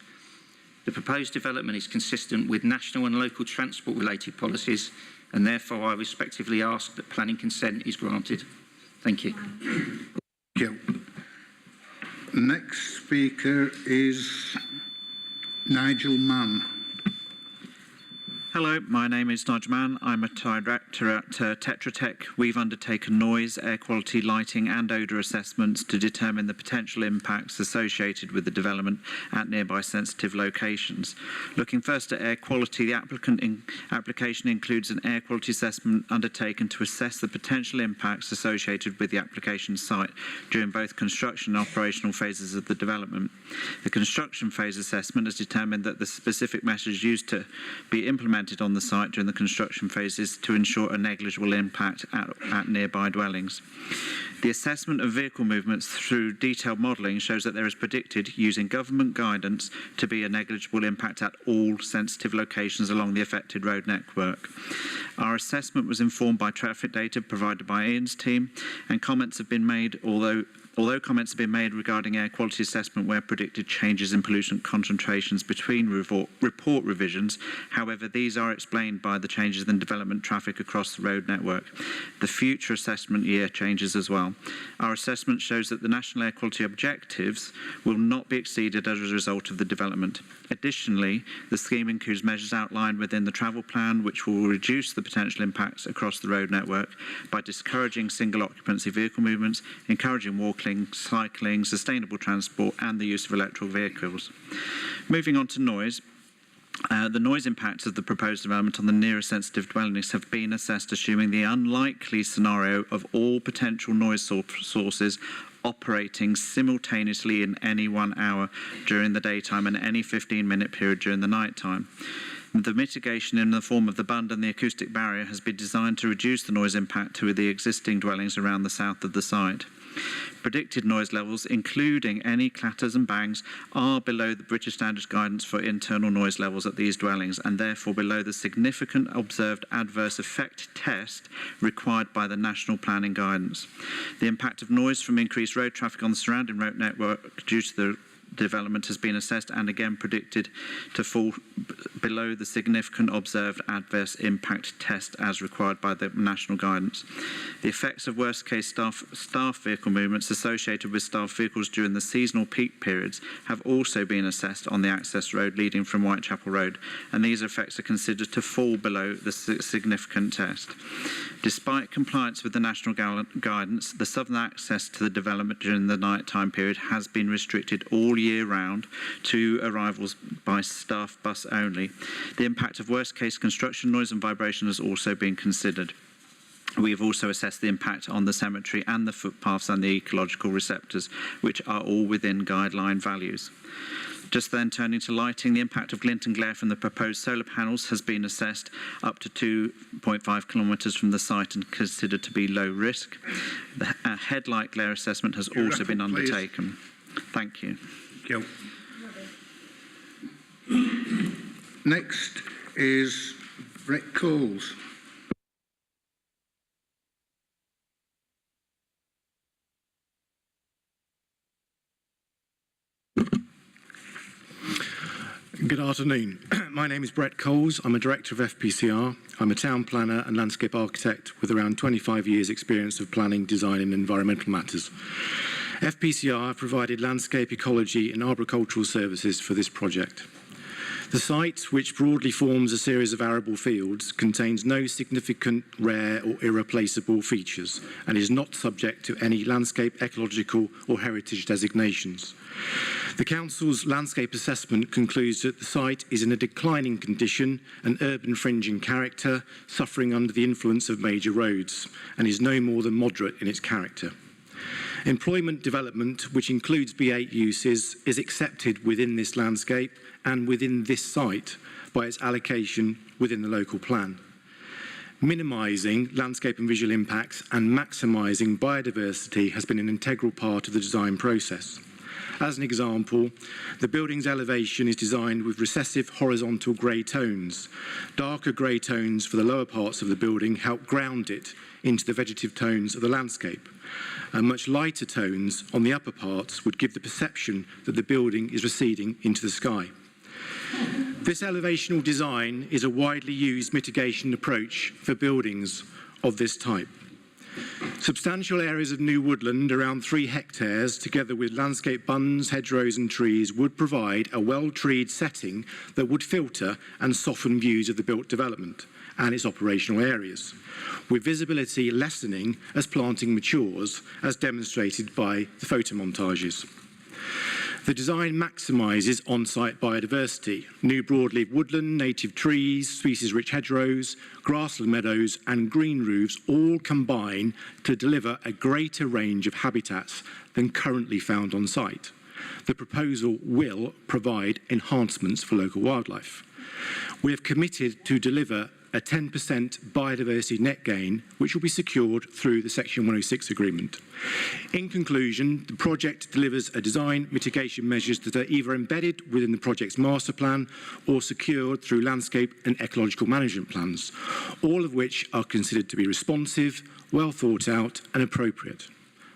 The proposed development is consistent with national and local transport-related policies, and therefore I respectively ask that planning consent is granted. Thank you. Thank you. Next speaker is Nigel Mann. Hello, my name is Nigel Mann. I'm a director at Tetra Tech. We've undertaken noise, air quality, lighting and odour assessments to determine the potential impacts associated with the development at nearby sensitive locations. Looking first at air quality, the application includes an air quality assessment undertaken to assess the potential impacts associated with the application site during both construction and operational phases of the development. The construction phase assessment has determined that the specific measures used to be implemented on the site during the construction phases to ensure a negligible impact at nearby dwellings. The assessment of vehicle movements through detailed modelling shows that there is predicted, using government guidance, to be a negligible impact at all sensitive locations along the affected road network. Our assessment was informed by traffic data provided by Ian's team, and comments have been made, although comments have been made regarding air quality assessment where predicted changes in pollutant concentrations between report revisions. However, these are explained by the changes in development traffic across the road network. The future assessment year changes as well. Our assessment shows that the national air quality objectives will not be exceeded as a result of the development. Additionally, the scheme includes measures outlined within the travel plan which will reduce the potential impacts across the road network by discouraging single occupancy vehicle movements, encouraging walking, cycling, sustainable transport and the use of electric vehicles. Moving on to noise. The noise impacts of the proposed development on the nearest sensitive dwellings have been assessed assuming the unlikely scenario of all potential noise sources operating simultaneously in any 1 hour during the daytime and any 15-minute period during the night time. The mitigation in the form of the bund and the acoustic barrier has been designed to reduce the noise impact to the existing dwellings around the south of the site. Predicted noise levels, including any clatters and bangs, are below the British Standards guidance for internal noise levels at these dwellings and therefore below the significant observed adverse effect test required by the national planning guidance. The impact of noise from increased road traffic on the surrounding road network due to the development has been assessed and again predicted to fall below the significant observed adverse impact test as required by the national guidance. The effects of worst case staff vehicle movements associated with staff vehicles during the seasonal peak periods have also been assessed on the access road leading from Whitechapel Road, and these effects are considered to fall below the significant test. Despite compliance with the national guidance, the southern access to the development during the night time period has been restricted all year round to arrivals by staff bus only. The impact of worst case construction noise and vibration has also been considered. We have also assessed the impact on the cemetery and the footpaths and the ecological receptors, which are all within guideline values. Just then, turning to lighting, the impact of glint and glare from the proposed solar panels has been assessed up to 2.5 kilometres from the site and considered to be low risk. A headlight glare assessment has also been undertaken. Thank you. Thank you. Next is Brett Coles. Good afternoon. My name is Brett Coles. I'm a director of FPCR. I'm a town planner and landscape architect with around 25 years' experience of planning, design and environmental matters. FPCR have provided landscape ecology and arboricultural services for this project. The site, which broadly forms a series of arable fields, contains no significant, rare or irreplaceable features and is not subject to any landscape, ecological or heritage designations. The Council's landscape assessment concludes that the site is in a declining condition and urban fringe in character, suffering under the influence of major roads, and is no more than moderate in its character. Employment development, which includes B8 uses, is accepted within this landscape and within this site by its allocation within the local plan. Minimising landscape and visual impacts and maximising biodiversity has been an integral part of the design process. As an example, the building's elevation is designed with recessive horizontal grey tones. Darker grey tones for the lower parts of the building help ground it into the vegetative tones of the landscape. And much lighter tones on the upper parts would give the perception that the building is receding into the sky. This elevational design is a widely used mitigation approach for buildings of this type. Substantial areas of new woodland, around 3 hectares, together with landscape bunds, hedgerows and trees, would provide a well-treed setting that would filter and soften views of the built development and its operational areas, with visibility lessening as planting matures, as demonstrated by the photomontages. The design maximises on-site biodiversity, new broadleaf woodland, native trees, species-rich hedgerows, grassland meadows and green roofs all combine to deliver a greater range of habitats than currently found on site. The proposal will provide enhancements for local wildlife. We have committed to deliver a 10% biodiversity net gain, which will be secured through the Section 106 agreement. In conclusion, the project delivers a design mitigation measures that are either embedded within the project's master plan or secured through landscape and ecological management plans, all of which are considered to be responsive, well thought out and appropriate.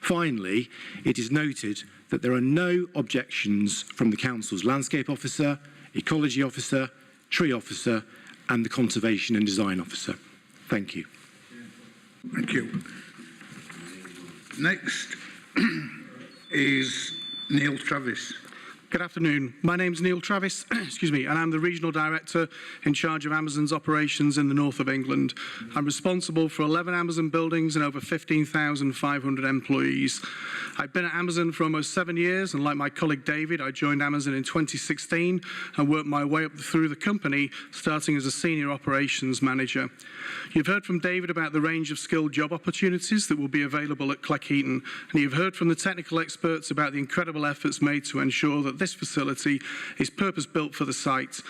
Finally, it is noted that there are no objections from the Council's landscape officer, ecology officer, tree officer and the Conservation and Design Officer. Thank you. Thank you. Next is Neil Travis. Good afternoon. My name's Neil Travis, and I'm the Regional Director in charge of Amazon's operations in the north of England. I'm responsible for 11 Amazon buildings and over 15,500 employees. I've been at Amazon for almost 7 years, and like my colleague David, I joined Amazon in 2016 and worked my way up through the company, starting as a Senior Operations Manager. You've heard from David about the range of skilled job opportunities that will be available at Cleckheaton, and you've heard from the technical experts about the incredible efforts made to ensure that this facility is purpose-built for the site.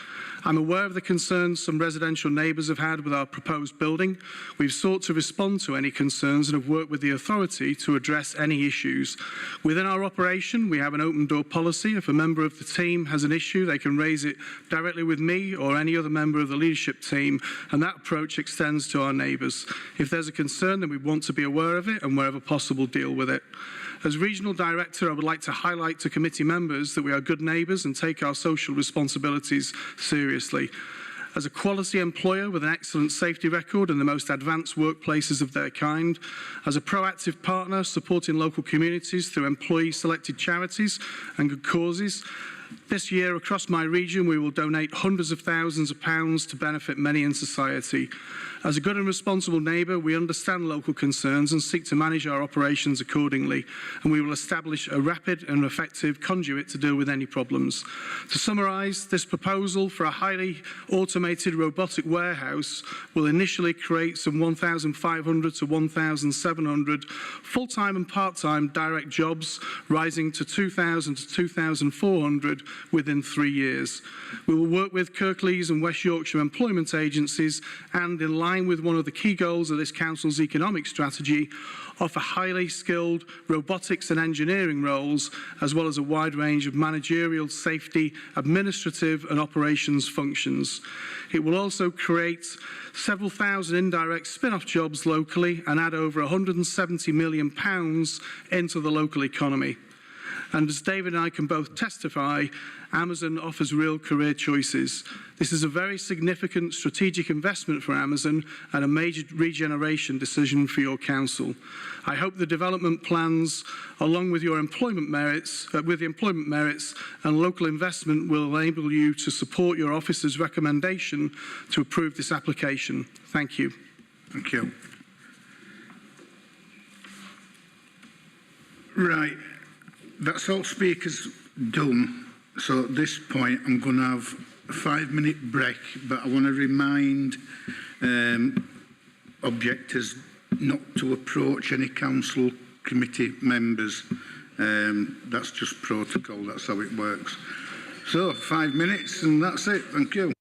I'm aware of the concerns some residential neighbours have had with our proposed building. We've sought to respond to any concerns and have worked with the authority to address any issues. Within our operation, we have an open door policy. If a member of the team has an issue, they can raise it directly with me or any other member of the leadership team, and that approach extends to our neighbours. If there's a concern, then we want to be aware of it and wherever possible deal with it. As Regional Director, I would like to highlight to committee members that we are good neighbours and take our social responsibilities seriously. As a quality employer with an excellent safety record and the most advanced workplaces of their kind, as a proactive partner supporting local communities through employee-selected charities and good causes, this year across my region we will donate hundreds of thousands of pounds to benefit many in society. As a good and responsible neighbour, we understand local concerns and seek to manage our operations accordingly, and we will establish a rapid and effective conduit to deal with any problems. To summarise, this proposal for a highly automated robotic warehouse will initially create some 1,500 to 1,700 full-time and part-time direct jobs, rising to 2,000 to 2,400 200 within 3 years. We will work with Kirklees and West Yorkshire employment agencies and, in line with one of the key goals of this Council's economic strategy, offer highly skilled robotics and engineering roles, as well as a wide range of managerial, safety, administrative and operations functions. It will also create several thousand indirect spin-off jobs locally and add over £170 million into the local economy. And as David and I can both testify, Amazon offers real career choices. This is a very significant strategic investment for Amazon and a major regeneration decision for your council. I hope the development plans, along with your employment merits, and local investment, will enable you to support your officer's recommendation to approve this application. Thank you. Thank you. Right. That's all speakers done. So at this point, I'm going to have a 5-minute break, but I want to remind objectors not to approach any council committee members. That's just protocol, that's how it works. So 5 minutes and that's it. Thank you.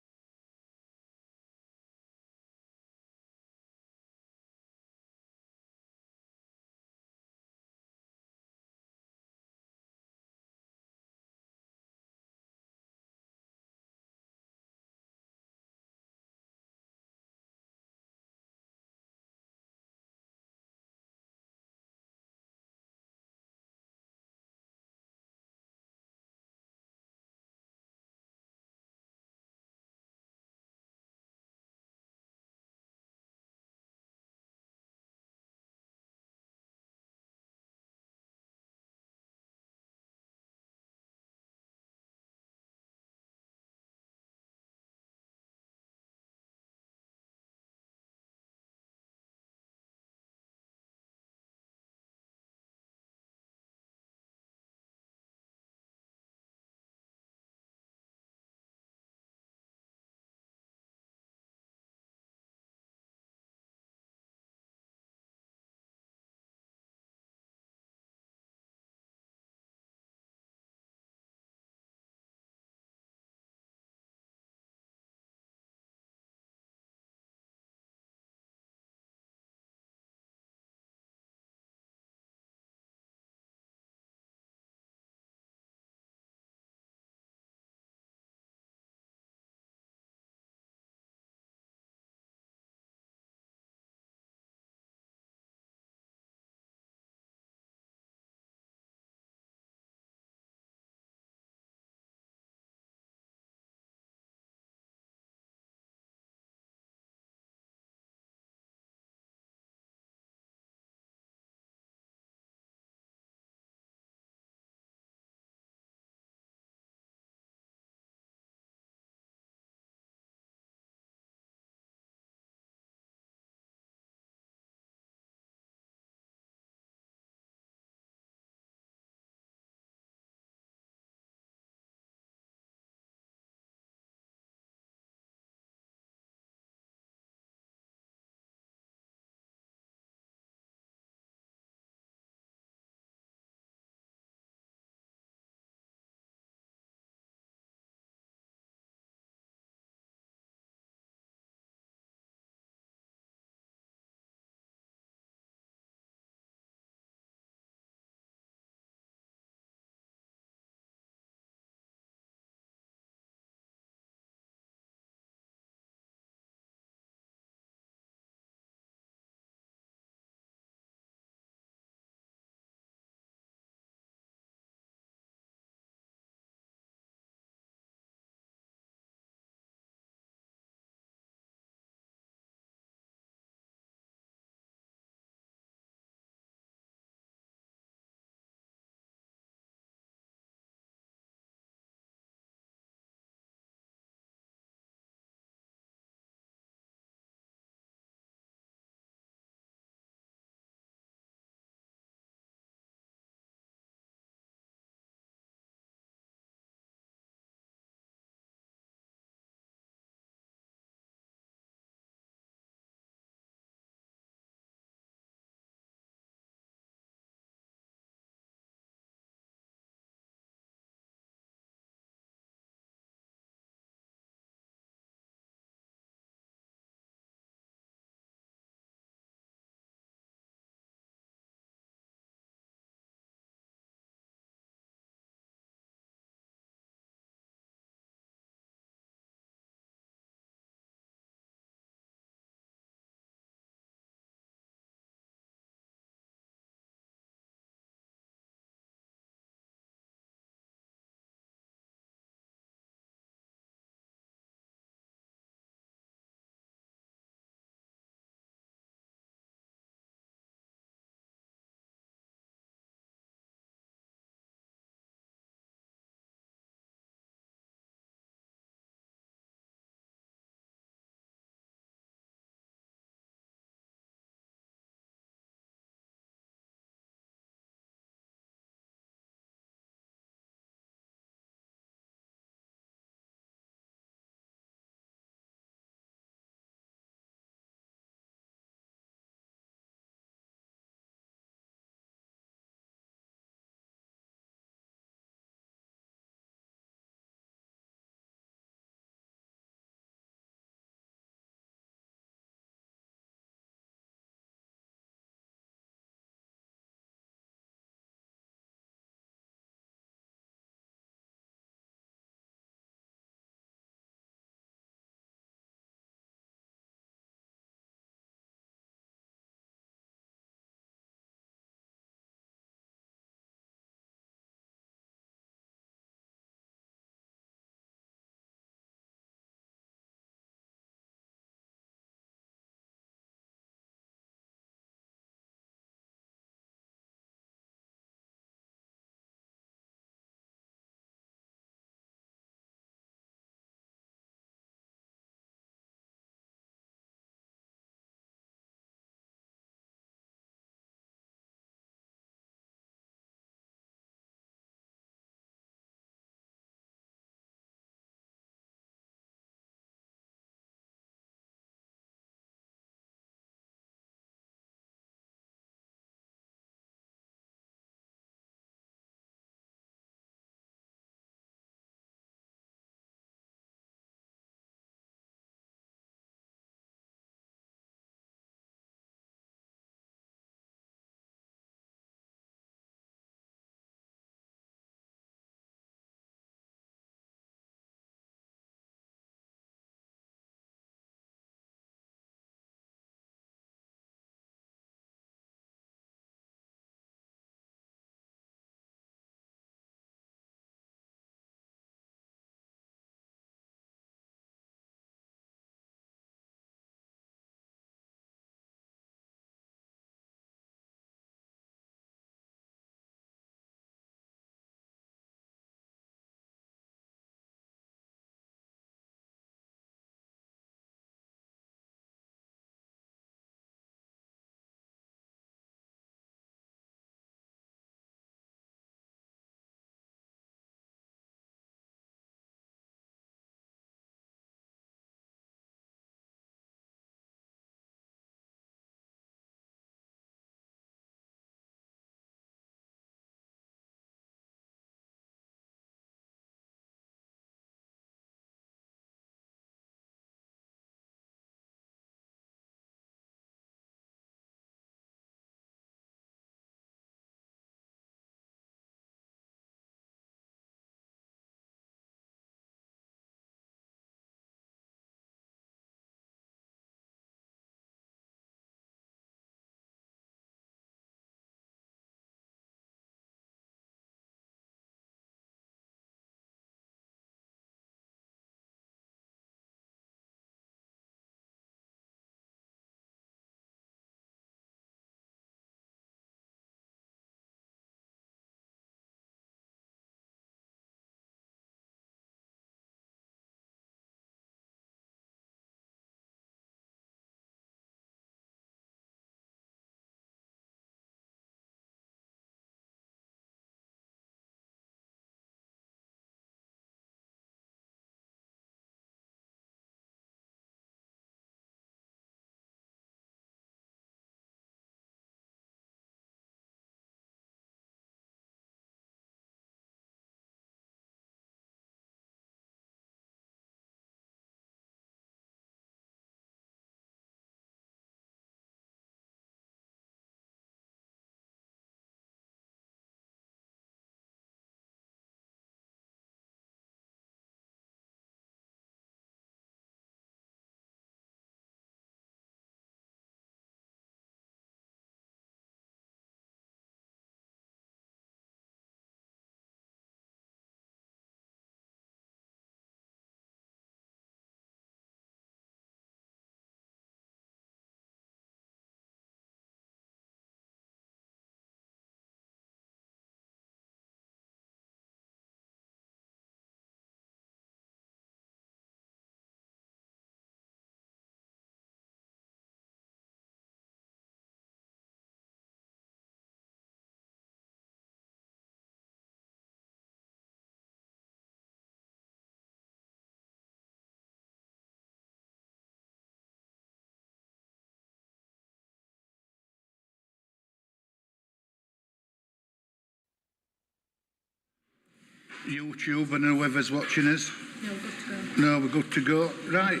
YouTube and whoever's watching us? No, good to go. No, we're good to go. Right.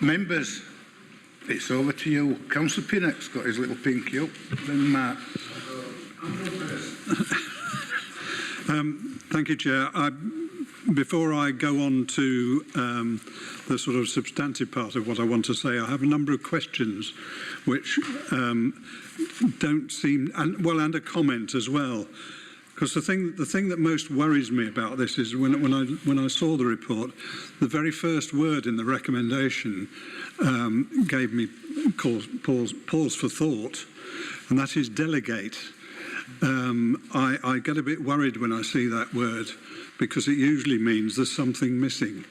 Members, it's over to you. Councillor Pinnock's got his little pinky up. Then Mark. Thank you, Chair. Before I go on to the sort of substantive part of what I want to say, I have a number of questions which don't seem, and a comment as well. Because the thing that most worries me about this is when I saw the report, the very first word in the recommendation gave me pause for thought, and that is delegate. I get a bit worried when I see that word, because it usually means there's something missing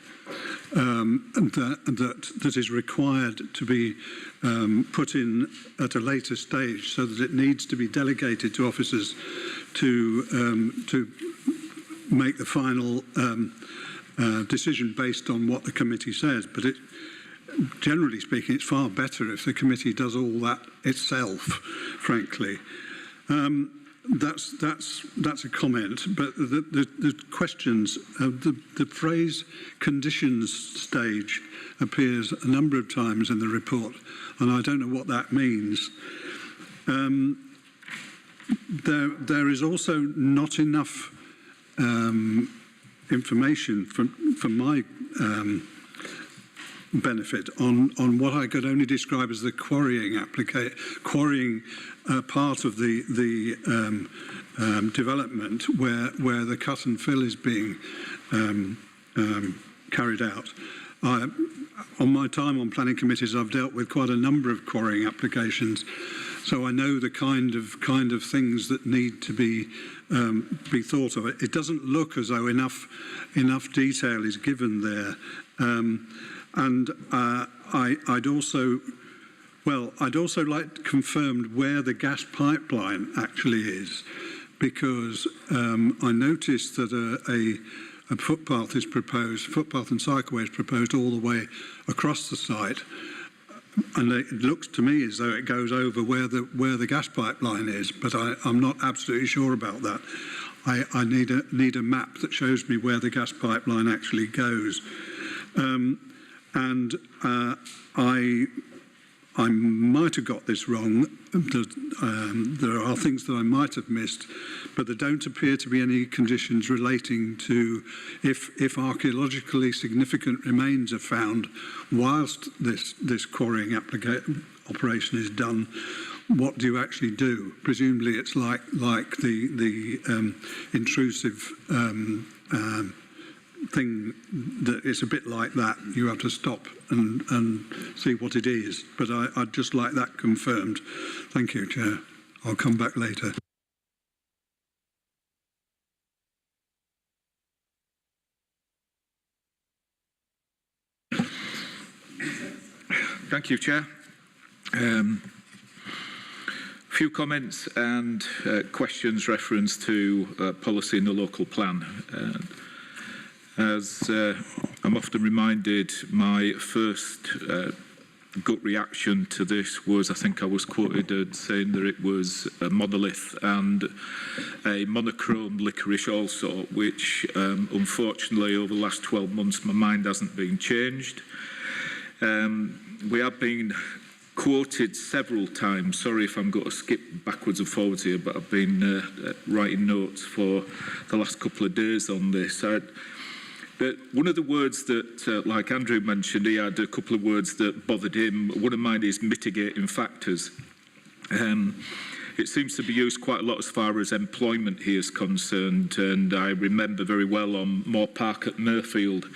that is required to be put in at a later stage, so that it needs to be delegated to officers to make the final decision based on what the committee says. But generally speaking, it's far better if the committee does all that itself, frankly. That's a comment, but the questions, the phrase conditions stage appears a number of times in the report, and I don't know what that means. There is also not enough information for my benefit on what I could only describe as the quarrying part of the development where the cut and fill is being carried out. On my time on planning committees, I've dealt with quite a number of quarrying applications, so I know the kind of things that need to be thought of. It doesn't look as though enough detail is given there, and I'd also like confirmed where the gas pipeline actually is, because I noticed that a footpath is proposed, footpath and cycleway is proposed all the way across the site, and it looks to me as though it goes over where the gas pipeline is, but I'm not absolutely sure about that. I need a map that shows me where the gas pipeline actually goes, and I might have got this wrong. There are things that I might have missed, but there don't appear to be any conditions relating to if archaeologically significant remains are found whilst this quarrying operation is done. What do you actually do? Presumably, it's like the intrusive thing, that it's a bit like that. You have to stop and see what it is. But I'd just like that confirmed. Thank you, Chair. I'll come back later. Thank you, Chair. Few comments and questions reference to policy in the local plan. As I'm often reminded, my first gut reaction to this was, I think I was quoted as saying that it was a monolith and a monochrome licorice also, which unfortunately over the last 12 months my mind hasn't been changed. We have been quoted several times, sorry if I'm going to skip backwards and forwards here, but I've been writing notes for the last couple of days on this. But one of the words that, like Andrew mentioned, he had a couple of words that bothered him. One of mine is mitigating factors. It seems to be used quite a lot as far as employment here is concerned, and I remember very well on Moore Park at Murfield,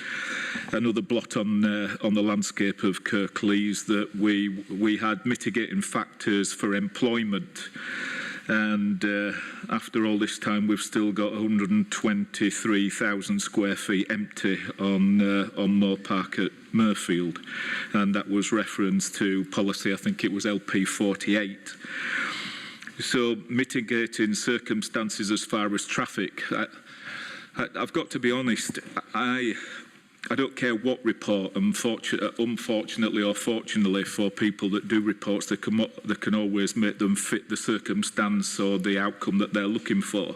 another blot on the landscape of Kirklees, that we had mitigating factors for employment. And after all this time, we've still got 123,000 square feet empty on Moore Park at Murfield, and that was reference to policy, I think it was LP 48. So mitigating circumstances as far as traffic, I've got to be honest, I don't care what report, unfortunately or fortunately for people that do reports, they can always make them fit the circumstance or the outcome that they're looking for.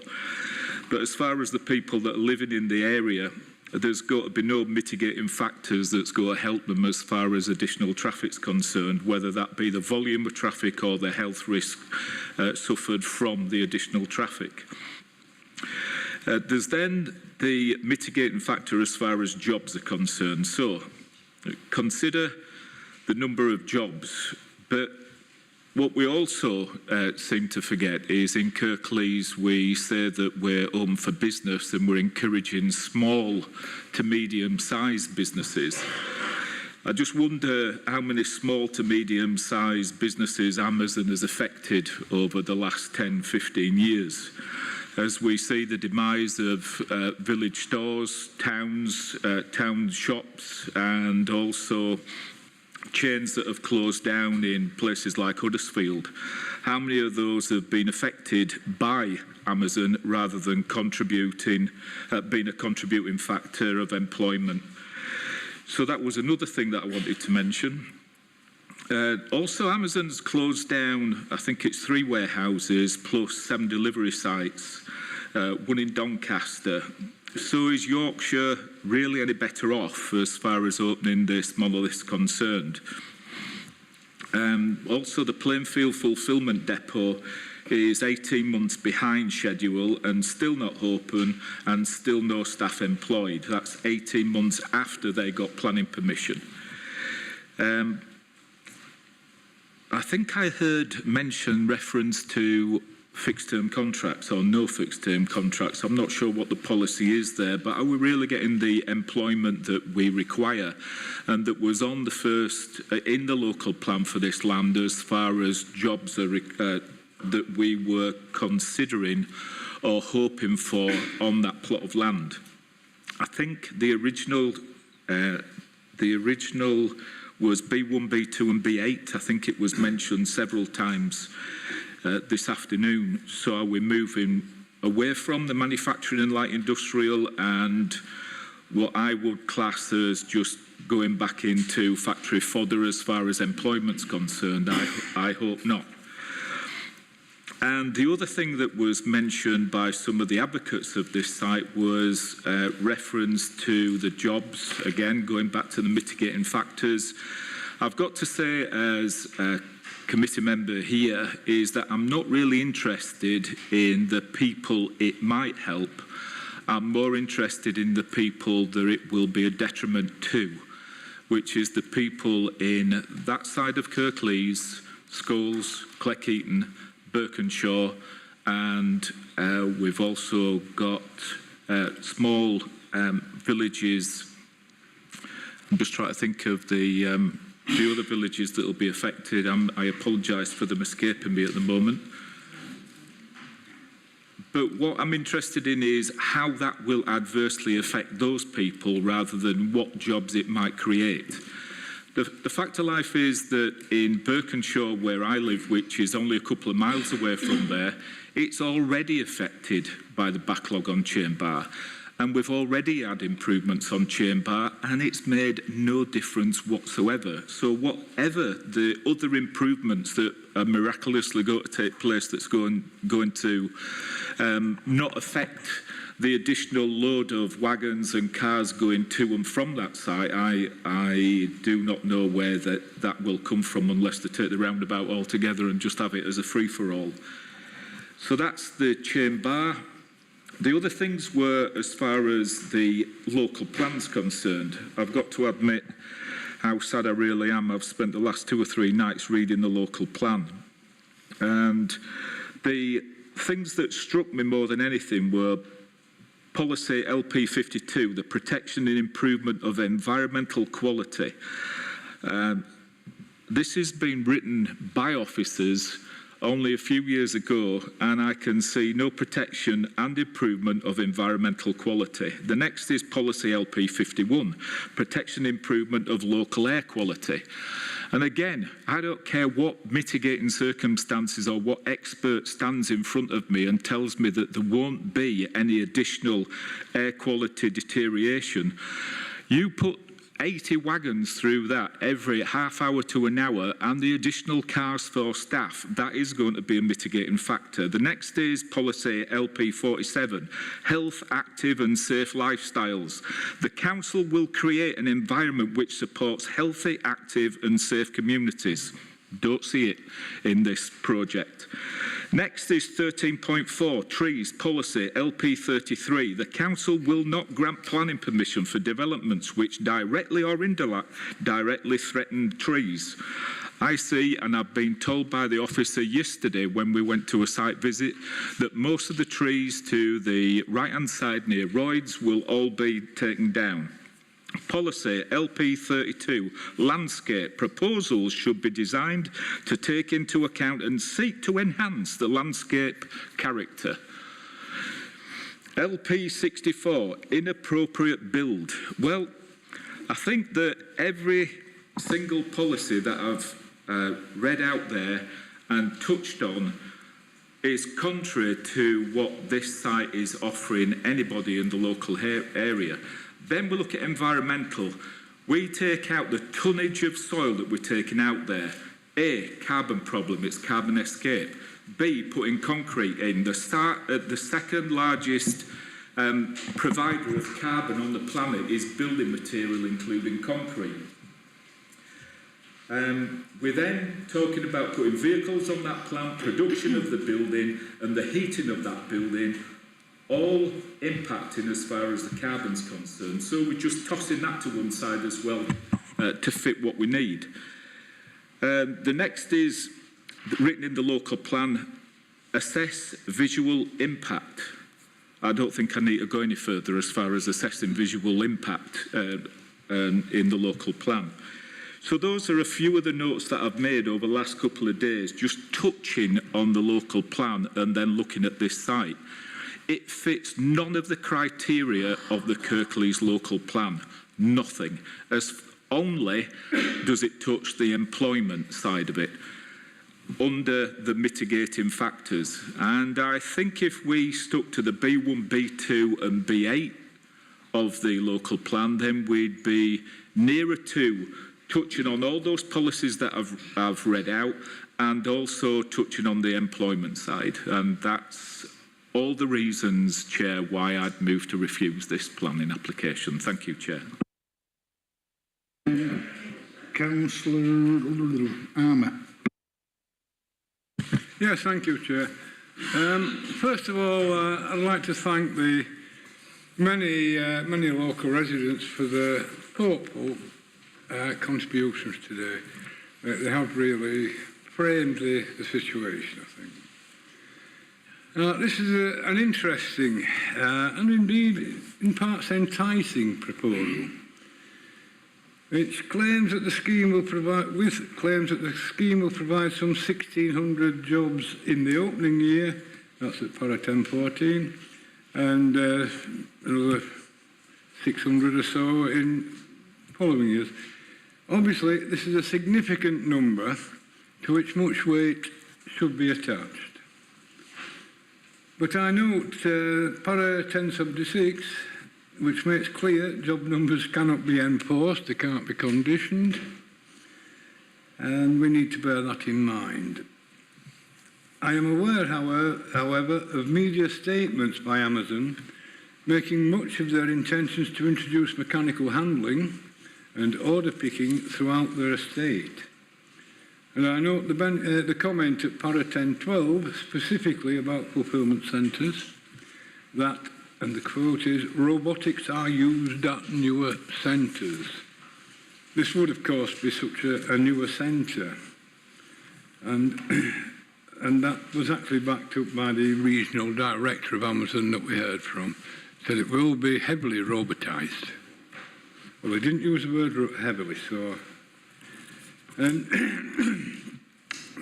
But as far as the people that are living in the area, there's got to be no mitigating factors that's going to help them as far as additional traffic's concerned, whether that be the volume of traffic or the health risk suffered from the additional traffic. There's then the mitigating factor as far as jobs are concerned. So consider the number of jobs, but what we also seem to forget is in Kirklees we say that we're open for business and we're encouraging small to medium-sized businesses. I just wonder how many small to medium-sized businesses Amazon has affected over the last 10, 15 years. As we see the demise of village stores, towns, town shops, and also chains that have closed down in places like Huddersfield. How many of those have been affected by Amazon rather than contributing, being a contributing factor of employment? So that was another thing that I wanted to mention. Also, Amazon's closed down, I think it's 3 warehouses plus 7 delivery sites, one in Doncaster. So is Yorkshire really any better off as far as opening this monolith is concerned? Also, the Plainfield Fulfilment Depot is 18 months behind schedule and still not open and still no staff employed. That's 18 months after they got planning permission. I think I heard reference to fixed-term contracts or no fixed-term contracts. I'm not sure what the policy is there, but are we really getting the employment that we require and that was on the first, in the local plan for this land as far as jobs are, that we were considering or hoping for on that plot of land? I think the original was B1, B2 and B8. I think it was mentioned several times this afternoon. So are we moving away from the manufacturing and light industrial and what I would class as just going back into factory fodder as far as employment's concerned? I hope not. And the other thing that was mentioned by some of the advocates of this site was reference to the jobs, again going back to the mitigating factors. I've got to say, as a committee member here, is that I'm not really interested in the people it might help. I'm more interested in the people that it will be a detriment to, which is the people in that side of Kirklees, Scholes, Cleckheaton, Birkenshaw, and we've also got small villages. I'm just trying to think of the other villages that will be affected. I apologise for them escaping me at the moment. But what I'm interested in is how that will adversely affect those people rather than what jobs it might create. The fact of life is that in Birkenshaw, where I live, which is only a couple of miles away from there, it's already affected by the backlog on Chain Bar. And we've already had improvements on Chain Bar, and it's made no difference whatsoever. So whatever the other improvements that are miraculously going to take place that's going to not affect the additional load of wagons and cars going to and from that site, I do not know where that will come from unless they take the roundabout altogether and just have it as a free-for-all. So that's the Chain Bar. The other things were, as far as the local plan's concerned, I've got to admit how sad I really am. I've spent the last 2 or 3 nights reading the local plan. And the things that struck me more than anything were Policy LP52, the protection and improvement of environmental quality. This has been written by officers only a few years ago, and I can see no protection and improvement of environmental quality. The next is Policy LP51, protection and improvement of local air quality. And again, I don't care what mitigating circumstances or what expert stands in front of me and tells me that there won't be any additional air quality deterioration. You put 80 wagons through that every half hour to an hour, and the additional cars for staff, that is going to be a mitigating factor. The next is policy LP47, health, active and safe lifestyles. The council will create an environment which supports healthy, active and safe communities. Don't see it in this project. Next is 13.4, trees policy LP33. The council will not grant planning permission for developments which directly or indirectly threaten trees. I see, and I've been told by the officer yesterday when we went to a site visit, that most of the trees to the right-hand side near Royds will all be taken down. Policy LP32, landscape proposals should be designed to take into account and seek to enhance the landscape character. LP64, inappropriate build. Well, I think that every single policy that I've read out there and touched on is contrary to what this site is offering anybody in the local area. Then we look at environmental. We take out the tonnage of soil that we're taking out there. A, carbon problem, it's carbon escape. B, putting concrete in. The second largest provider of carbon on the planet is building material, including concrete. We're then talking about putting vehicles on that plant, production of the building and the heating of that building, all impacting as far as the carbon's concerned. So we're just tossing that to one side as well to fit what we need. The next is written in the local plan, assess visual impact. I don't think I need to go any further as far as assessing visual impact in the local plan. So those are a few of the notes that I've made over the last couple of days, just touching on the local plan and then looking at this site. It fits none of the criteria of the Kirklees local plan, nothing. As only does it touch the employment side of it under the mitigating factors. And I think if we stuck to the B1, B2 and B8 of the local plan, then we'd be nearer to touching on all those policies that I've read out and also touching on the employment side. And that's all the reasons, Chair, why I'd move to refuse this planning application. Thank you, Chair. Councillor Armour. Yes, thank you, Chair. First of all, I'd like to thank the many local residents for their hopeful contributions today. They have really framed the situation, I think. This is an interesting and indeed in parts enticing proposal. It claims that the scheme will provide some 1,600 jobs in the opening year. That's at para 1014, and another 600 or so in following years. Obviously, this is a significant number to which much weight should be attached. But I note para 10(6), which makes clear job numbers cannot be enforced, they can't be conditioned, and we need to bear that in mind. I am aware, however, of media statements by Amazon making much of their intentions to introduce mechanical handling and order picking throughout their estate. And I note the comment at para 1012 specifically about fulfilment centres that, and the quote is, robotics are used at newer centres. This would, of course, be such a newer centre. And that was actually backed up by the regional director of Amazon that we heard from. Said it will be heavily robotised. Well, they didn't use the word heavily, so... And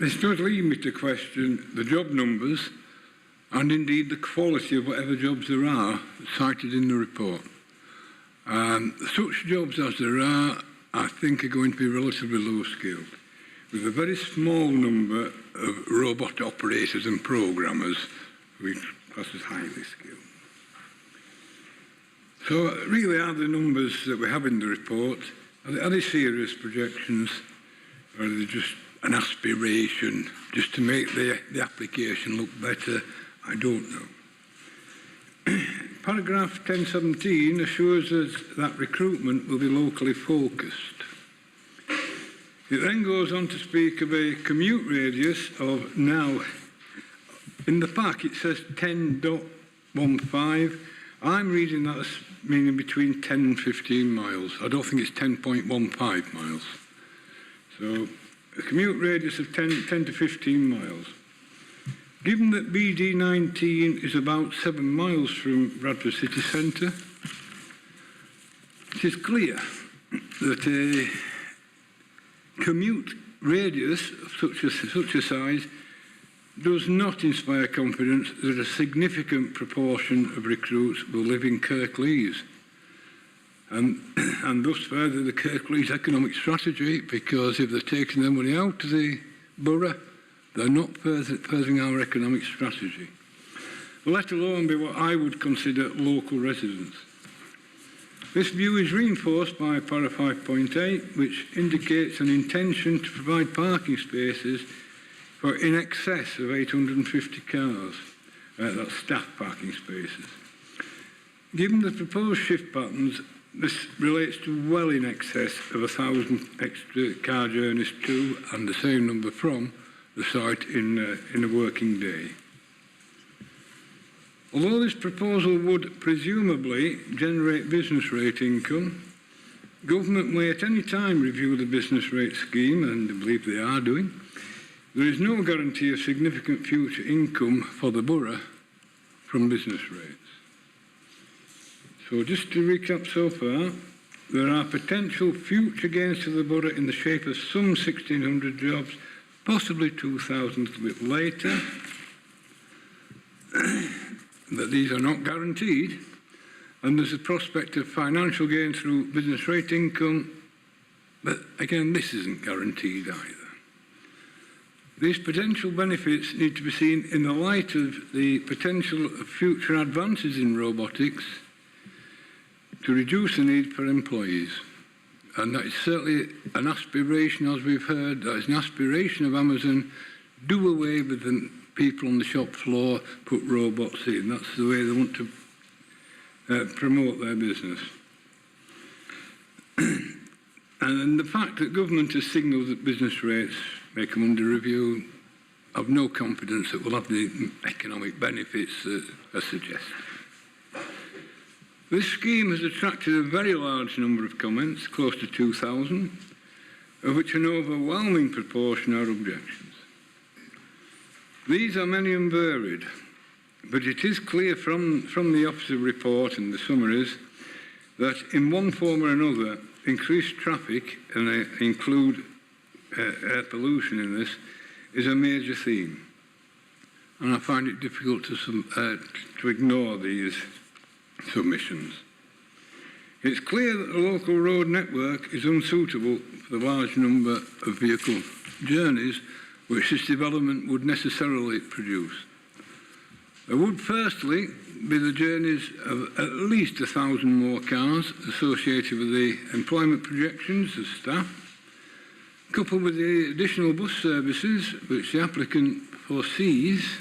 this does lead me to question the job numbers and indeed the quality of whatever jobs there are cited in the report. Such jobs as there are, I think, are going to be relatively low-skilled, with a very small number of robot operators and programmers who class as highly skilled. So really are the numbers that we have in the report Are they serious projections, or are they just an aspiration just to make the application look better? I don't know. Paragraph 1017 assures us that recruitment will be locally focused. It then goes on to speak of a commute radius of now, in the pack it says 10.15. I'm reading that as meaning between 10 and 15 miles. I don't think it's 10.15 miles. So a commute radius of 10 to 15 miles. Given that BD19 is about 7 miles from Bradford city centre, it is clear that a commute radius of such a size does not inspire confidence that a significant proportion of recruits will live in Kirklees, and thus further the Kirklees economic strategy, because if they're taking their money out of the borough, they're not furthering our economic strategy, let alone be what I would consider local residents. This view is reinforced by para 5.8, which indicates an intention to provide parking spaces for in excess of 850 cars, that's staff parking spaces. Given the proposed shift patterns, this relates to well in excess of 1,000 extra car journeys to and the same number from the site in a working day. Although this proposal would presumably generate business rate income, government may at any time review the business rate scheme, and I believe they are doing. There is no guarantee of significant future income for the borough from business rates. So just to recap so far, there are potential future gains to the borough in the shape of some 1,600 jobs, possibly 2,000 a bit later. But these are not guaranteed, and there's a prospect of financial gain through business rate income, but again, this isn't guaranteed either. These potential benefits need to be seen in the light of the potential of future advances in robotics to reduce the need for employees. And that is certainly an aspiration, as we've heard, that is an aspiration of Amazon, do away with the people on the shop floor, put robots in. That's the way they want to promote their business. And the fact that government has signalled that business rates may come under review, I've no confidence that we'll have the economic benefits that are suggested. This scheme has attracted a very large number of comments, close to 2,000, of which an overwhelming proportion are objections. These are many and varied, but it is clear from the officer report and the summaries that in one form or another, increased traffic, and I include air pollution in this, is a major theme. And I find it difficult to ignore these submissions. It's clear that the local road network is unsuitable for the large number of vehicle journeys which this development would necessarily produce. There would firstly be the journeys of at least 1,000 more cars associated with the employment projections of staff, coupled with the additional bus services which the applicant foresees.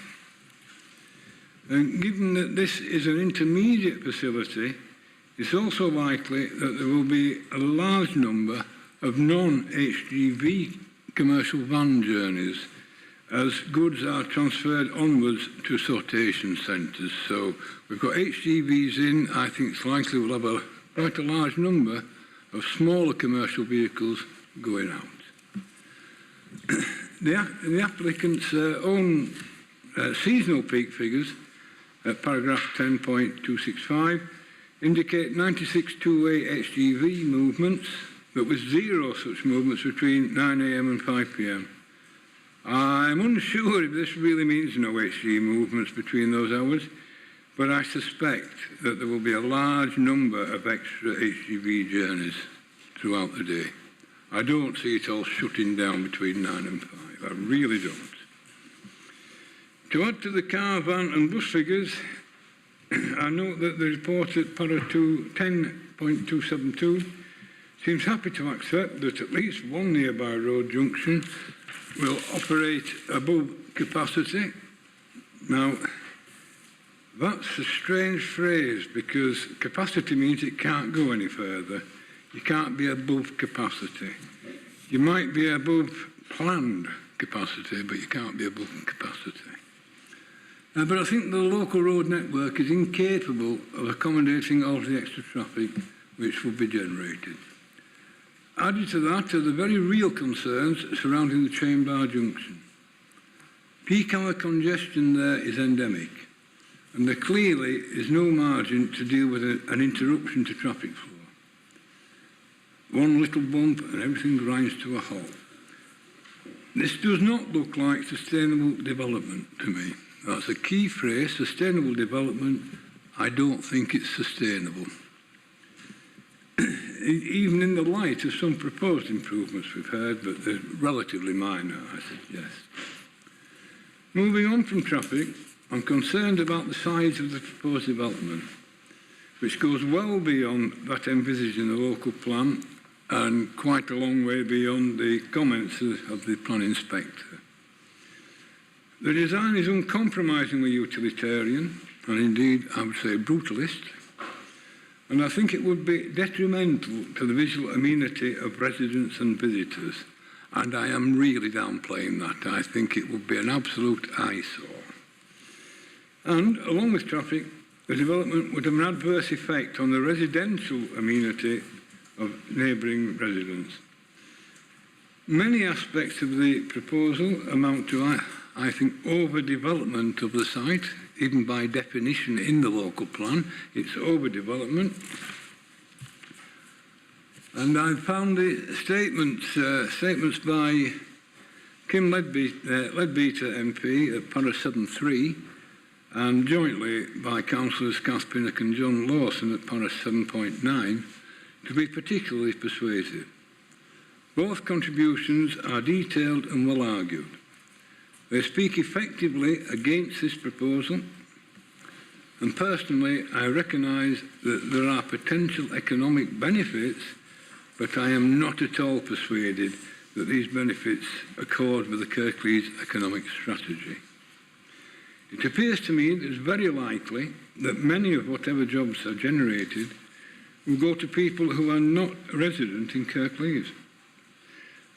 And given that this is an intermediate facility, it's also likely that there will be a large number of non-HGV commercial van journeys as goods are transferred onwards to sortation centres. So we've got HGVs in. I think it's likely we'll have quite a large number of smaller commercial vehicles going out. The applicant's own seasonal peak figures at paragraph 10.265 indicate 96 two-way HGV movements, but with 0 such movements between 9 a.m. and 5 p.m. I'm unsure if this really means no HGV movements between those hours, but I suspect that there will be a large number of extra HGV journeys throughout the day. I don't see it all shutting down between 9 and 5. I really don't. To add to the car, van and bus figures, I note that the report at para 10.272 seems happy to accept that at least one nearby road junction will operate above capacity. Now, that's a strange phrase because capacity means it can't go any further. You can't be above capacity. You might be above planned capacity, but you can't be above capacity. But I think the local road network is incapable of accommodating all the extra traffic which will be generated. Added to that are the very real concerns surrounding the train bar junction. Peak hour congestion there is endemic, and there clearly is no margin to deal with an interruption to traffic flow. One little bump and everything grinds to a halt. This does not look like sustainable development to me. That's a key phrase, sustainable development. I don't think it's sustainable. Even in the light of some proposed improvements we've heard, but they're relatively minor, I suggest. Moving on from traffic, I'm concerned about the size of the proposed development, which goes well beyond that envisaged in the local plan and quite a long way beyond the comments of the plan inspector. The design is uncompromisingly utilitarian, and indeed, I would say brutalist, and I think it would be detrimental to the visual amenity of residents and visitors, and I am really downplaying that. I think it would be an absolute eyesore. And, along with traffic, the development would have an adverse effect on the residential amenity of neighbouring residents. Many aspects of the proposal amount to, I think, overdevelopment of the site, even by definition in the local plan. It's overdevelopment. And I found the statements by Kim Leadbeater MP at para 7.3 and jointly by Councillors Kath Pinnock and John Lawson at para 7.9 to be particularly persuasive. Both contributions are detailed and well argued. They speak effectively against this proposal, and personally I recognise that there are potential economic benefits, but I am not at all persuaded that these benefits accord with the Kirklees economic strategy. It appears to me that it's very likely that many of whatever jobs are generated will go to people who are not resident in Kirklees.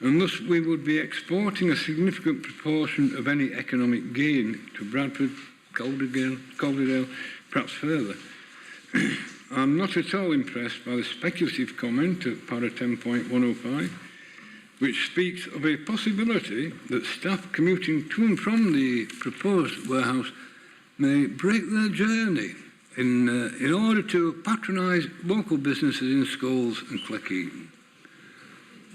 And thus we would be exporting a significant proportion of any economic gain to Bradford, Calderdale, perhaps further. I'm not at all impressed by the speculative comment at para 10.105, which speaks of a possibility that staff commuting to and from the proposed warehouse may break their journey in order to patronise local businesses in Scholes and Cleckheaton.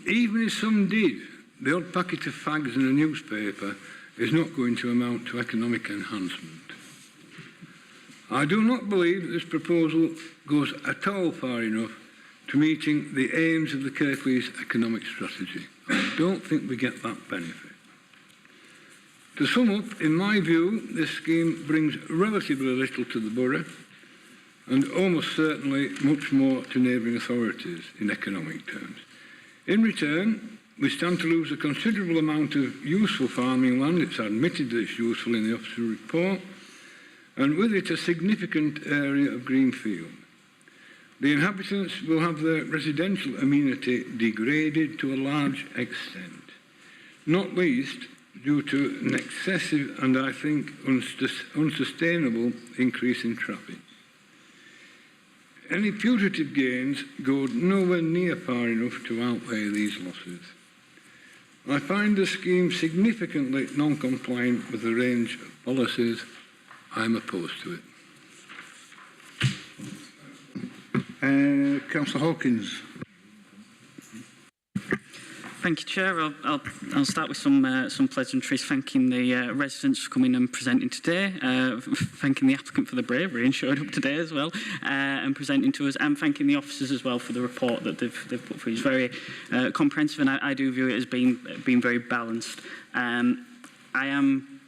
Even if some did, the odd packet of fags in a newspaper is not going to amount to economic enhancement. I do not believe that this proposal goes at all far enough to meeting the aims of the Kirklees economic strategy. I don't think we get that benefit. To sum up, in my view, this scheme brings relatively little to the borough and almost certainly much more to neighbouring authorities in economic terms. In return, we stand to lose a considerable amount of useful farming land. It's admitted that it's useful in the officer report, and with it a significant area of green field. The inhabitants will have their residential amenity degraded to a large extent, not least due to an excessive and, I think, unsustainable increase in traffic. Any putative gains go nowhere near far enough to outweigh these losses. I find the scheme significantly non-compliant with the range of policies. I'm opposed to it. Councillor Hawkins. Thank you, Chair. I'll start with some pleasantries, thanking the residents for coming and presenting today, thanking the applicant for the bravery and showing up today as well, and presenting to us, and thanking the officers as well for the report that they've put through. It's very comprehensive, and I do view it as being very balanced. I am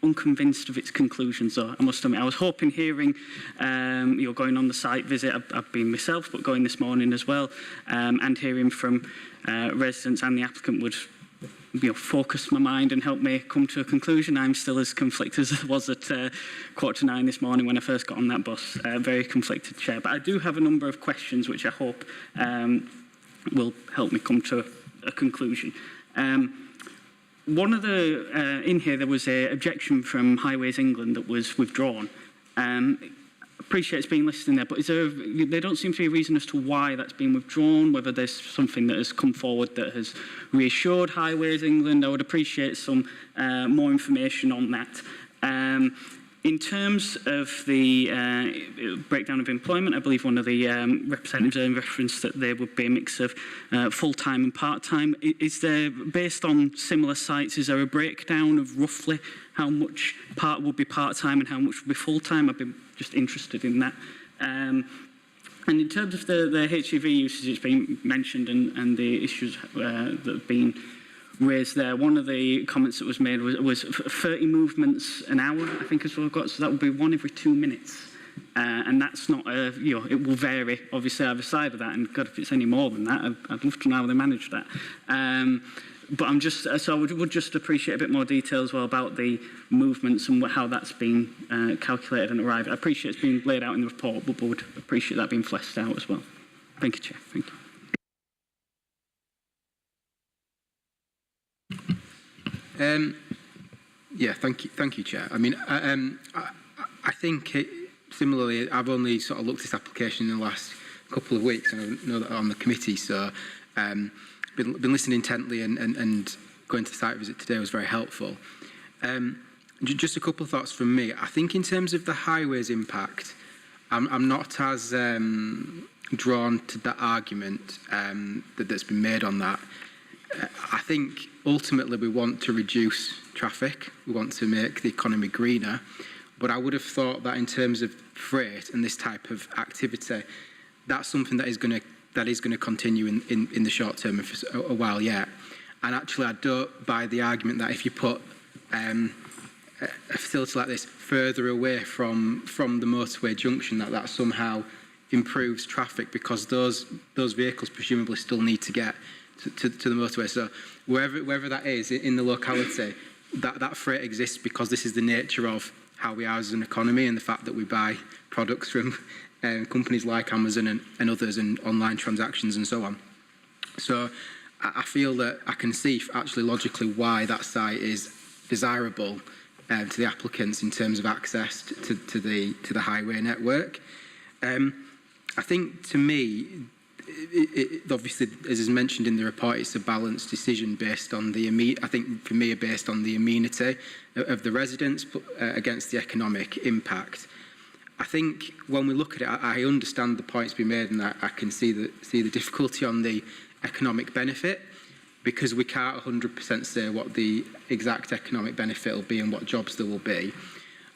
unconvinced of its conclusions, though, I must admit. I was hoping hearing you're going on the site visit. I've been myself, but going this morning as well, and hearing from residents and the applicant would focus my mind and help me come to a conclusion. I'm still as conflicted as I was at 9:15 this morning when I first got on that bus. Very conflicted, Chair. But I do have a number of questions which I hope will help me come to a conclusion. One of the, in here there was an objection from Highways England that was withdrawn. Appreciate it's been listed in there, but there don't seem to be a reason as to why that's been withdrawn, whether there's something that has come forward that has reassured Highways England. I would appreciate some more information on that. In terms of the breakdown of employment, I believe one of the representatives referenced that there would be a mix of full-time and part-time. Is there, based on similar sites, is there a breakdown of roughly how much would be part-time and how much would be full-time? I'd be just interested in that. And in terms of the HGV usage, it's been mentioned and the issues that have been raised there. One of the comments that was made was 30 movements an hour, I think is what I've got, so that would be 1 every 2 minutes. And that's not, it will vary, obviously, either side of that, and God, if it's any more than that, I'd love to know how they manage that. But I'm just, so I would just appreciate a bit more detail as well about the movements and how that's been calculated and arrived. I appreciate it's been laid out in the report, but would appreciate that being fleshed out as well. Thank you, Chair. Thank you. Yeah, thank you, Chair. I mean, I think similarly, I've only sort of looked at this application in the last couple of weeks, and I know that I'm on the committee, so been listening intently and going to the site visit today was very helpful. Just a couple of thoughts from me. I think in terms of the highways impact, I'm not as drawn to that argument that's been made on that. I think ultimately we want to reduce traffic, we want to make the economy greener, but I would have thought that in terms of freight and this type of activity, that's something that is going to continue in the short term and for a while yet. And actually I don't buy the argument that if you put a facility like this further away from the motorway junction, that somehow improves traffic, because those vehicles presumably still need to get to the motorway. So wherever that is in the locality, that freight exists because this is the nature of how we are as an economy, and the fact that we buy products from companies like Amazon and others, and online transactions and so on. So I feel that I can see actually logically why that site is desirable to the applicants in terms of access to the highway network. I think, to me, obviously, as is mentioned in the report, it's a balanced decision based on I think for me, based on the amenity of the residents against the economic impact. I think when we look at it, I understand the points being made, and I can see the difficulty on the economic benefit, because we can't 100% say what the exact economic benefit will be and what jobs there will be.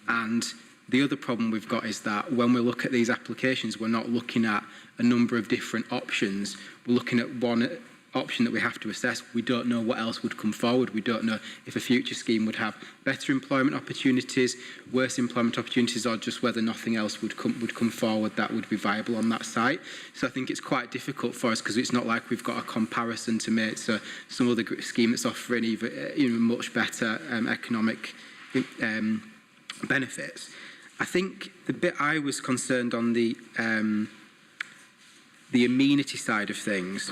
And the other problem we've got is that when we look at these applications, we're not looking at a number of different options. We're looking at one option that we have to assess. We don't know what else would come forward. We don't know if a future scheme would have better employment opportunities, worse employment opportunities, or just whether nothing else would come forward that would be viable on that site. So I think it's quite difficult for us, because it's not like we've got a comparison to make. So some other scheme that's offering even much better economic benefits. I think the bit I was concerned on the amenity side of things,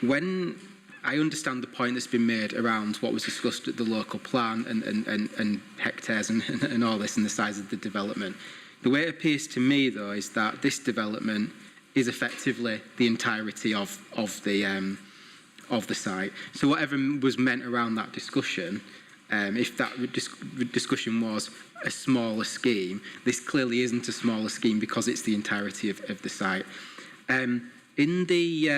when I understand the point that's been made around what was discussed at the local plan and hectares and all this and the size of the development. The way it appears to me, though, is that this development is effectively the entirety of the site. So whatever was meant around that discussion, if that discussion was a smaller scheme, this clearly isn't a smaller scheme because it's the entirety of the site. In the,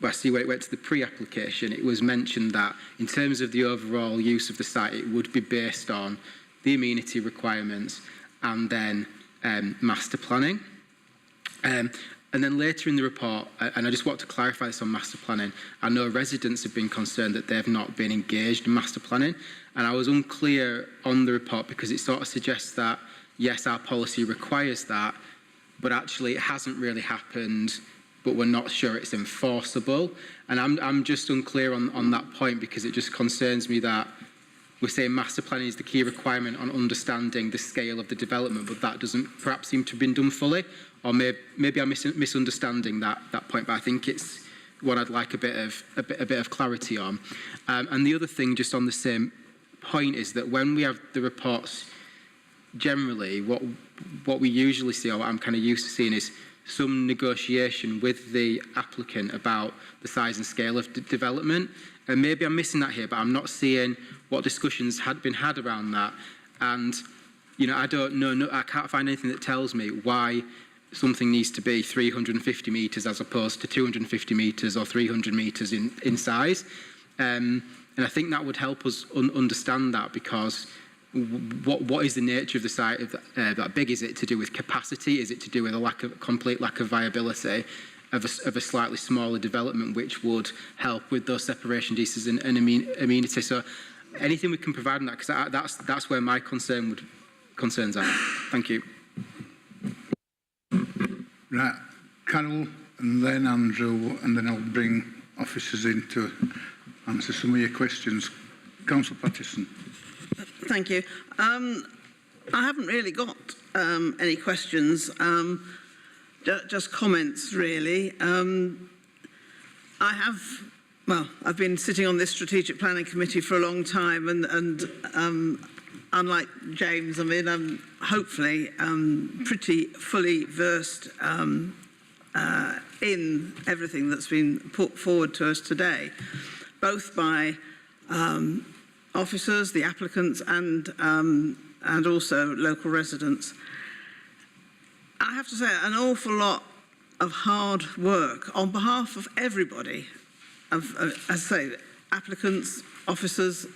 well, see where it went to the pre-application, it was mentioned that in terms of the overall use of the site, it would be based on the amenity requirements and then master planning. And then later in the report, and I just want to clarify this on master planning, I know residents have been concerned that they've not been engaged in master planning, and I was unclear on the report because it sort of suggests that, yes, our policy requires that, but actually it hasn't really happened, but we're not sure it's enforceable. And I'm just unclear on that point because it just concerns me that we're saying master planning is the key requirement on understanding the scale of the development, but that doesn't perhaps seem to have been done fully. Or maybe I'm misunderstanding that point, but I think it's what I'd like a bit of clarity on. And the other thing, just on the same point, is that when we have the reports, generally, what we usually see, or what I'm kind of used to seeing, is some negotiation with the applicant about the size and scale of development. And maybe I'm missing that here, but I'm not seeing what discussions had been had around that. And you know, I don't know, I can't find anything that tells me why something needs to be 350 metres as opposed to 250 metres or 300 metres in size. And I think that would help us understand that, because what is the nature of the site that big? Is it to do with capacity? Is it to do with a complete lack of viability of a slightly smaller development, which would help with those separation distances and amenity? So anything we can provide on that, because that's where my concerns are. Thank you. Right, Carol, and then Andrew, and then I'll bring officers in to answer some of your questions. Councillor Pattison. Thank you. I haven't really got any questions, just comments really. I've been sitting on this strategic planning committee for a long time, and unlike James, I mean, I'm hopefully pretty fully versed in everything that's been put forward to us today, both by officers, the applicants, and also local residents. I have to say, an awful lot of hard work on behalf of everybody, as I say, applicants, officers,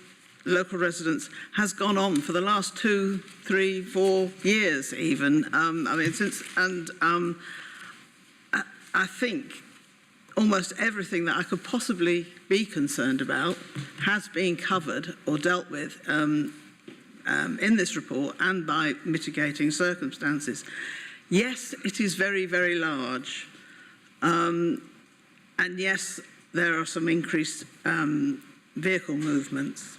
local residents, has gone on for the last 2, 3, 4 years even. I think almost everything that I could possibly be concerned about has been covered or dealt with in this report and by mitigating circumstances. Yes, it is very, very large. And yes, there are some increased vehicle movements.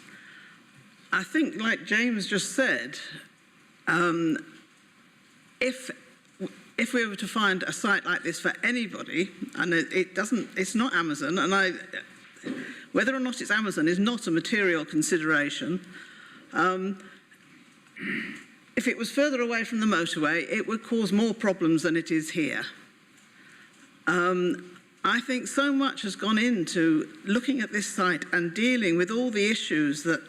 I think, like James just said, if we were to find a site like this for anybody, and it's not Amazon, and whether or not it's Amazon is not a material consideration. If it was further away from the motorway, it would cause more problems than it is here. I think so much has gone into looking at this site and dealing with all the issues that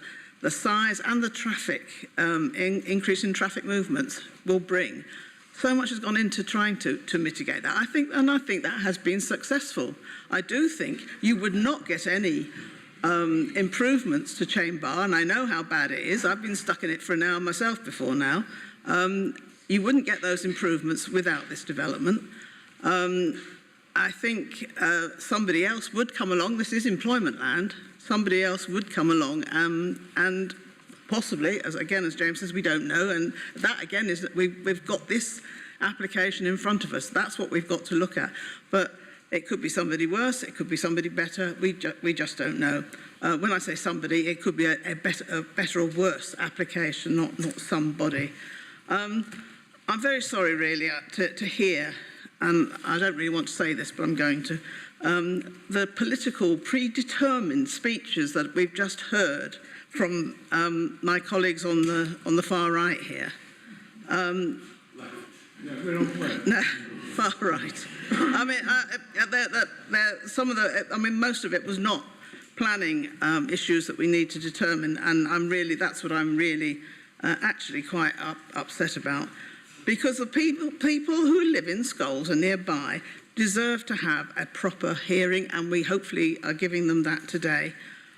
the size and the traffic, increase in traffic movements will bring. So much has gone into trying to mitigate that. I think that has been successful. I do think you would not get any improvements to Chain Bar, and I know how bad it is. I've been stuck in it for an hour myself before now. You wouldn't get those improvements without this development. I think somebody else would come along. This is employment land. Somebody else would come along and possibly, as James says, we don't know. And that, again, is that we've got this application in front of us. That's what we've got to look at. But it could be somebody worse. It could be somebody better. We just don't know. When I say somebody, it could be a better or worse application, not somebody. I'm very sorry, really, to hear, and I don't really want to say this, but I'm going to, the political predetermined speeches that we've just heard from my colleagues on the far right here. No, far right. I mean, most of it was not planning issues that we need to determine, and that's what I'm really actually quite upset about, because the people who live in Scholes and nearby deserve to have a proper hearing, and we hopefully are giving them that today.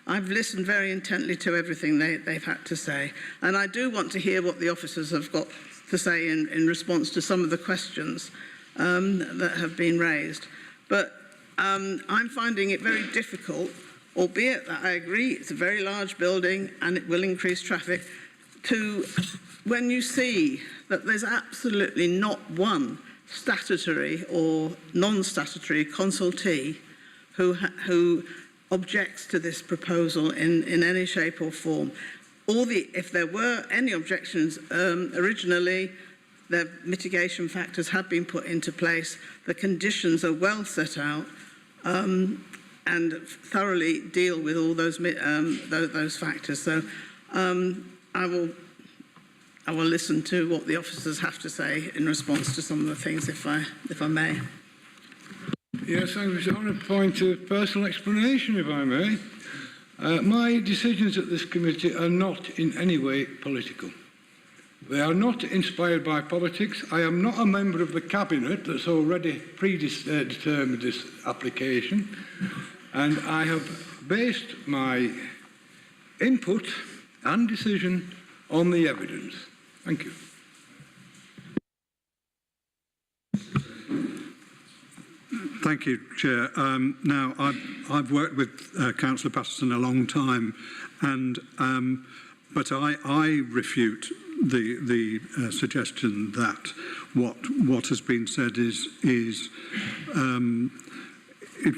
I've listened very intently to everything they've had to say, and I do want to hear what the officers have got to say in response to some of the questions. that have been raised. But I'm finding it very difficult, albeit that I agree it's a very large building and it will increase traffic, when you see that there's absolutely not one statutory or non-statutory consultee who objects to this proposal in any shape or form. If there were any objections originally, the mitigation factors have been put into place, the conditions are well set out, and thoroughly deal with all those factors. So I will listen to what the officers have to say in response to some of the things, if I may. Yes, I was on a point of personal explanation, if I may. My decisions at this committee are not in any way political. They are not inspired by politics. I am not a member of the cabinet that's already predetermined this application, and I have based my input and decision on the evidence. Thank you. Thank you, Chair. Now, I've worked with Councillor Patterson a long time, and but I refute the suggestion that what has been said is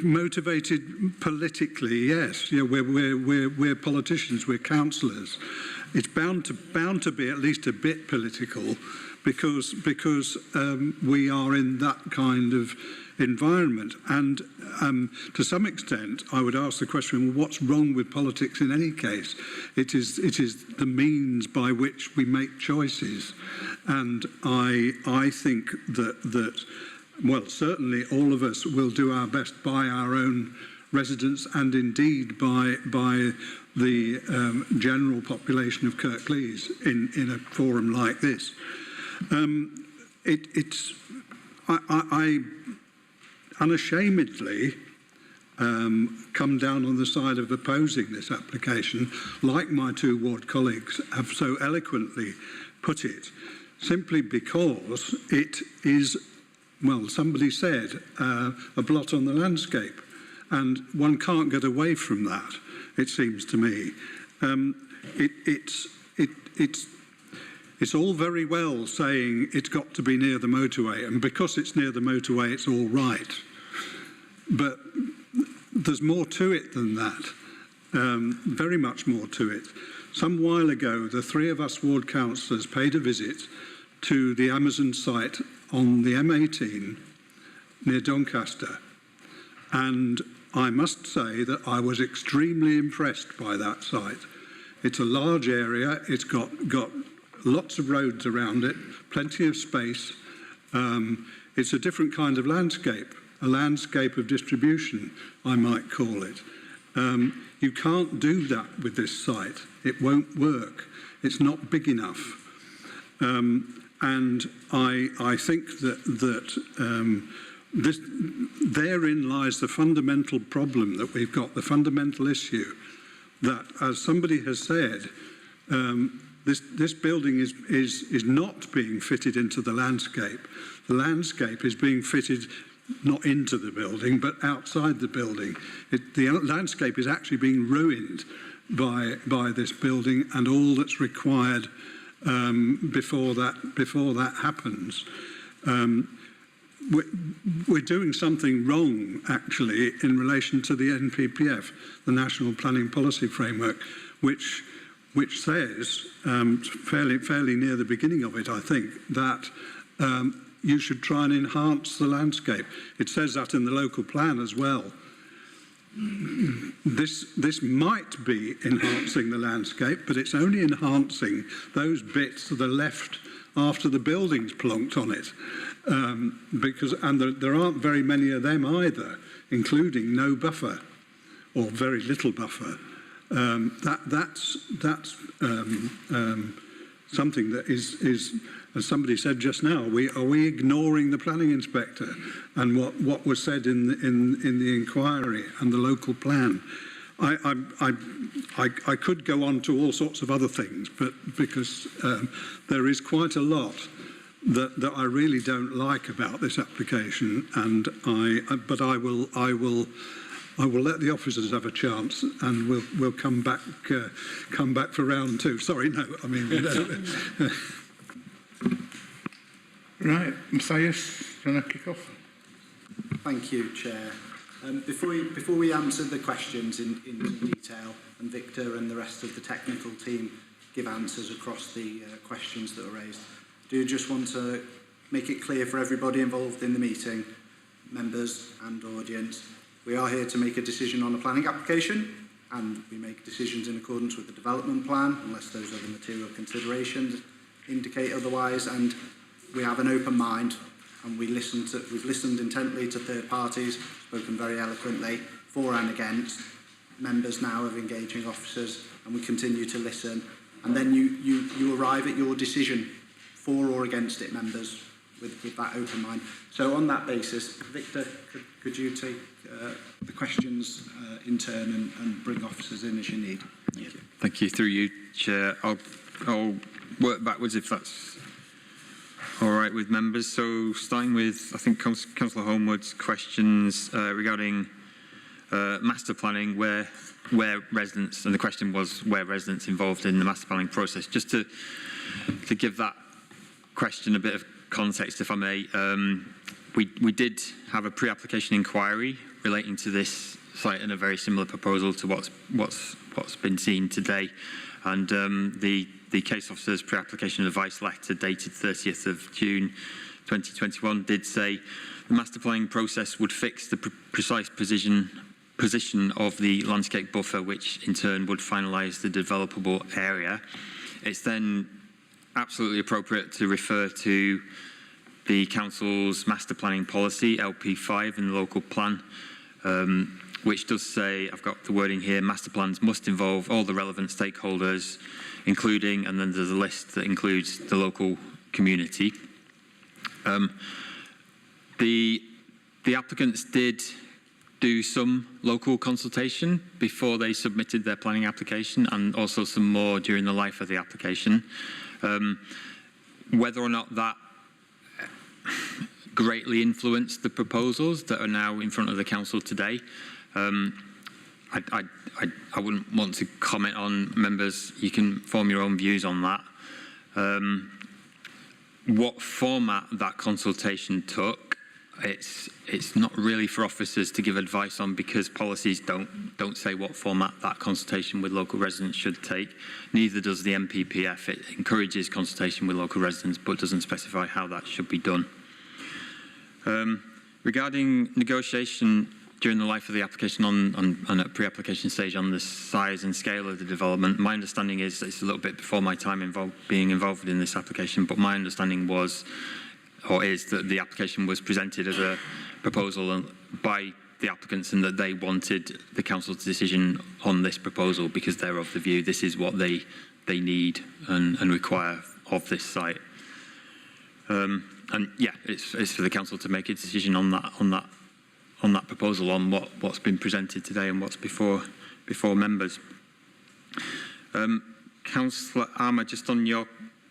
motivated politically. Yes, you know, we're politicians, we're councillors. It's bound to be at least a bit political, because we are in that kind of environment. And to some extent, I would ask the question, well, what's wrong with politics in any case? It is the means by which we make choices. And I think that well, certainly all of us will do our best by our own residents and indeed by the general population of Kirklees in a forum like this. I unashamedly come down on the side of opposing this application, like my two ward colleagues have so eloquently put it, simply because it is, well, somebody said, a blot on the landscape, and one can't get away from that, it seems to me. It's all very well saying it's got to be near the motorway, and because it's near the motorway, it's all right. But there's more to it than that, very much more to it. Some while ago, the three of us ward councillors paid a visit to the Amazon site on the M18 near Doncaster, and I must say that I was extremely impressed by that site. It's a large area, it's got lots of roads around it, plenty of space. It's a different kind of landscape, a landscape of distribution, I might call it. You can't do that with this site. It won't work. It's not big enough. And I think that therein lies the fundamental problem that we've got, the fundamental issue that, as somebody has said, this building is not being fitted into the landscape. The landscape is being fitted not into the building, but outside the building. The landscape is actually being ruined by this building and all that's required before that happens. We're doing something wrong, actually, in relation to the NPPF, the National Planning Policy Framework, which says, fairly near the beginning of it, I think, that you should try and enhance the landscape. It says that in the local plan as well. This might be enhancing the landscape, but it's only enhancing those bits to the left after the building's plonked on it. There aren't very many of them either, including no buffer or very little buffer. That's something that is, as somebody said just now, are we ignoring the planning inspector and what was said in the inquiry and the local plan? I could go on to all sorts of other things, but because there is quite a lot that I really don't like about this application, and but I will let the officers have a chance, and we'll come back for round two. Sorry, no, I mean. Right, Matthias, do you want to kick off? Thank you, Chair. Before we answer the questions in detail, and Victor and the rest of the technical team give answers across the questions that are raised, I do just want to make it clear for everybody involved in the meeting, members and audience, we are here to make a decision on a planning application, and we make decisions in accordance with the development plan, unless those other material considerations indicate otherwise, and we have an open mind, and we've listened intently to third parties, spoken very eloquently, for and against, members now of engaging officers, and we continue to listen, and then you arrive at your decision for or against it, members, with that open mind. So on that basis, Victor, could you take the questions in turn and bring officers in as you need? Thank you. Thank you. Through you, Chair. I'll work backwards if that's all right with members. So starting with, I think, Councillor Homewood's questions regarding master planning, where residents, and the question was where residents involved in the master planning process. Just to give that question a bit of context, if I may, we did have a pre-application inquiry relating to this site and a very similar proposal to what's been seen today, and the case officer's pre-application advice letter dated 30th of June 2021 did say the master planning process would fix the precise position of the landscape buffer, which in turn would finalise the developable area. It's then absolutely appropriate to refer to the Council's master planning policy, LP5, in the local plan, which does say, I've got the wording here, master plans must involve all the relevant stakeholders, including, and then there's a list that includes the local community. The applicants did do some local consultation before they submitted their planning application, and also some more during the life of the application. Whether or not that greatly influenced the proposals that are now in front of the council today, I wouldn't want to comment on. Members, you can form your own views on that. What format that consultation took, it's not really for officers to give advice on, because policies don't say what format that consultation with local residents should take. Neither does the MPPF. It encourages consultation with local residents but doesn't specify how that should be done. Regarding negotiation during the life of the application on a pre-application stage on the size and scale of the development, my understanding is, it's a little bit before my time being involved in this application, but my understanding was, or is, that the application was presented as a proposal by the applicants, and that they wanted the council's decision on this proposal because they're of the view this is what they need and require of this site. And yeah, it's for the council to make a decision on that proposal, on what's been presented today and what's before members. Councillor Armour, just on your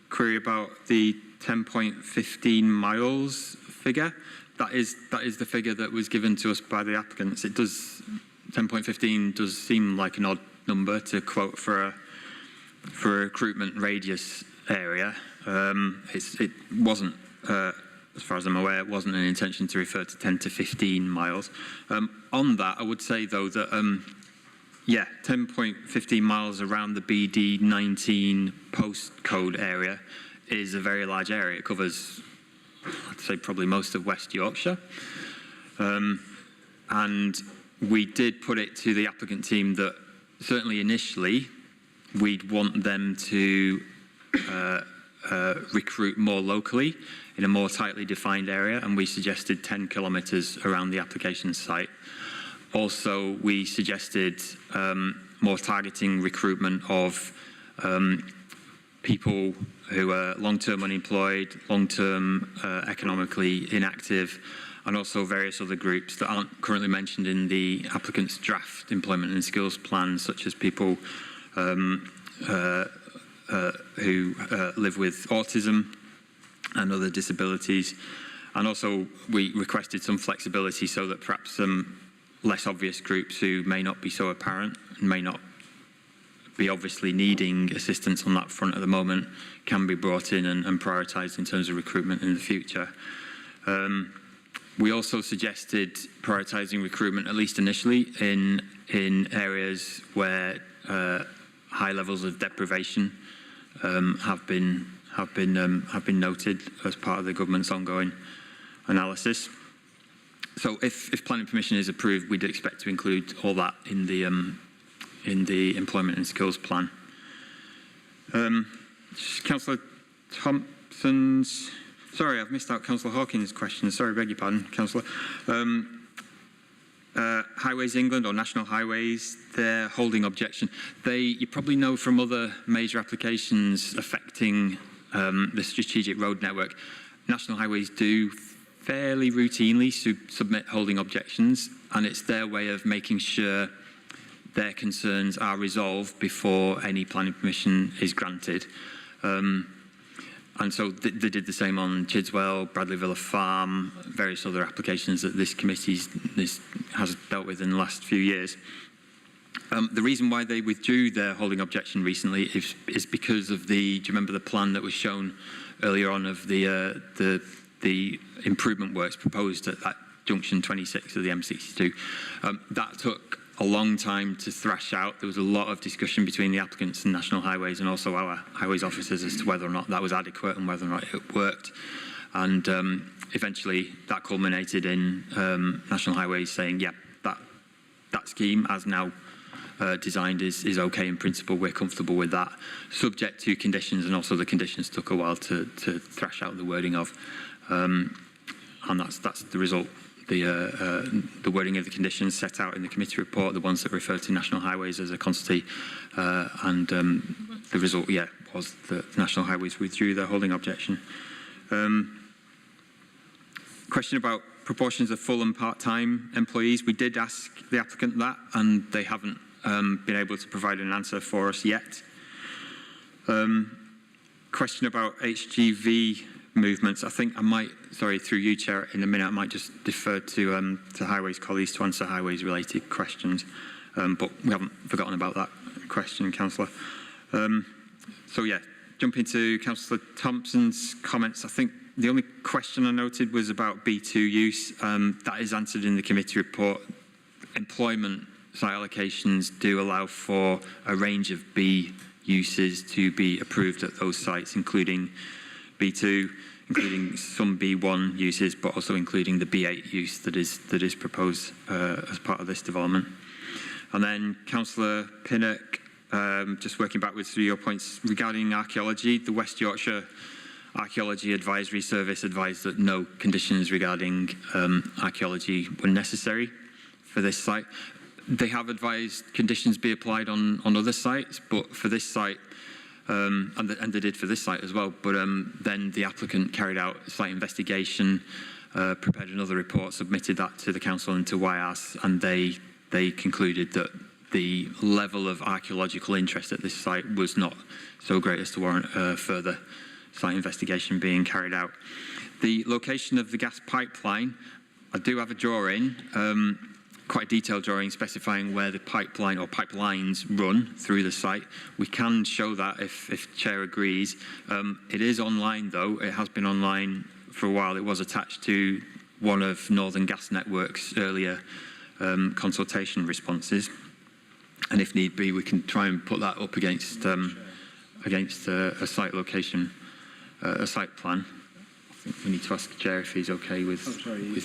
query about the 10.15 miles figure, that is the figure that was given to us by the applicants. 10.15 does seem like an odd number to quote for a recruitment radius area. It wasn't, as far as I'm aware, it wasn't an intention to refer to 10 to 15 miles. On that, I would say, though, that, 10.15 miles around the BD19 postcode area is a very large area. It covers, I'd say, probably most of West Yorkshire. And we did put it to the applicant team that certainly initially we'd want them to recruit more locally in a more tightly defined area, and we suggested 10 kilometres around the application site. Also, we suggested more targeting recruitment of people who are long-term unemployed, long-term economically inactive, and also various other groups that aren't currently mentioned in the applicant's draft employment and skills plan, such as people who live with autism, and other disabilities. And also we requested some flexibility so that perhaps some less obvious groups who may not be so apparent and may not be obviously needing assistance on that front at the moment can be brought in and prioritised in terms of recruitment in the future. We also suggested prioritising recruitment, at least initially, in areas where high levels of deprivation have been noted as part of the government's ongoing analysis. So if planning permission is approved, we'd expect to include all that in the employment and skills plan. Councillor Thompson's. Sorry, I've missed out Councillor Hawkins' question. Sorry, beg your pardon, Councillor. Highways England or National Highways, they're holding objection. You probably know from other major applications affecting the strategic road network, National Highways do fairly routinely submit holding objections, and it's their way of making sure their concerns are resolved before any planning permission is granted. And so they did the same on Chidswell, Bradley Villa Farm, various other applications that this committee has dealt with in the last few years. The reason why they withdrew their holding objection recently is because of do you remember the plan that was shown earlier on of the improvement works proposed at that junction 26 of the M62? That took a long time to thrash out. There was a lot of discussion between the applicants and National Highways and also our highways officers as to whether or not that was adequate and whether or not it worked. And eventually that culminated in National Highways saying, yeah, that scheme as now designed is okay in principle. We're comfortable with that, subject to conditions, and also the conditions took a while to thrash out the wording of. And that's the result. The wording of the conditions set out in the committee report, the ones that refer to National Highways as a quantity, and the result, was that National Highways withdrew their holding objection. Question about proportions of full and part-time employees. We did ask the applicant that, and they haven't been able to provide an answer for us yet. Question about HGV movements. I think I might, sorry, through you, Chair, in a minute, I might just defer to Highways colleagues to answer Highways-related questions. But we haven't forgotten about that question, Councillor. So, yeah, jumping to Councillor Thompson's comments, I think the only question I noted was about B2 use. That is answered in the committee report. Employment site allocations do allow for a range of B uses to be approved at those sites, including B2, including some B1 uses, but also including the B8 use that is proposed as part of this development. And then Councillor Pinnock, just working backwards through your points regarding archaeology, the West Yorkshire Archaeology Advisory Service advised that no conditions regarding archaeology were necessary for this site. They have advised conditions be applied on other sites, but for this site, and they did for this site as well, but then the applicant carried out a site investigation, prepared another report, submitted that to the council and to WIAS, and they concluded that the level of archaeological interest at this site was not so great as to warrant further site investigation being carried out. The location of the gas pipeline, I do have a drawing, quite a detailed drawing specifying where the pipeline or pipelines run through the site. We can show that if Chair agrees. It is online though, it has been online for a while. It was attached to one of Northern Gas Network's earlier consultation responses. And if need be, we can try and put that up against a site location, a site plan. I think we need to ask the Chair if he's okay with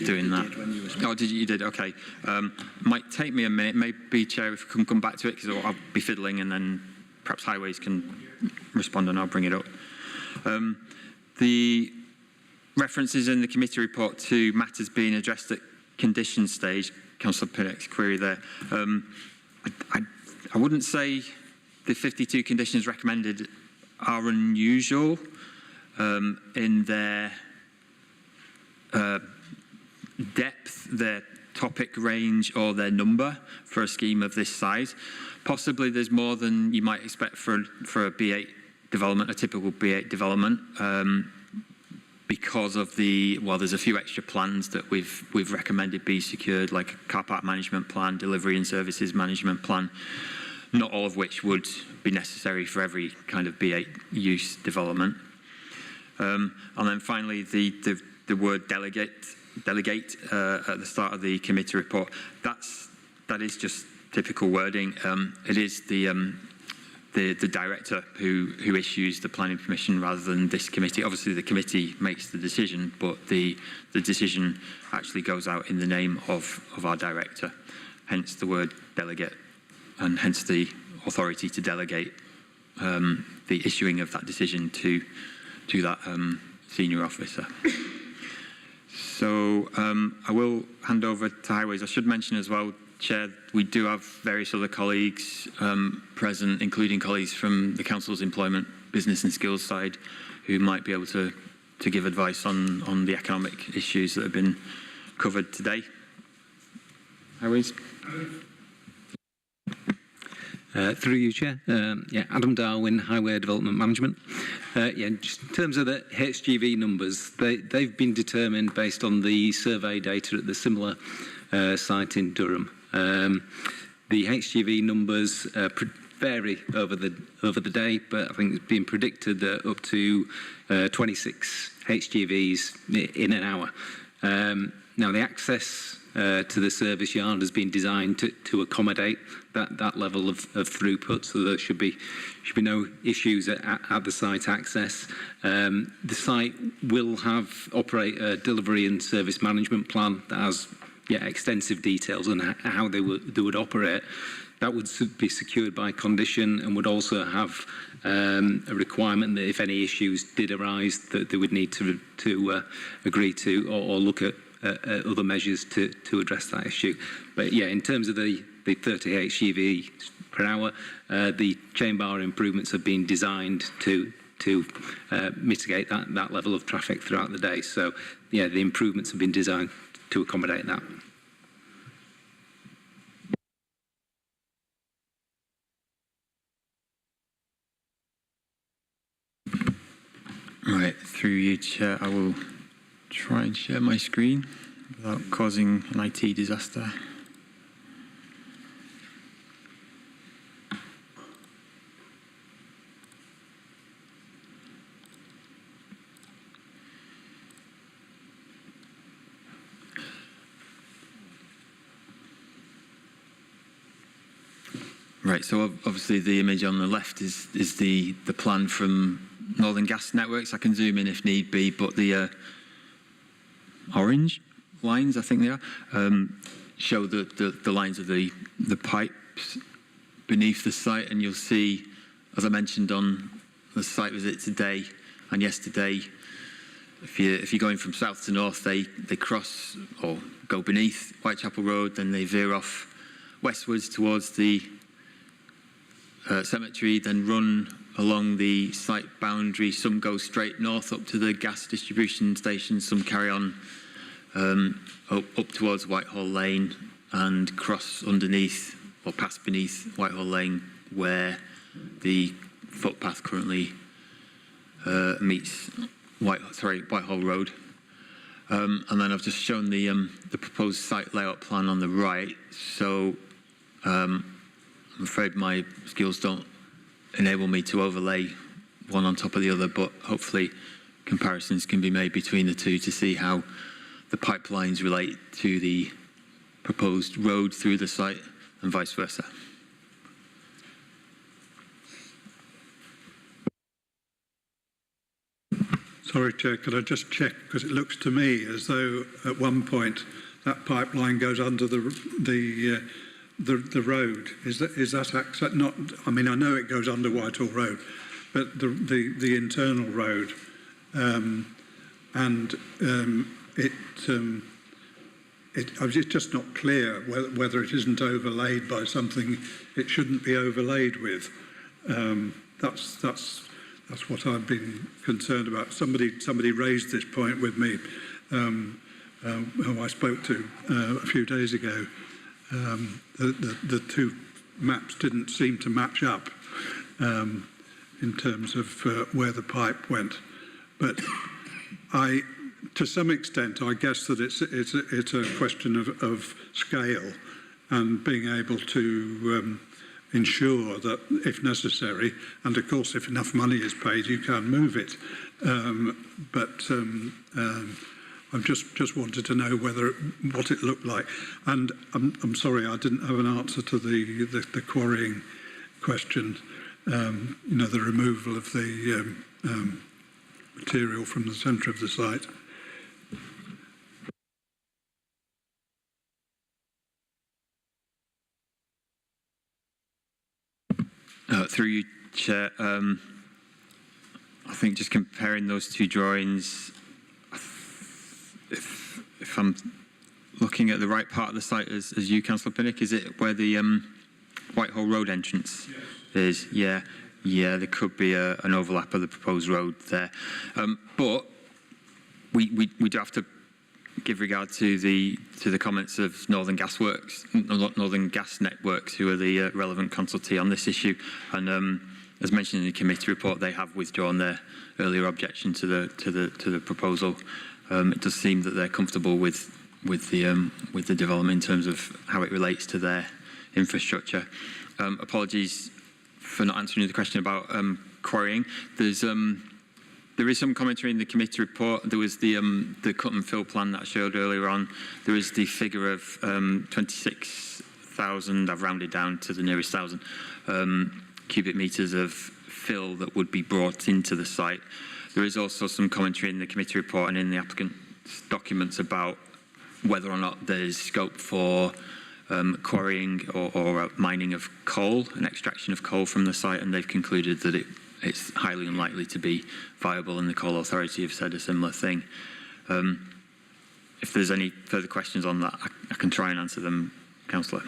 doing that. Oh, you did? Okay. Might take me a minute. Maybe, Chair, if we can come back to it, because I'll be fiddling, and then perhaps Highways can respond and I'll bring it up. The references in the committee report to matters being addressed at condition stage, Councillor Pinnock's query there. I wouldn't say the 52 conditions recommended are unusual in their depth, their topic range, or their number for a scheme of this size. Possibly there's more than you might expect for a B8 development, a typical B8 development. because of there's a few extra plans that we've recommended be secured, like a car park management plan, delivery and services management plan, not all of which would be necessary for every kind of B8 use development. And then finally, the word delegate at the start of the committee report, that is just typical wording. It is the director who issues the planning permission rather than this committee. Obviously, the committee makes the decision, but the decision actually goes out in the name of our director. Hence the word delegate, and hence the authority to delegate the issuing of that decision to that senior officer. So I will hand over to Highways. I should mention as well, Chair, we do have various other colleagues present, including colleagues from the Council's employment, business and skills side, who might be able to give advice on the economic issues that have been covered today. Highways. Through you, Chair. Adam Darwin, Highway Development Management. Just in terms of the HGV numbers, they've been determined based on the survey data at the similar site in Durham. The HGV numbers vary over the day, but I think it's been predicted that up to 26 HGVs in an hour. Now, the access to the service yard has been designed to accommodate that level of throughput, so there should be no issues at the site access. The site will operate a delivery and service management plan that has extensive details on how they would operate. That would be secured by condition, and would also have a requirement that if any issues did arise, that they would need to agree to or look at other measures to address that issue. But in terms of the 30 HGV per hour, the chain bar improvements have been designed to mitigate that level of traffic throughout the day. So the improvements have been designed to accommodate that. Right, through you, Chair, I will try and share my screen without causing an IT disaster. Right, so obviously the image on the left is the plan from Northern Gas Networks. I can zoom in if need be, but the orange lines, I think they are, show the lines of the pipes beneath the site, and you'll see, as I mentioned on the site visit today and yesterday, if you're going from south to north, they cross or go beneath Whitechapel Road, then they veer off westwards towards the cemetery, then run along the site boundary. Some go straight north up to the gas distribution station, some carry on up towards Whitehall Lane and cross underneath or pass beneath Whitehall Lane, where the footpath currently meets Whitehall Road. And then I've just shown the proposed site layout plan on the right. So I'm afraid my skills don't enable me to overlay one on top of the other, but hopefully comparisons can be made between the two to see how the pipelines relate to the proposed road through the site and vice versa. Sorry, Chair, could I just check, because it looks to me as though at one point that pipeline goes under the road. Is that access not? I mean, I know it goes under Whitehall Road, but the internal road, it's just not clear whether it isn't overlaid by something it shouldn't be overlaid with. That's what I've been concerned about. Somebody raised this point with me, who I spoke to a few days ago. The two maps didn't seem to match up in terms of where the pipe went. But to some extent, I guess that it's a question of scale and being able to ensure that, if necessary, and of course, if enough money is paid, you can move it. I just wanted to know what it looked like. And I'm sorry, I didn't have an answer to the quarrying question. You know, the removal of the material from the centre of the site. Through you, Chair, I think just comparing those two drawings, if I'm looking at the right part of the site as you, Councillor Pinnock, is it where the Whitehall Road entrance is? Yeah, there could be an overlap of the proposed road there. But we do have to give regard to the comments of Northern Gas Networks, who are the relevant consultee on this issue. And as mentioned in the committee report, they have withdrawn their earlier objection to the proposal. It does seem that they're comfortable with the development in terms of how it relates to their infrastructure. Apologies for not answering the question about quarrying. There is some commentary in the committee report. There was the cut and fill plan that I showed earlier on. There is the figure of 26,000, I've rounded down to the nearest 1,000, cubic metres of fill that would be brought into the site. There is also some commentary in the committee report and in the applicant's documents about whether or not there is scope for quarrying or mining of coal, an extraction of coal from the site, and they've concluded that it's highly unlikely to be viable, and the Coal Authority have said a similar thing. If there's any further questions on that, I can try and answer them, Councillor.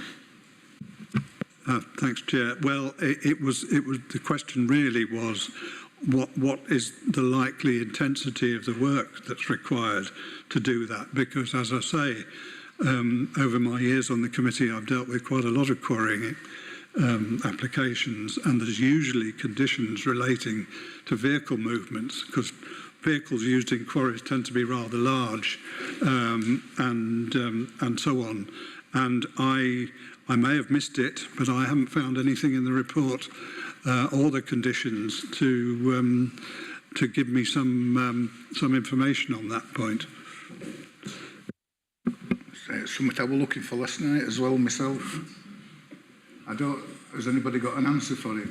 Thanks, Chair. Well, it was the question really was what is the likely intensity of the work that's required to do that? Because, as I say, over my years on the committee, I've dealt with quite a lot of quarrying applications, and there's usually conditions relating to vehicle movements, because vehicles used in quarries tend to be rather large, and so on. And I may have missed it, but I haven't found anything in the report or the conditions to give me some information on that point. Something I was looking for last night as well myself. Has anybody got an answer for it?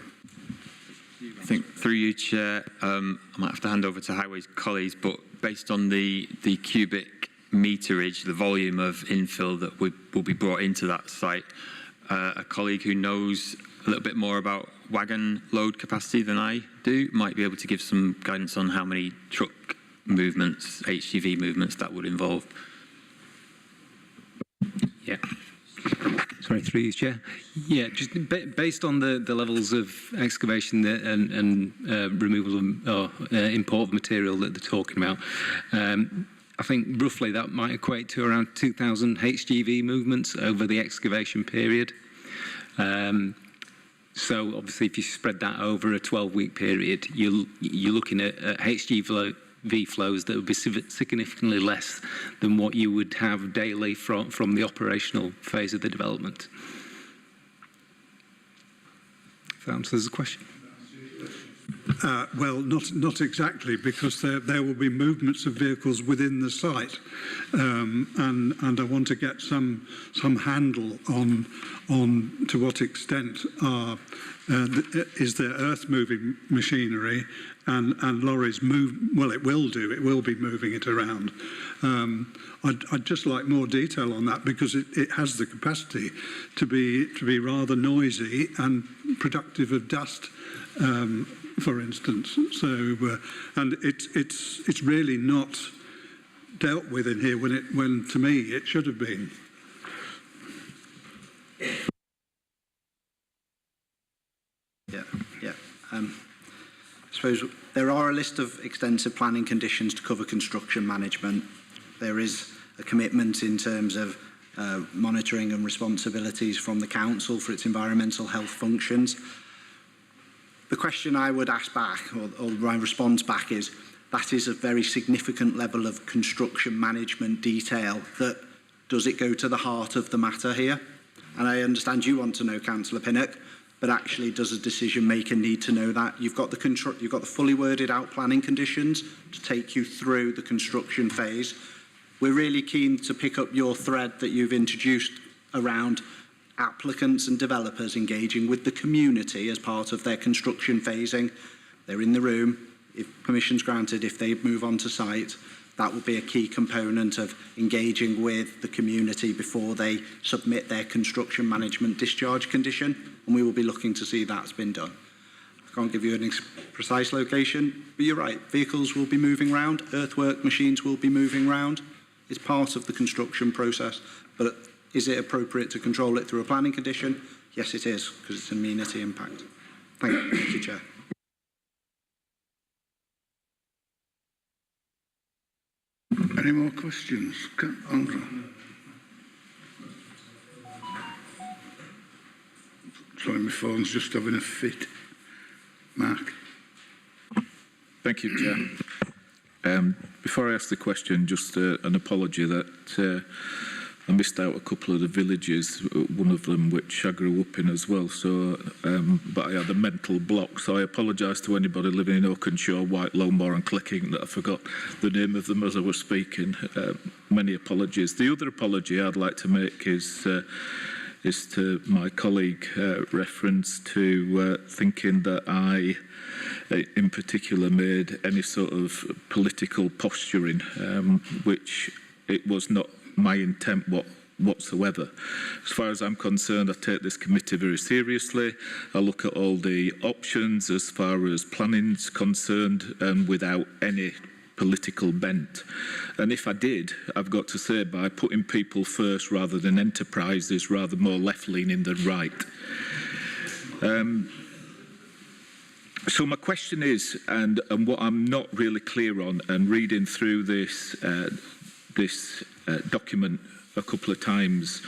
I think through you, Chair, I might have to hand over to Highways colleagues, but based on the cubic meterage, the volume of infill that will be brought into that site, a colleague who knows a little bit more about wagon load capacity than I do might be able to give some guidance on how many truck movements, HGV movements that would involve. Yeah. Sorry, through you, Chair. Yeah, just based on the levels of excavation and removal or import of material that they're talking about, I think roughly that might equate to around 2,000 HGV movements over the excavation period. So obviously, if you spread that over a 12-week period, you're looking at HGV flows that would be significantly less than what you would have daily from the operational phase of the development. If that answers the question. Well, not exactly, because there will be movements of vehicles within the site, and I want to get some handle on to what extent is there earth-moving machinery and lorries move. Well, it will be moving it around. I'd just like more detail on that, because it has the capacity to be rather noisy and productive of dust. For instance, so and it's really not dealt with in here when to me it should have been. Yeah. I suppose there are a list of extensive planning conditions to cover construction management. There is a commitment in terms of monitoring and responsibilities from the council for its environmental health functions. The question I would ask back, or my response back, is that is a very significant level of construction management detail. That does it go to the heart of the matter here? And I understand you want to know, Councillor Pinnock, but actually does a decision maker need to know that? You've got the fully worded out planning conditions to take you through the construction phase. We're really keen to pick up your thread that you've introduced around applicants and developers engaging with the community as part of their construction phasing. They're in the room. If permission's granted, if they move on to site, that will be a key component of engaging with the community before they submit their construction management discharge condition, and we will be looking to see that's been done. I can't give you an precise location, but you're right, vehicles will be moving around, earthwork machines will be moving around. It's part of the construction process, but is it appropriate to control it through a planning condition? Yes, it is, because it's an amenity impact. Thank you, Chair. Any more questions? Andrew? Sorry, my phone's just having a fit. Mark? Thank you, Chair. Before I ask the question, just an apology that I missed out a couple of the villages, one of them which I grew up in as well, so, but I had a mental block, so I apologise to anybody living in Oakenshaw, White, Lowmore and Clicking that I forgot the name of them as I was speaking. Many apologies. The other apology I'd like to make is to my colleague reference to thinking that I, in particular, made any sort of political posturing, which it was not my intent whatsoever. As far as I'm concerned, I take this committee very seriously. I look at all the options as far as planning's concerned and without any political bent. And if I did, I've got to say, by putting people first rather than enterprises, rather more left-leaning than right. So my question is, and what I'm not really clear on, and reading through this document a couple of times,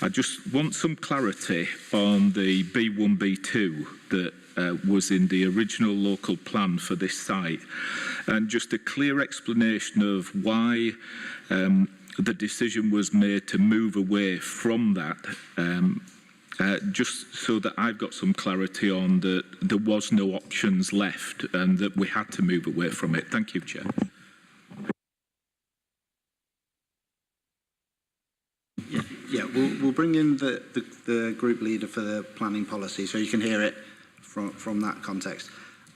I just want some clarity on the B1, B2 that was in the original local plan for this site, and just a clear explanation of why the decision was made to move away from that, just so that I've got some clarity on that there was no options left and that we had to move away from it. Thank you, Chair. Yeah, we'll bring in the group leader for the planning policy so you can hear it from that context.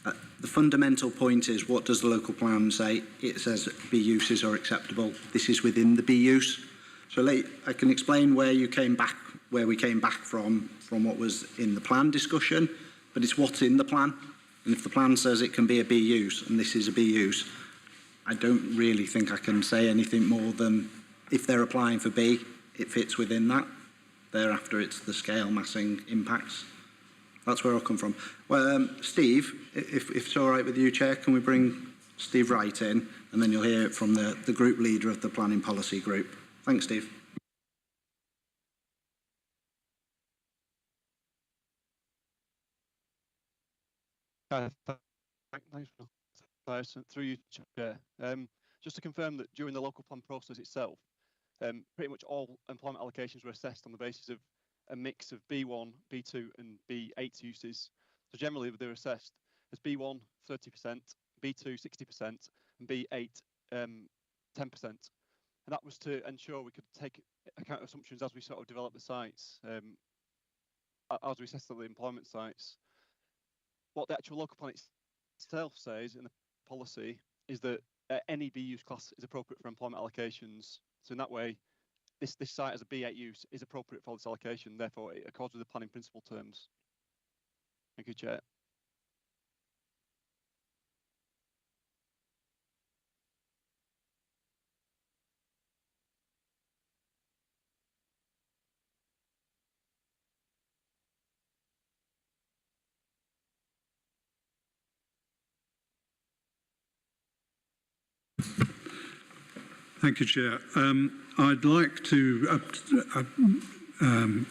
The fundamental point is, what does the local plan say? It says B uses are acceptable. This is within the B use. So I can explain where we came back from what was in the plan discussion, but it's what's in the plan. And if the plan says it can be a B use and this is a B use, I don't really think I can say anything more than if they're applying for B, it fits within that. Thereafter, it's the scale massing impacts. That's where I'll come from. Well, Steve, if it's all right with you, Chair, can we bring Steve Wright in, and then you'll hear it from the group leader of the planning policy group. Thanks, Steve. Thanks, Phil. Through you, Chair. Just to confirm that during the local plan process itself, pretty much all employment allocations were assessed on the basis of a mix of B1, B2 and B8 uses. So generally they were assessed as B1 30%, B2 60% and B8 10%. And that was to ensure we could take account of assumptions as we sort of develop the sites, as we assess the employment sites. What the actual local plan itself says in the policy is that any B use class is appropriate for employment allocations. So in that way, this site as a B8 use is appropriate for this allocation. Therefore, it accords with the planning principle terms. Thank you, Chair. Thank you, Chair. I'd like to,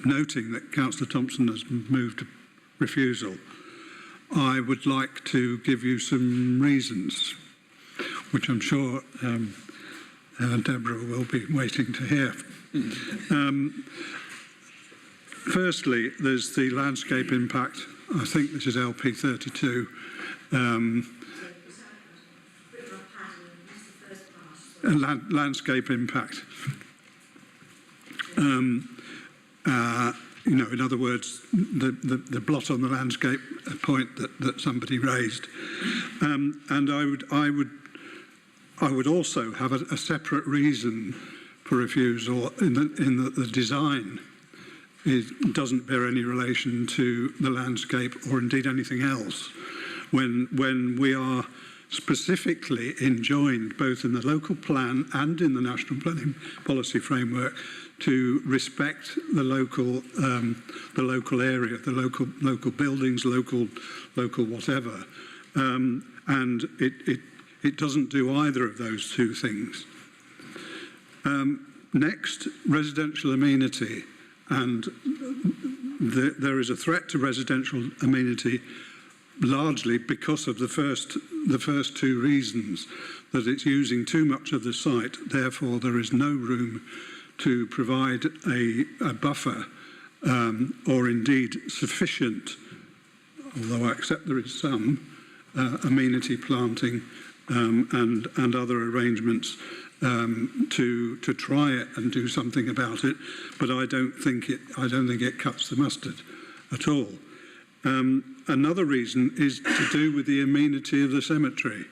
noting that Councillor Thompson has moved refusal, I would like to give you some reasons. which I'm sure Deborah will be waiting to hear. Firstly, there's the landscape impact. I think this is LP 32. Landscape impact. You know, in other words, the blot on the landscape point that somebody raised, and I would also have a separate reason for refusal in that the design doesn't bear any relation to the landscape or indeed anything else. When we are specifically enjoined both in the local plan and in the national planning policy framework to respect the local area, the local buildings, local whatever, and it doesn't do either of those two things. Next, residential amenity, and there is a threat to residential amenity largely because of the first two reasons, that it's using too much of the site, therefore there is no room to provide a buffer or indeed sufficient, although I accept there is some, amenity planting and other arrangements to try it and do something about it, but I don't think it cuts the mustard at all. Another reason is to do with the amenity of the cemetery.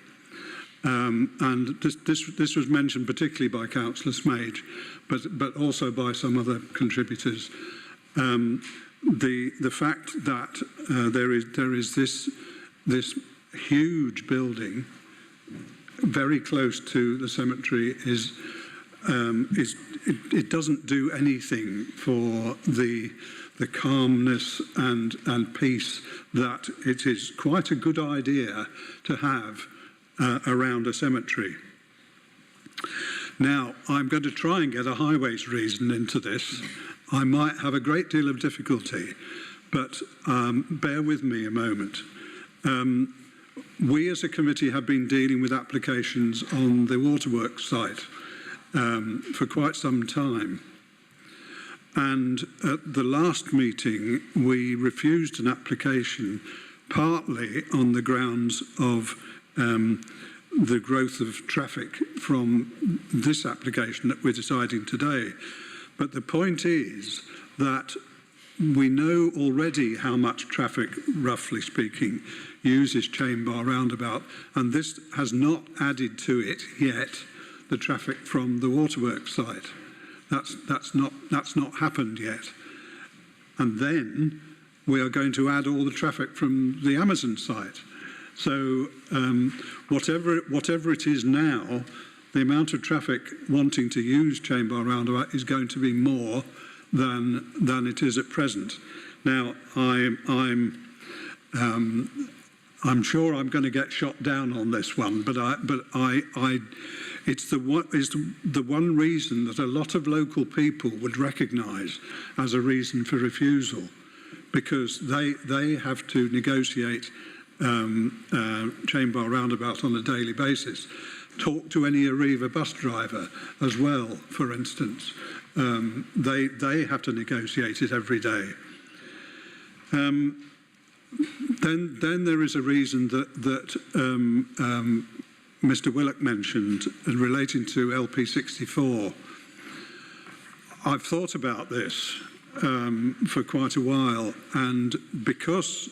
And this was mentioned particularly by Councillor Smage, but also by some other contributors. The fact that there is this huge building very close to the cemetery it doesn't do anything for the calmness and peace that it is quite a good idea to have around a cemetery. Now, I'm going to try and get a highways reason into this. I might have a great deal of difficulty, but bear with me a moment. We as a committee have been dealing with applications on the waterworks site for quite some time. And at the last meeting, we refused an application partly on the grounds of the growth of traffic from this application that we're deciding today. But the point is that we know already how much traffic, roughly speaking, uses Chain Bar Roundabout, and this has not added to it yet the traffic from the waterworks site. That's not happened yet. And then we are going to add all the traffic from the Amazon site. So whatever it is now, the amount of traffic wanting to use Chain Bar Roundabout is going to be more than it is at present. Now, I'm sure I'm going to get shot down on this one, but it's the one reason that a lot of local people would recognise as a reason for refusal, because they have to negotiate Chain Bar Roundabout on a daily basis. Talk to any Arriva bus driver as well, for instance. They have to negotiate it every day. Then there is a reason that Mr. Willock mentioned relating to LP 64. I've thought about this for quite a while, and because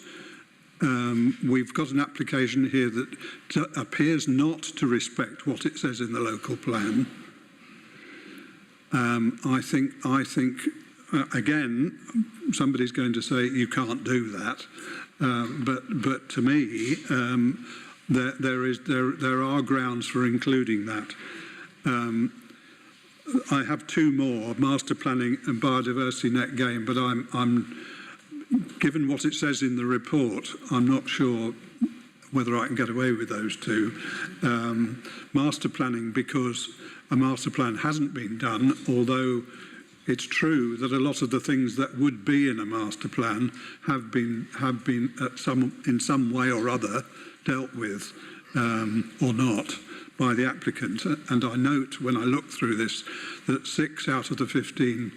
we've got an application here that appears not to respect what it says in the local plan, I think again, somebody's going to say you can't do that, but to me, there are grounds for including that. I have two more: master planning and biodiversity net gain. But I'm given what it says in the report, I'm not sure whether I can get away with those two. Master planning, because a master plan hasn't been done, although it's true that a lot of the things that would be in a master plan have been in some way or other dealt with, or not. by the applicant. And I note when I look through this that 6 out of the 15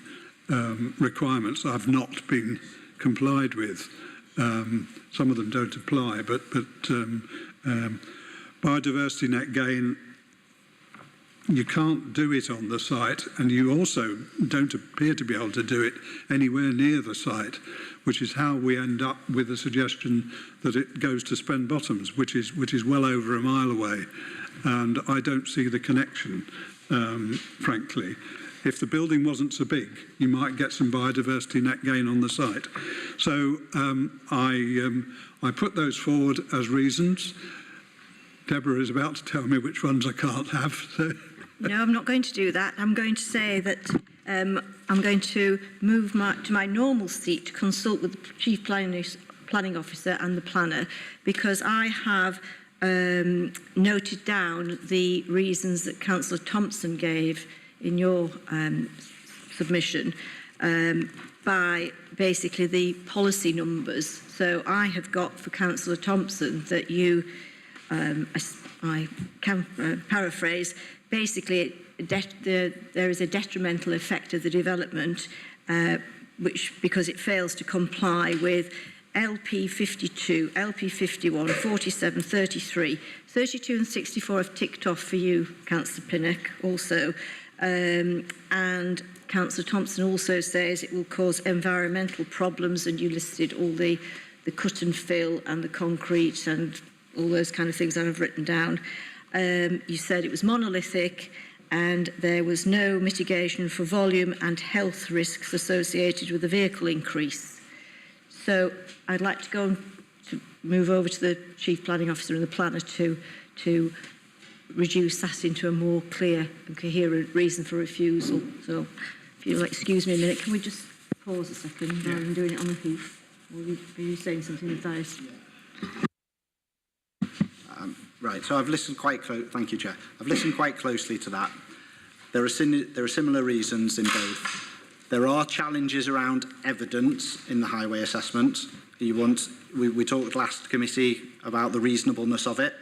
requirements have not been complied with. Some of them don't apply, but biodiversity net gain, you can't do it on the site, and you also don't appear to be able to do it anywhere near the site, which is how we end up with the suggestion that it goes to Spen Bottoms, which is well over a mile away. And I don't see the connection, frankly. If the building wasn't so big, you might get some biodiversity net gain on the site. So I put those forward as reasons. Deborah is about to tell me which ones I can't have. So. No, I'm not going to do that. I'm going to say that I'm going to move to my normal seat to consult with the Chief Planning Officer and the planner, because I have noted down the reasons that Councillor Thompson gave in your submission by basically the policy numbers. So I have got for Councillor Thompson that you, I can paraphrase, basically there is a detrimental effect of the development which, because it fails to comply with LP 52, LP 51, 47, 33, 32 and 64 I've ticked off for you, Councillor Pinnock, also. And Councillor Thompson also says it will cause environmental problems, and you listed all the cut and fill and the concrete and all those kind of things that I've written down. You said it was monolithic and there was no mitigation for volume and health risks associated with the vehicle increase. So I'd like to go to move over to the Chief Planning Officer and the planner to reduce that into a more clear and coherent reason for refusal. So if you'll excuse me a minute, can we just pause a second rather than doing it on the hoof? Or are you saying something, Matthias? Right, so I've listened quite close. Thank you, Chair. I've listened quite closely to that. There are similar reasons in both. There are challenges around evidence in the highway assessment. We talked last committee about the reasonableness of it.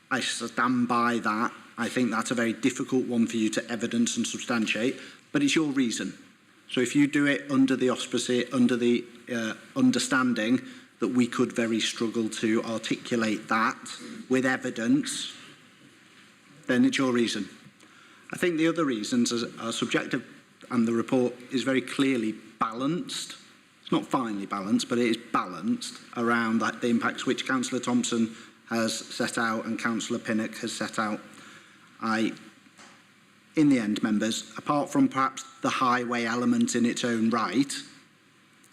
I stand by that. I think that's a very difficult one for you to evidence and substantiate, but it's your reason. So if you do it under the auspice, under the understanding that we could very struggle to articulate that with evidence, then it's your reason. I think the other reasons are subjective, and the report is very clearly balanced. It's not finely balanced, but it is balanced around the impacts which Councillor Thompson has set out and Councillor Pinnock has set out. In the end, members, apart from perhaps the highway element in its own right,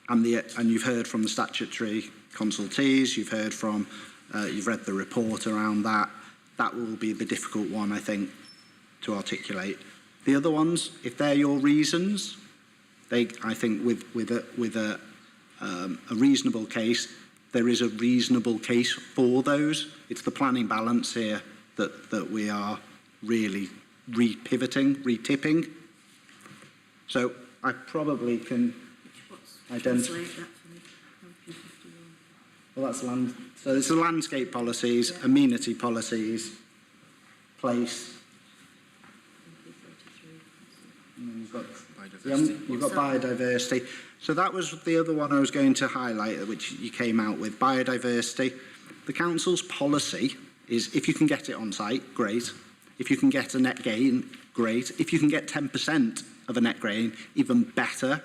and you've heard from the statutory consultees, you've read the report around that, that will be the difficult one, I think, to articulate. The other ones, if they're your reasons, I think with a reasonable case, there is a reasonable case for those. It's the planning balance here that we are really retipping. So I probably can identify. Well, that's land. So it's the landscape policies, amenity policies, place. And then you've got biodiversity. So that was the other one I was going to highlight, which you came out with, biodiversity. The council's policy is if you can get it on site, great. If you can get a net gain, great. If you can get 10% of a net gain, even better.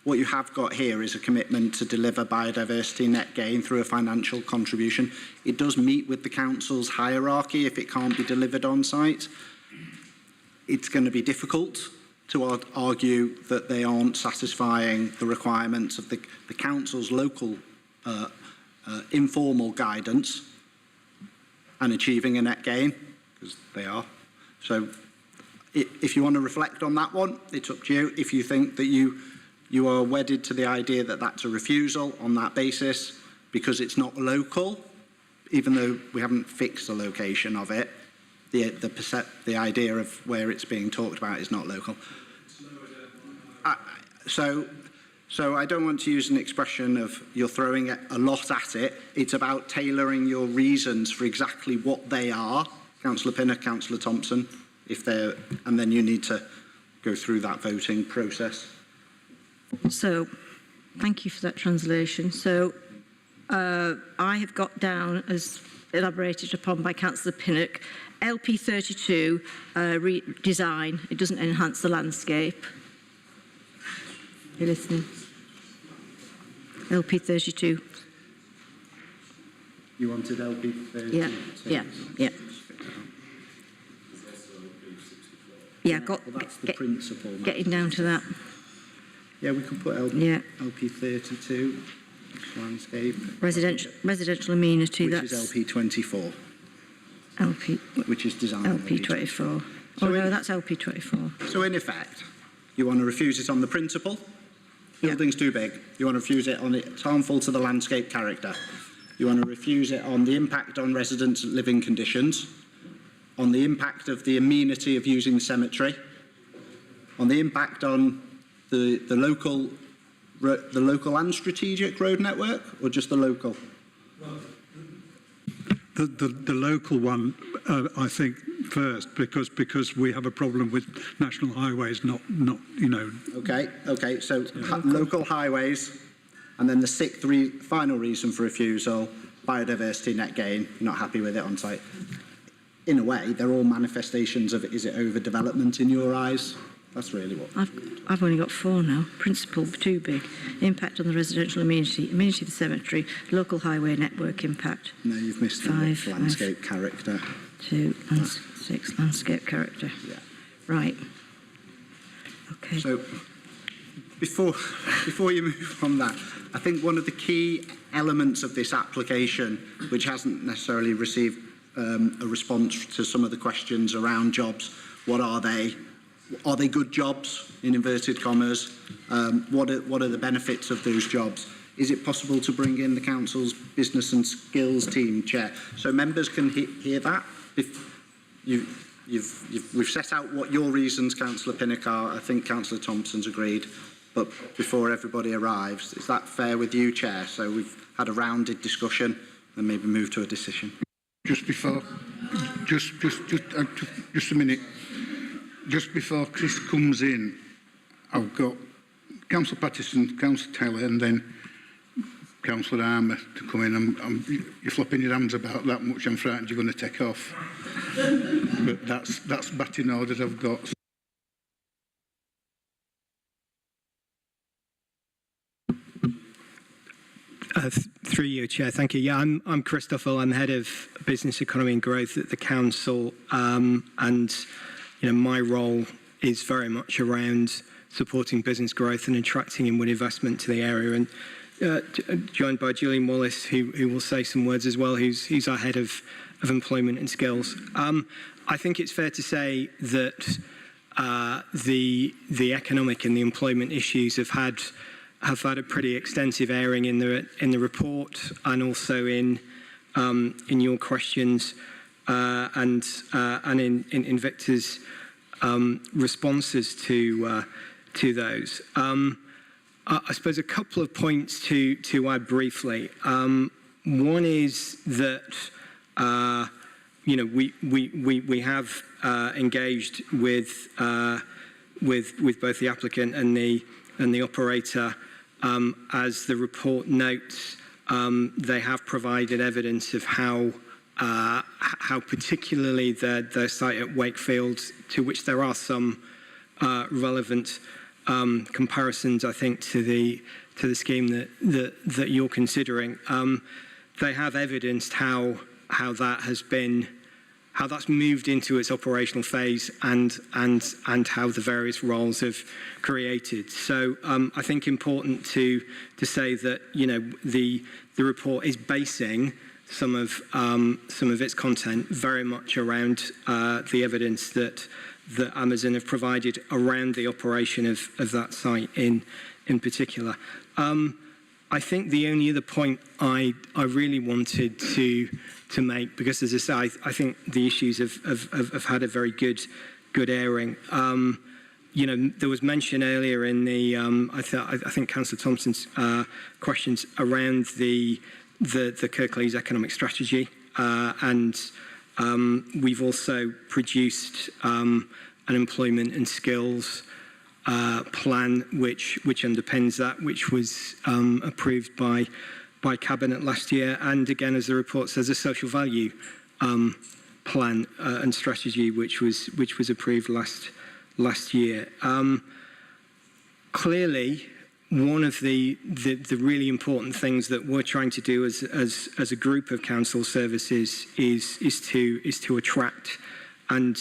What you have got here is a commitment to deliver biodiversity net gain through a financial contribution. It does meet with the council's hierarchy if it can't be delivered on site. It's going to be difficult to argue that they aren't satisfying the requirements of the council's local informal guidance and achieving a net gain, because they are. So if you want to reflect on that one, it's up to you. If you think that you are wedded to the idea that that's a refusal on that basis because it's not local, even though we haven't fixed the location of it, the idea of where it's being talked about is not local. So I don't want to use an expression of you're throwing a lot at it. It's about tailoring your reasons for exactly what they are Councillor Pinner, Councillor Thompson, and then you need to go through that voting process. So, thank you for that translation. So, I have got down, as elaborated upon by Councillor Pinnock, LP32 design. It doesn't enhance the landscape. You're listening? LP32. You wanted LP32? Yeah. Yeah, well, that's the principle. Getting down to that. Yeah, we can put LP32, landscape. Residential amenity, which is LP24. Which is design. LP24. That's LP24. So in effect, you want to refuse it on the principle. Building's too big. You want to refuse it on it's harmful to the landscape character. You want to refuse it on the impact on residents' living conditions, on the impact of the amenity of using the cemetery, on the impact on the local and strategic road network, or just the local? The local one, I think, first, because we have a problem with national highways, not you know. Okay. So local highways, and then the final reason for refusal: biodiversity net gain. You're not happy with it on site. In a way, they're all manifestations of is it overdevelopment in your eyes? That's really what. I've only got 4 now. Principle too big. Impact on the residential amenity of the cemetery. Local highway network impact. No, you've missed 5. Landscape character. 2, 6. Landscape character. Yeah. Right. Okay. So before you move on that, I think one of the key elements of this application, which hasn't necessarily received a response to some of the questions around jobs, what are they? Are they good jobs, in inverted commas? What are the benefits of those jobs? Is it possible to bring in the Council's Business and Skills team, Chair, so members can hear that? We've set out what your reasons, Councillor Pinnock, are. I think Councillor Thompson's agreed. But before everybody arrives, is that fair with you, Chair? So we've had a rounded discussion and maybe move to a decision. Just a minute. Just before Chris comes in, I've got Councillor Pattison, Councillor Taylor, and then Councillor Armour to come in. You're flopping your hands about that much. I'm frightened you're going to take off. But that's batting order I've got. Through you, Chair. Thank you. Yeah, I'm Christopher. I'm Head of Business Economy and Growth at the Council, and my role is very much around supporting business growth and attracting inward investment to the area. And joined by Julian Wallace, who will say some words as well. Who's our Head of Employment and Skills. I think it's fair to say that the economic and the employment issues have had a pretty extensive airing in the report and also in your questions and in Victor's responses to those. I suppose a couple of points to add briefly. One is that we have engaged with both the applicant and the operator. As the report notes, they have provided evidence of how particularly their site at Wakefield, to which there are some relevant comparisons, I think, to the scheme that you're considering. They have evidenced how that's moved into its operational phase and how the various roles have created. So I think important to say that the report is basing some of its content very much around the evidence that Amazon have provided around the operation of that site in particular. I think the only other point I really wanted to make, because as I say, I think the issues have had a very good airing. There was mention earlier in the I think Councillor Thompson's questions around the Kirklees economic strategy and We've also produced an employment and skills plan which underpins that, which was approved by Cabinet last year, and again, as the report says, a social value plan and strategy which was approved last year. Clearly, one of the really important things that we're trying to do as a group of council services is to attract and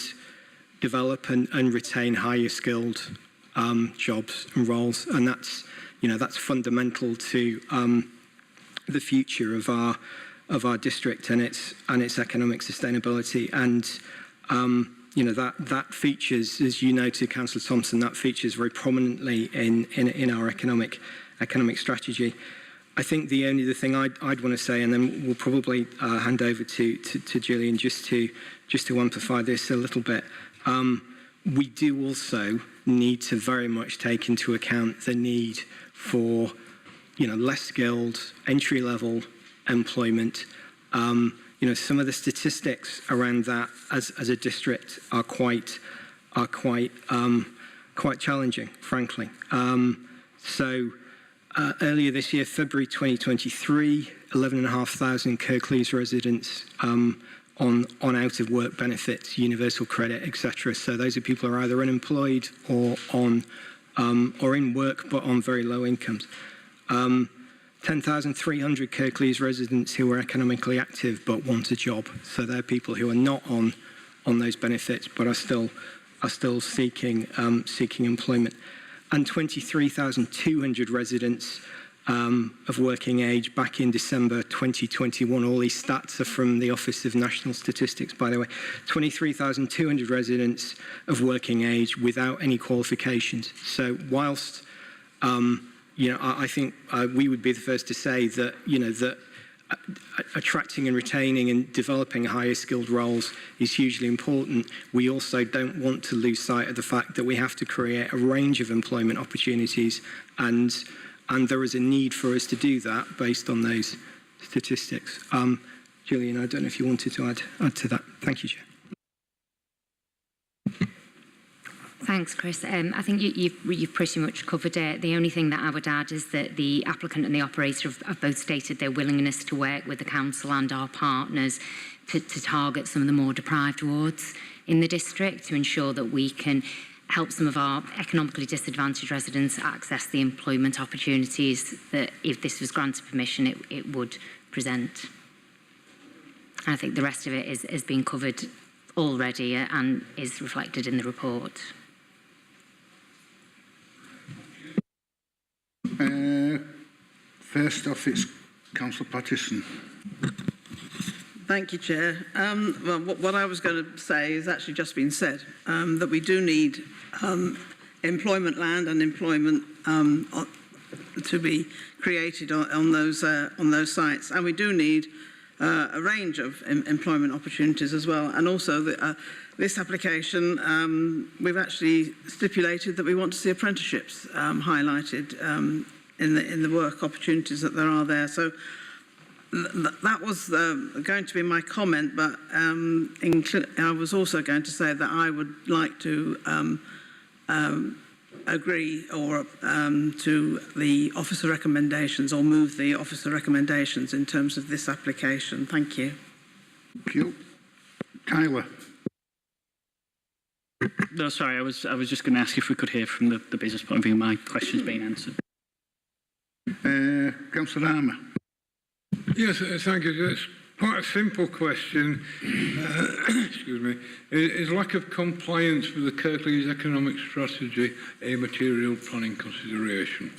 develop and retain higher skilled jobs and roles, and that's fundamental to the future of our district and its economic sustainability. And that features, as you noted, Councillor Thompson, that features very prominently in our economic strategy. I think the only other thing I'd want to say, and then we'll probably hand over to Gillian just to amplify this a little bit. We do also need to very much take into account the need for less skilled, entry-level employment. Some of the statistics around that as a district are quite challenging, frankly. Earlier this year, February 2023, 11,500 Kirklees residents on out-of-work benefits, universal credit, etc. So those are people who are either unemployed or in work but on very low incomes. 10,300 Kirklees residents who are economically active but want a job. So they're people who are not on those benefits but are still seeking employment. And 23,200 residents of working age back in December 2021. All these stats are from the Office of National Statistics, by the way. 23,200 residents of working age without any qualifications. So whilst I think we would be the first to say that that attracting and retaining and developing higher skilled roles is hugely important. We also don't want to lose sight of the fact that we have to create a range of employment opportunities, and there is a need for us to do that based on those statistics. Gillian, I don't know if you wanted to add to that. Thank you, Chair. Thanks, Chris. I think you've pretty much covered it. The only thing that I would add is that the applicant and the operator have both stated their willingness to work with the council and our partners to target some of the more deprived wards in the district to ensure that we can help some of our economically disadvantaged residents access the employment opportunities that, if this was granted permission, it would present. And I think the rest of it has been covered already and is reflected in the report. First off, it's Councillor Pattison. Thank you, Chair. Well, what I was going to say has actually just been said, that we do need employment land and employment to be created on those sites, and we do need a range of employment opportunities as well. And also, this application, we've actually stipulated that we want to see apprenticeships highlighted in the work opportunities that there are there. So that was going to be my comment, but I was also going to say that I would like to agree or to the officer recommendations, or move the officer recommendations in terms of this application. Thank you. Thank you. Kyla. No, sorry, I was just going to ask if we could hear from the business point of view. My question's been answered. Councillor Armour. Yes, thank you. It's quite a simple question. Excuse me. Is lack of compliance with the Kirklees economic strategy a material planning consideration?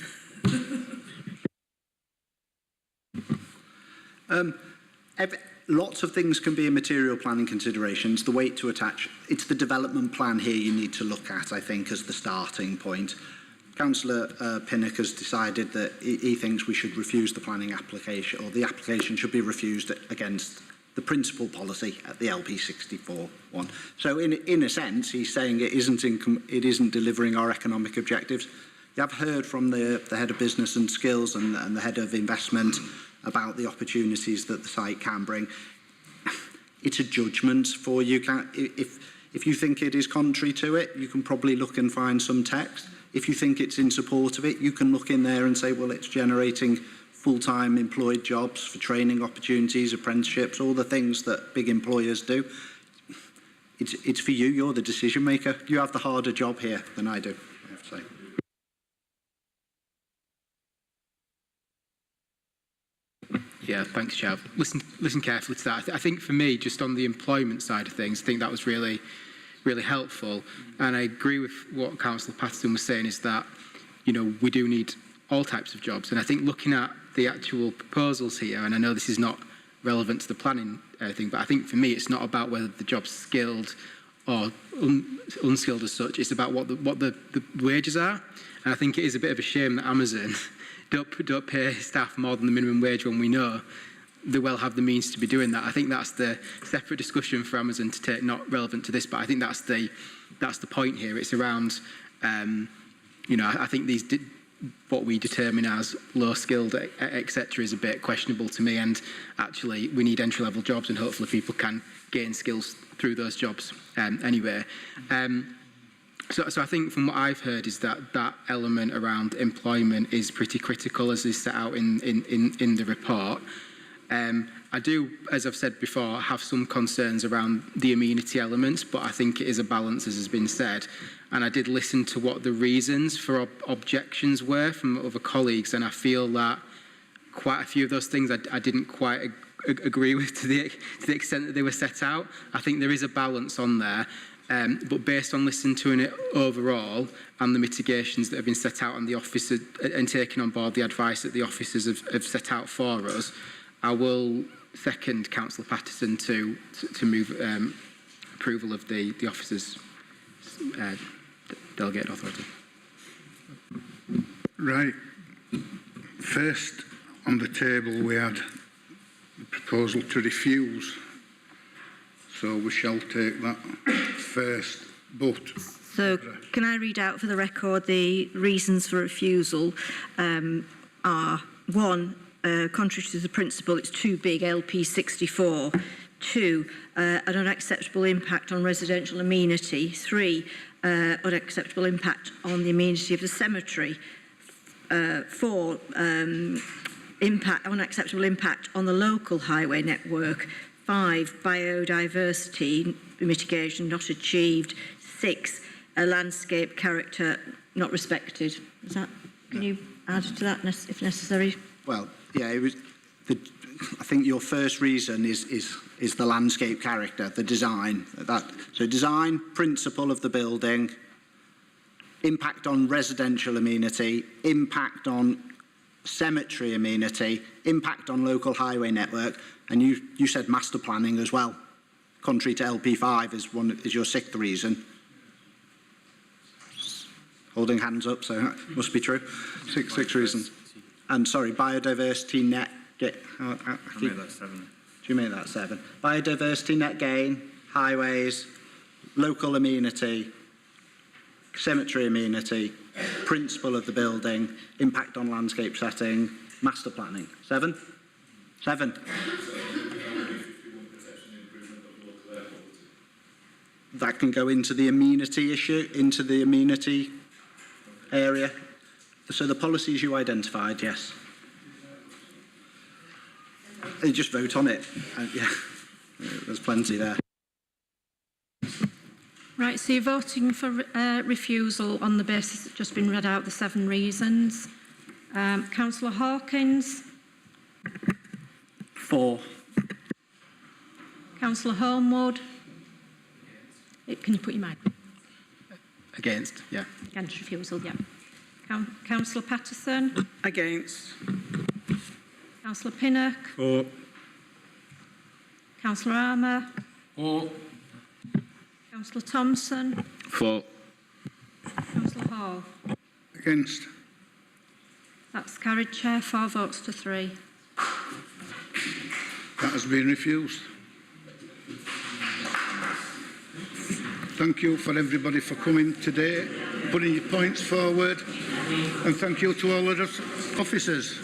Lots of things can be in material planning considerations. The weight to attach, it's the development plan here you need to look at, I think, as the starting point. Councillor Pinnock has decided that he thinks we should refuse the planning application, or the application should be refused against the principal policy at the LP64 one. So in a sense, he's saying it isn't delivering our economic objectives. You have heard from the head of business and skills and the head of investment about the opportunities that the site can bring. it's a judgment for you. If you think it is contrary to it, you can probably look and find some text. If you think it's in support of it, you can look in there and say, well, it's generating full-time employed jobs for training opportunities, apprenticeships, all the things that big employers do. It's for you. You're the decision maker. You have the harder job here than I do, I have to say. Yeah, thanks, Chav. Listen carefully to that. I think for me, just on the employment side of things, I think that was really helpful. And I agree with what Councillor Patterson was saying, is that, you know, we do need all types of jobs. And I think looking at the actual proposals here, and I know this is not relevant to the planning thing, but I think for me, it's not about whether the job's skilled or unskilled as such. It's about what the wages are. And I think it is a bit of a shame that Amazon don't pay staff more than the minimum wage when we know they well have the means to be doing that. I think that's the separate discussion for Amazon to take, not relevant to this, but I think that's the point here. It's around, you know, I think what we determine as low skilled, etc., is a bit questionable to me. And actually, we need entry level jobs, and hopefully people can gain skills through those jobs anyway. So I think from what I've heard is that element around employment is pretty critical, as is set out in the report. I do, as I've said before, have some concerns around the amenity elements, but I think it is a balance, as has been said. And I did listen to what the reasons for objections were from other colleagues, and I feel that quite a few of those things I didn't quite agree with to the extent that they were set out. I think there is a balance on there. But based on listening to it overall and the mitigations that have been set out on the office and taking on board the advice that the officers have set out for us, I will second Councillor Patterson to move approval of the officers' delegated authority. Right. First on the table we had the proposal to refuse. So we shall take that first, but... So can I read out for the record the reasons for refusal are, one, contrary to the principle, it's too big, LP 64. 2, an unacceptable impact on residential amenity. 3, unacceptable impact on the amenity of the cemetery. 4, unacceptable impact on the local highway network. 5, biodiversity mitigation not achieved. 6, a landscape character not respected. Is that? Can you add to that if necessary? Well, yeah, it was. I think your first reason is the landscape character, the design. So design, principle of the building, impact on residential amenity, impact on cemetery amenity, impact on local highway network, and you said master planning as well. Contrary to LP5 is your 6th reason. Holding hands up, so that must be true. Six reasons. And sorry, biodiversity net. I made that 7. Do you make that 7? Biodiversity net gain, highways, local amenity, cemetery amenity, principle of the building, impact on landscape setting, master planning. 7? 7. That can go into the amenity issue, into the amenity area. So the policies you identified, yes. You just vote on it. Yeah, there's plenty there. Right, so you're voting for refusal on the basis that's just been read out, the 7 reasons. Councillor Hawkins? 4. Councillor Homewood? Can you put your mic? Against, yeah. Against refusal, yeah. Councillor Patterson? Against. Councillor Pinnock? For. Councillor Armour? For. Councillor Thompson? For. Councillor Hall? Against. That's carried, Chair. 4 votes to 3. That has been refused. Thank you for everybody for coming today, putting your points forward, and thank you to all of the officers.